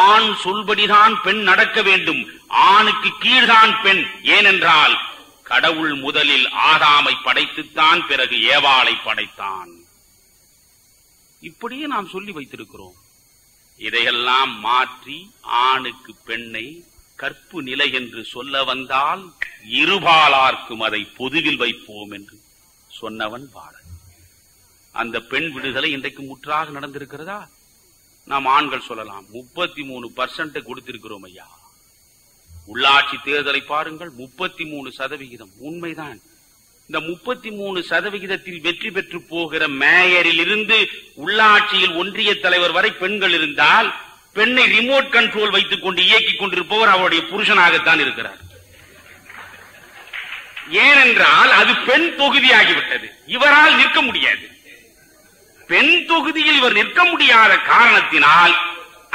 ஆண் சொல்படிதான் பெண் நடக்க வேண்டும், ஆணுக்கு கீழ்தான் பெண். ஏனென்றால் கடவுள் முதலில் ஆதாமை படைத்துத்தான் பிறகு ஏவாளை படைத்தான். இப்படியே நாம் சொல்லி வைத்திருக்கிறோம். இதையெல்லாம் மாற்றி ஆணுக்கு பெண்ணை கற்பு நிலை என்று சொல்ல வந்தால் இருபாலார்க்கும் அதை பொதுவில் வைப்போம் என்று சொன்னவன் பாரதி. அந்த பெண் விடுதலை இன்றைக்கு முற்றாக நடந்திருக்கிறதா? நாம் ஆண்கள் சொல்லலாம் 33% கொடுத்திருக்கிறோம் ஐயா. உள்ளாட்சி தேர்தலை பாருங்கள், 33%. உண்மைதான். இந்த 33% வெற்றி பெற்று போகிற மேயரில் இருந்து உள்ளாட்சியில் ஒன்றிய தலைவர் வரை பெண்கள் இருந்தால் பெண்ணை ரிமோட் கண்ட்ரோல் வைத்துக் கொண்டு இயக்கிக் கொண்டிருப்பவர் அவருடைய புருஷனாகத்தான் இருக்கிறார். ஏனென்றால் அது பெண் தொகுதியாகிவிட்டது. இவரால் நிற்க முடியாது. பெண் தொகுதியில் இவர் நிற்க முடியாத காரணத்தினால்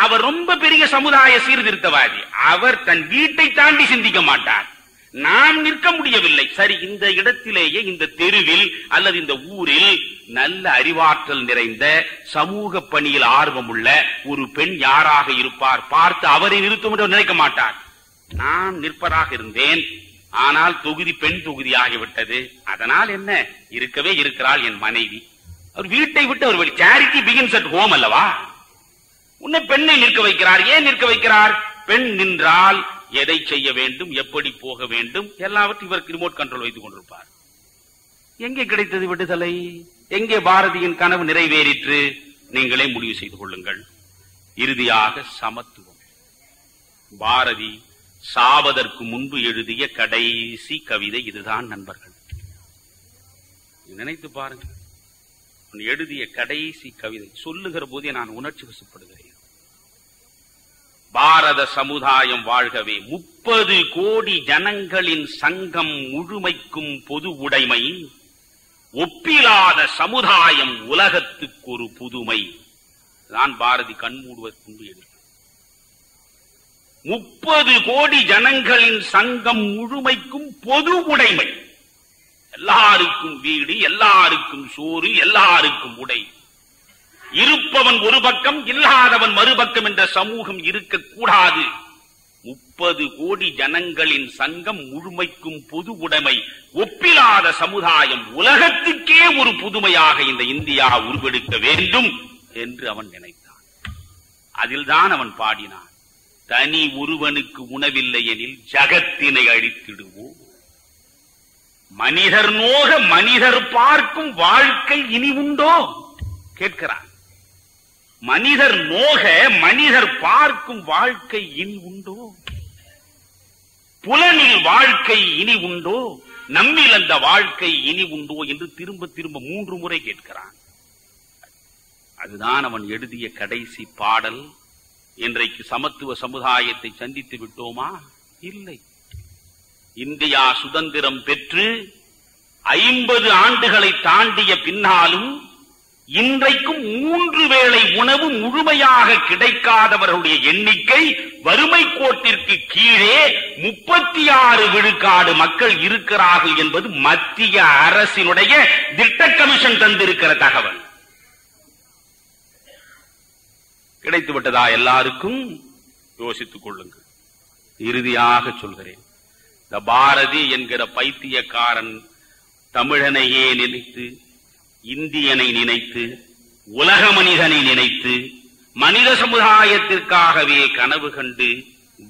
அவர் ரொம்ப பெரிய சமுதாய சீர்திருத்தவாதி. அவர் தன் வீட்டை தாண்டி சிந்திக்க மாட்டார். நாம் நிற்க முடியவில்லை. சரி, இந்த இடத்திலேயே இந்த தெருவில் அல்லது இந்த ஊரில் நல்ல அறிவாற்றல் நிறைந்த சமூக பணியில் ஆர்வமுள்ள ஒரு பெண் யாராக இருப்பார், பார்த்து அவரை நிறுத்தும் என்று நினைக்க மாட்டார். நான் நிற்பதாக இருந்தேன், ஆனால் தொகுதி பெண் தொகுதி ஆகிவிட்டது. அதனால் என்ன, இருக்கவே இருக்கிறாள் என் மனைவி. அவர் வீட்டை விட்டு அவர் சேரிட்டி பிகின்ஸ் அட் ஹோம் அல்லவா? உன்னை பெண்ணை நிற்க வைக்கிறார். ஏன் நிற்க வைக்கிறார்? பெண் நின்றால் எதை செய்ய வேண்டும், எப்படி போக வேண்டும், எல்லாவற்றையும் இவருக்கு ரிமோட் கண்ட்ரோல் வைத்துக் கொண்டிருப்பார். எங்கே கிடைத்தது விடுதலை? எங்கே பாரதியின் கனவு நிறைவேறிற்று? நீங்களே முடிவு செய்து கொள்ளுங்கள். இறுதியாக சமத்துவம். பாரதி சாவதற்கு முன்பு எழுதிய கடைசி கவிதை இதுதான் நண்பர்கள். நினைத்து பாருங்கள், எழுதிய கடைசி கவிதை சொல்லுகிற போதே நான் உணர்ச்சி வசப்படுகிறேன். பாரத சமுதாயம் வாழ்கவே, 30 கோடி ஜனங்களின் சங்கம் முழுமைக்கும் பொது உடைமை, ஒப்பிலாத சமுதாயம் உலகத்துக்கு ஒரு புதுமை. தான் பாரதி கண்மூடுவதற்கு முன்பு எழுதி. 30 கோடி ஜனங்களின் சங்கம் முழுமைக்கும் பொது உடைமை. எல்லாருக்கும் வீடு, எல்லாருக்கும் சோறு, எல்லாருக்கும் உடை. இருப்பவன் ஒரு பக்கம், இல்லாதவன் மறுபக்கம் என்ற சமூகம் இருக்கக்கூடாது. 30 கோடி ஜனங்களின் சங்கம் முழுமைக்கும் பொது உடைமை, ஒப்பிலாத சமுதாயம் உலகத்துக்கே ஒரு புதுமையாக இந்த இந்தியா உருவெடுக்க வேண்டும் என்று அவன் நினைத்தான். அதில்தான் அவன் பாடினான், தனி ஒருவனுக்கு உணவில்லை எனில் ஜகத்தினை அழித்திடுவோம். மனிதர் நோக மனிதர் பார்க்கும் வாழ்க்கை இனி உண்டோ கேட்கிறான். மனிதர் நோக மனிதர் பார்க்கும் வாழ்க்கை இனி உண்டோ? புலனில் வாழ்க்கை இனி உண்டோ? நம்மில் அந்த வாழ்க்கை இனி உண்டோ என்று திரும்ப திரும்ப 3 முறை கேட்கிறான். அதுதான் அவன் எழுதிய கடைசி பாடல். இன்றைக்கு சமத்துவ சமுதாயத்தை சந்தித்து விட்டோமா? இல்லை. இந்தியா சுதந்திரம் பெற்று 50 ஆண்டுகளை தாண்டிய பின்னாலும் இன்றைக்கும் 3 வேளை உணவு முழுமையாக கிடைக்காதவர்களுடைய எண்ணிக்கை, வறுமை கோட்டிற்கு கீழே 36 விழுக்காடு மக்கள் இருக்கிறார்கள் என்பது மத்திய அரசினுடைய திட்ட கமிஷன் தந்திருக்கிற தகவல். கிடைத்துவிட்டதா எல்லாருக்கும்? யோசித்துக் கொள்ளுங்கள். இறுதியாக சொல்கிறேன், இந்த பாரதி என்கிற பைத்தியக்காரன் தமிழனையே நினைத்து, இந்தியனை நினைத்து, உலக மனிதனை நினைத்து, மனித சமுதாயத்திற்காகவே கனவு கண்டு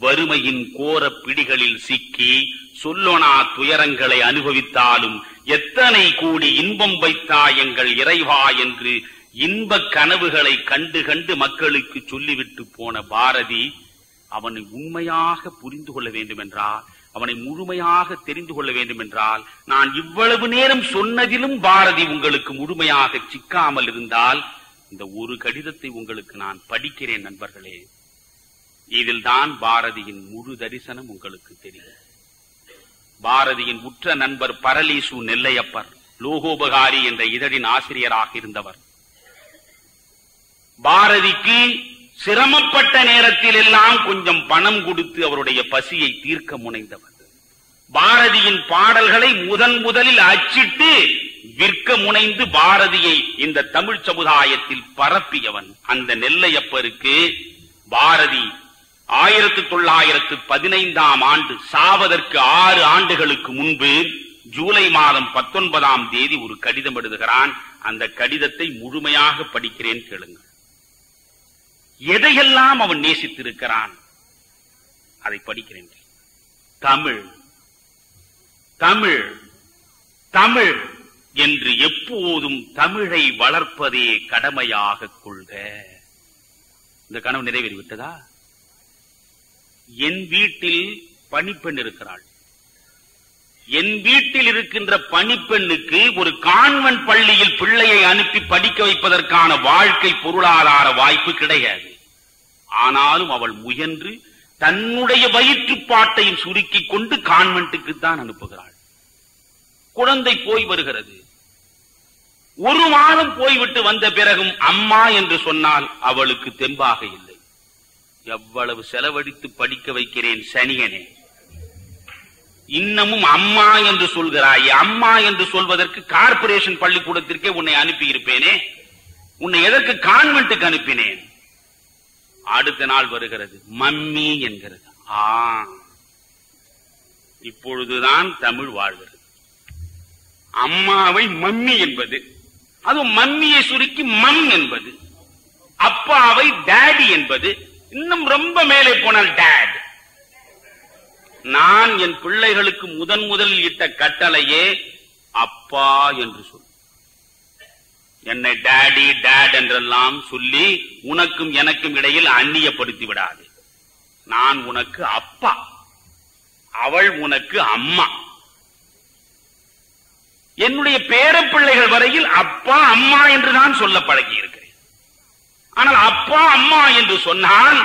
வறுமையின் கோர பிடிகளில் சிக்கி சொல்லொணா துயரங்களை அனுபவித்தாலும் எத்தனை கூடி இன்பம் வைத்தாய் எங்கள் இறைவா என்று இன்ப கனவுகளை கண்டு கண்டு மக்களுக்கு சொல்லிவிட்டு போன பாரதி அவனை உண்மையாக புரிந்து கொள்ள வேண்டும் என்றால், அவனை முழுமையாக தெரிந்து கொள்ள வேண்டும் என்றால், நான் இவ்வளவு நேரம் சொன்னதிலும் பாரதி உங்களுக்கு முழுமையாக சிக்காமல் இருந்தால், இந்த ஒரு கடிதத்தை உங்களுக்கு நான் படிக்கிறேன் நண்பர்களே. இதில் தான் பாரதியின் முழு தரிசனம் உங்களுக்கு தெரியும். பாரதியின் உற்ற நண்பர் பரலீசு நெல்லையப்பர் லோகோபகாரி என்ற இதழின் ஆசிரியராக இருந்தவர். பாரதிக்கு சிரமப்பட்ட நேரத்தில் எல்லாம் கொஞ்சம் பணம் கொடுத்து அவருடைய பசியை தீர்க்க முனைந்தவர். பாரதியின் பாடல்களை முதலில் அச்சிட்டு விற்க முனைந்து பாரதியை இந்த தமிழ் சமுதாயத்தில் பரப்பியவன் அந்த நெல்லையப்பருக்கு பாரதி 1915ஆம் ஆண்டு சாவதற்கு 6 ஆண்டுகளுக்கு முன்பு ஜூலை மாதம் 19ஆம் தேதி ஒரு கடிதம் எழுதுகிறான். அந்த கடிதத்தை முழுமையாக படிக்கிறேன், கேளுங்கள். எதையெல்லாம் அவன் நேசித்திருக்கிறான் அதை படிக்கிறேன். தமிழ் தமிழ் தமிழ் என்று எப்போதும் தமிழை வளர்ப்பதே கடமையாக கொள்க. இந்த கனவு நிறைவேறிவிட்டதா? என் வீட்டில் பணிப்பெண் இருக்கிறாள். என் வீட்டில் இருக்கின்ற பணிப்பெண்ணுக்கு ஒரு கான்வென்ட் பள்ளியில் பிள்ளையை அனுப்பி படிக்க வைப்பதற்கான வாழ்க்கை பொருளாதார வாய்ப்பு கிடையாது. ஆனாலும் அவள் முயன்று தன்னுடைய வயிற்றுப்பாட்டையும் சுருக்கிக் கொண்டு கான்வென்ட்டுக்கு தான் அனுப்புகிறாள். குழந்தை போய் வருகிறது. ஒரு மாதம் போய்விட்டு வந்த பிறகும் அம்மா என்று சொன்னால் அவளுக்கு தெம்பாக இல்லை. எவ்வளவு செலவழித்து படிக்க வைக்கிறேன் சனியனே, இன்னமும் அம்மா என்று சொல்கிறாய். அம்மா என்று சொல்வதற்கு கார்ப்பரேஷன் பள்ளிக்கூடத்திற்கே உன்னை அனுப்பி இருப்பேனே, உன்னை எதற்கு கான்வென்ட்டுக்கு அனுப்பினேன்? அடுத்த நாள் வருகிறது, மம்மி என்கிறது. இப்பொழுதுதான் தமிழ் வாழ்கிறது. அம்மாவை மம்மி என்பது, அதுவும் மம்மியை சுருக்கி மம் என்பது, அப்பாவை டாடி என்பது, இன்னும் ரொம்ப மேலே போனால் டாட். நான் என் பிள்ளைகளுக்கு முதலில் இட்ட கட்டளையே அப்பா என்று சொல். என்னை டாடி டாட் என்றெல்லாம் சொல்லி உனக்கும் எனக்கும் இடையில் அந்நியப்படுத்தி விடாது. நான் உனக்கு அப்பா, அவள் உனக்கு அம்மா. என்னுடைய பேரப்பிள்ளைகள் வரையில் அப்பா அம்மா என்று நான் சொல்ல பழகி இருக்கிறேன். ஆனால் அப்பா அம்மா என்று சொன்னால்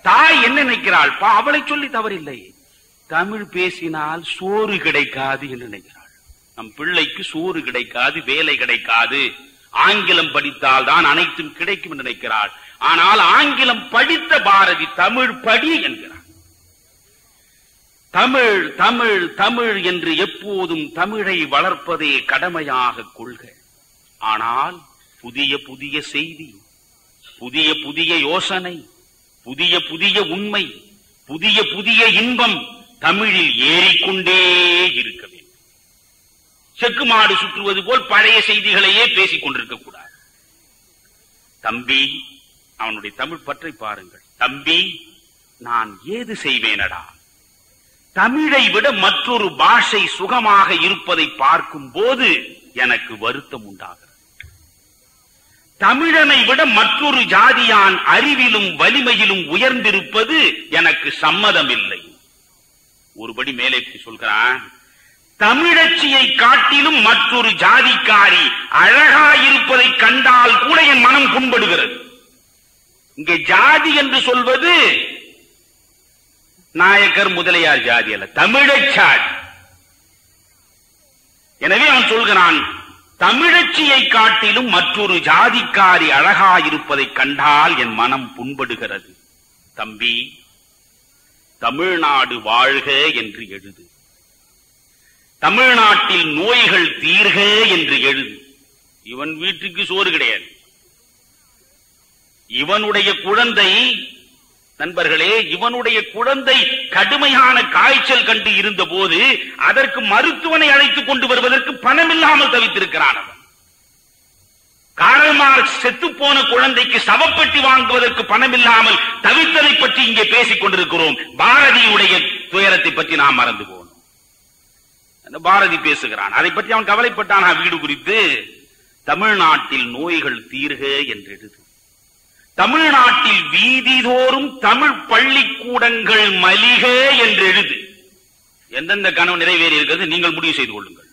தாய் என்ன நினைக்கிறாள்? அவளை சொல்லி தவறில்லை. தமிழ் பேசினால் சோறு கிடைக்காது என்று நினைக்கிறாள். நம் பிள்ளைக்கு சோறு கிடைக்காது, வேலை கிடைக்காது, ஆங்கிலம் படித்தால் தான் அனைத்தும் கிடைக்கும் என்று நினைக்கிறாள். ஆனால் ஆங்கிலம் படித்த பாரதி தமிழ் படி என்கிறார். தமிழ் தமிழ் தமிழ் என்று எப்போதும் தமிழை வளர்ப்பதே கடமையாக கொள்க. ஆனால் புதிய புதிய செய்தி, புதிய புதிய யோசனை, புதிய புதிய உண்மை, புதிய புதிய இன்பம் தமிழில் ஏறிக்கொண்டே இருக்க வேண்டும். செக்கு மாடு சுற்றுவது போல் பழைய செய்திகளையே பேசிக் கொண்டிருக்க கூடாது. தம்பி, அவனுடைய தமிழ் பற்றை பாருங்கள். தம்பி, நான் ஏது செய்வேனடா? தமிழை விட மற்றொரு பாஷை சுகமாக இருப்பதை பார்க்கும் போது எனக்கு வருத்தம் உண்டாகிறது. தமிழனை விட மற்றொரு ஜாதியான் அறிவிலும் வலிமையிலும் உயர்ந்திருப்பது எனக்கு சம்மதமில்லை. ஒருபடி மேலே சொல்கிறான், தமிழச்சியை காட்டிலும் மற்றொரு ஜாதிக்காரி அழகாயிருப்பதை கண்டால் கூட என் மனம் புண்படுகிறது. இங்கே ஜாதி என்று சொல்வது நாயக்கர் முதலியார் ஜாதி அல்ல, தமிழை ஜாதி. எனவே அவன் சொல்கிறான், தமிழச்சியை காட்டிலும் மற்றொரு ஜாதிக்காரி அழகாயிருப்பதை கண்டால் என் மனம் புண்படுகிறது. தம்பி, தமிழ்நாடு வாழ்க என்று எழுது. தமிழ்நாட்டில் நோய்கள் தீர்க என்று எழுது. இவன் வீட்டுக்கு சோறு கிடையாது. இவனுடைய குழந்தை, நண்பர்களே, இவனுடைய குழந்தை கடுமையான காய்ச்சல் கண்டு இருந்த போது அதற்கு மருத்துவனை அழைத்துக் கொண்டு வருவதற்கு பணம் இல்லாமல் தவித்திருக்கிறான். அவன் காரல் மார்க்ஸ் செத்துப்போன குழந்தைக்கு சவப்பெட்டி வாங்குவதற்கு பணம் இல்லாமல் தவித்ததை பற்றி இங்கே பேசிக் கொண்டிருக்கிறோம். பாரதியுடைய துயரத்தை பற்றி நாம் மறந்து போனோம். பாரதி பேசுகிறான். அதை பற்றி அவன் கவலைப்பட்டானா வீடு குறித்து? தமிழ்நாட்டில் நோய்கள் தீர்க என்று எழுது. தமிழ்நாட்டில் வீதிதோறும் தமிழ் பள்ளிக்கூடங்கள் மலிக என்று எழுது. எந்தெந்த கனவு நிறைவேறி இருக்கிறது நீங்கள் முடிவு செய்து கொள்ளுங்கள்.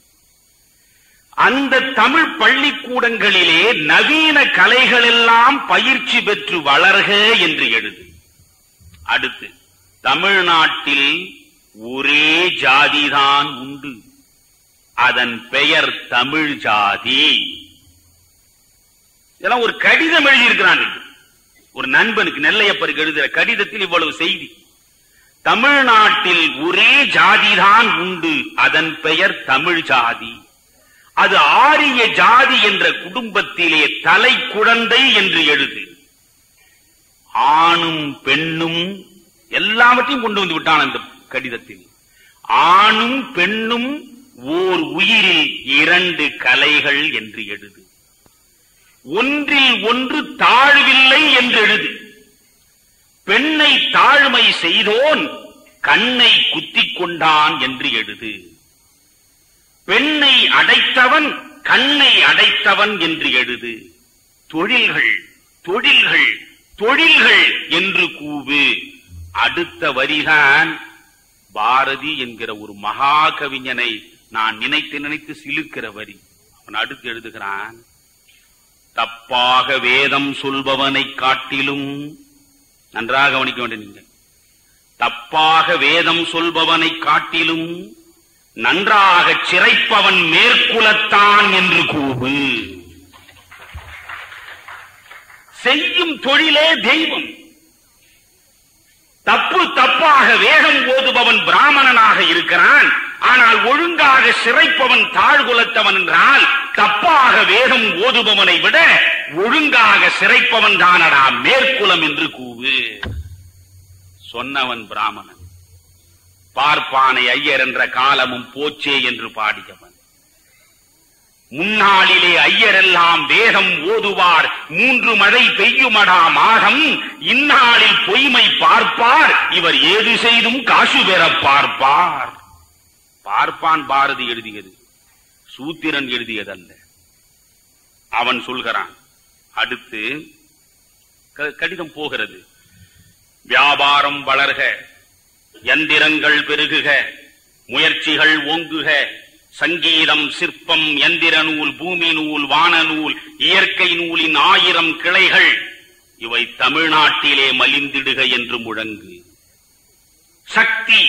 அந்த தமிழ் பள்ளிக்கூடங்களிலே நவீன கலைகள் எல்லாம் பயிற்சி பெற்று வளர்க என்று எழுது. அடுத்து, தமிழ்நாட்டில் ஒரே ஜாதிதான் உண்டு, அதன் பெயர் தமிழ் ஜாதி. இதெல்லாம் ஒரு கடிதம் எழுதியிருக்கிறான். ஒரு நண்பனுக்கு, நெல்லையப்பருக்கு எழுதுகிற கடிதத்தில் இவ்வளவு செய்தி. தமிழ்நாட்டில் ஒரே ஜாதிதான் உண்டு, அதன் பெயர் தமிழ் ஜாதி. அது ஆரிய ஜாதி என்ற குடும்பத்திலே தலை குழந்தை என்று எழுது. ஆணும் பெண்ணும் எல்லாவற்றையும் கொண்டு வந்து விட்டான் அந்த கடிதத்தில். ஆணும் பெண்ணும் ஓர் உயிரில் இரண்டு கலைகள் என்று எழுது. ஒன்றில் ஒன்று தாழ்வில்லை என்று எழுது. பெண்ணை தாழ்மை செய்தோன் கண்ணை குத்திக் கொண்டான் என்று எழுது. பெண்ணை அடைத்தவன் கண்ணை அடைத்தவன் என்று எழுது. தொழில்கள் தொழில்கள் தொழில்கள் என்று கூவு. அடுத்த வரிதான் பாரதி என்கிற ஒரு மகா கவிஞனை நான் நினைத்து நினைத்து சிலுக்கிற வரி. அவன் அடுத்து எழுதுகிறான், தப்பாக வேதம் சொல்பவனை காட்டிலும், நன்றாக கவனிக்க வேண்டும் நீங்கள், தப்பாக வேதம் சொல்பவனை காட்டிலும் நன்றாக சிறைப்பவன் மேற்குலத்தான் என்று கூவு. செய்யும் தொழிலே தெய்வம். தப்பு தப்பாக வேதம் ஓதுபவன் பிராமணனாக இருக்கிறான், ஆனால் ஒழுங்காக சிறைப்பவன் தாழ்குலத்தவன் என்றால் தப்பாக வேதம் ஓதுபவனை விட ஒழுங்காக சிறைப்பவன் தானடா மேற்குலம் என்று கூவு. சொன்னவன் பிராமணன். பார்ப்பானை ஐயர் என்ற காலமும் போச்சே என்று பாடியவன். முன்னாளிலே ஐயரெல்லாம் வேதம் ஓதுவார், 3 மழை பெய்யுமடா மாதம், இந்நாளில் பொய்மை பார்ப்பார், இவர் ஏது செய்தும் காசு பெற பார்ப்பார். பார்ப்பான் பாரதி எழுதியது, சூத்திரன் எழுதியதல்ல. அவன் சொல்கிறான். அடுத்து கடிதம் போகிறது. வியாபாரம் வளர்க, யந்திரங்கள் பெருகுக, முயற்சிகள் ஓங்குக, சங்கீதம், சிற்பம், யந்திர நூல், பூமி நூல், வானநூல், இயற்கை நூலின் 1000 கிளைகள் இவை தமிழ்நாட்டிலே மலிந்திடுக என்று முழங்கு. சக்தி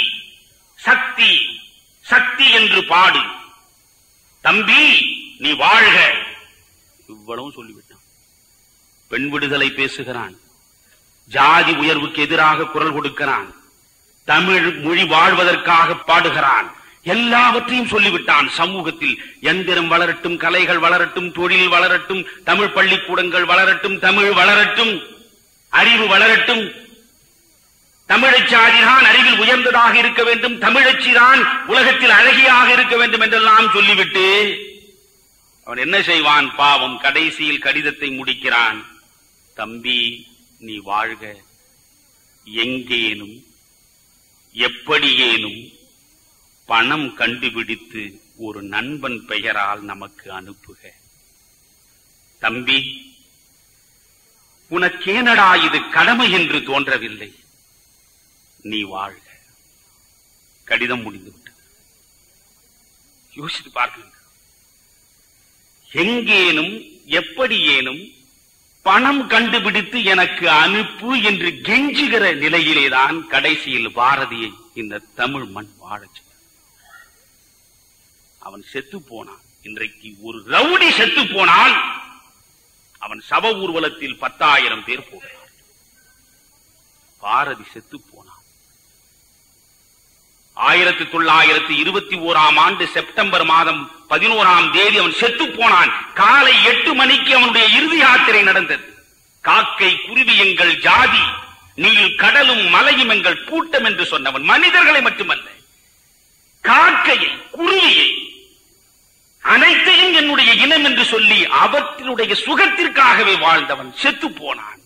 சக்தி சக்தி என்று பாடு. தம்பி நீ வாழ்க. இவ்வளவு சொல்லிவிட்டான். பெண் விடுதலை பேசுகிறான். ஜாதி உயர்வுக்கு எதிராக குரல் கொடுக்கிறான். தமிழ் மொழி வாழ்வதற்காக பாடுகிறான். எல்லாவற்றையும் சொல்லிவிட்டான். சமூகத்தில் யந்திரம் வளரட்டும், கலைகள் வளரட்டும், தொழில் வளரட்டும், தமிழ் பள்ளிக்கூடங்கள் வளரட்டும், தமிழ் வளரட்டும், அறிவு வளரட்டும், தமிழச்சாதிதான் அறிவில் உயர்ந்ததாக இருக்க வேண்டும், தமிழச்சிதான் உலகத்தில் அழகியாக இருக்க வேண்டும் என்றெல்லாம் சொல்லிவிட்டு அவன் என்ன செய்வான் பாவம்? கடைசியில் கடிதத்தை முடிக்கிறான். தம்பி நீ வாழ்க, எங்கேனும் எப்படியேனும் பணம் கண்டுபிடித்து ஒரு நண்பன் பெயரால் நமக்கு அனுப்புக. தம்பி உனக்கேனடா இது கடமை என்று தோன்றவில்லை, நீ வாழ்க. கடிதம் முடிந்துவிட்டது. யோசித்து பார்க்க, எங்கேனும் எப்படியேனும் பணம் கண்டுபிடித்து எனக்கு அனுப்பு என்று கெஞ்சுகிற நிலையிலேதான் கடைசியில் பாரதியை இந்த தமிழ் மண் வாழச். அவன் செத்து போனான். இன்றைக்கு ஒரு ரவுடி செத்து போனால் அவன் சவ ஊர்வலத்தில் 10,000 பேர் போகிறார். பாரதி செத்து போனான். 1921ஆம் ஆண்டு செப்டம்பர் மாதம் 11ஆம் தேதி அவன் செத்து போனான். காலை 8 மணிக்கு அவனுடைய இறுதி யாத்திரை நடந்தது. காக்கை குருவி எங்கள் ஜாதி, நீல் கடலும் மலையும் எங்கள் கூட்டம் என்று சொன்னவன் மனிதர்களை மட்டுமல்ல, காக்கையை குருவியை அனைத்தையும் என்னுடைய இனம் என்று சொல்லி அவற்றினுடைய சுகத்திற்காகவே வாழ்ந்தவன் செத்து போனான்.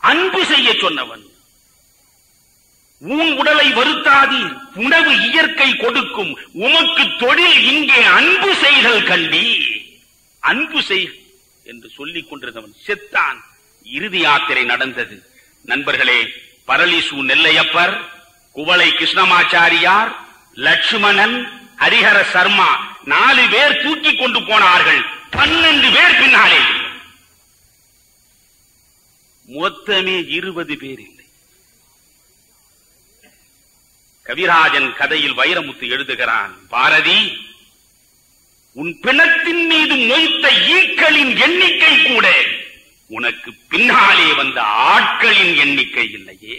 அன்பு செய்ய சொன்னவன், ஊன் உடலை வருத்தாதீர், உணவு இயற்கை கொடுக்கும், உமக்கு தொழில் இங்கே அன்பு செய்தல் கண்டி. அன்பு செய் என்று சொல்லிக் கொண்டிருந்தவன் செத்தான். இறுதி யாத்திரை நடந்தது. நண்பர்களே, பரளிசு நெல்லையப்பர், குவளை கிருஷ்ணமாச்சாரியார், லட்சுமணன், ஹரிஹர சர்மா 4 பேர் தூக்கி கொண்டு போனார்கள். 12 பேர் பின்னாலே. மொத்தமே 20 பேர் இல்லை. கவிராஜன் கதையில் வைரமுத்து எழுதுகிறான், பாரதி, உன் பிணத்தின் மீது மொய்த்த ஈக்களின் எண்ணிக்கை கூட உனக்கு பின்னாலே வந்த ஆட்களின் எண்ணிக்கை இல்லையே.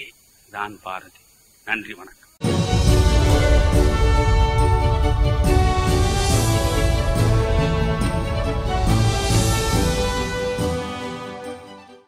தான் பாரதி. நன்றி, வணக்கம்.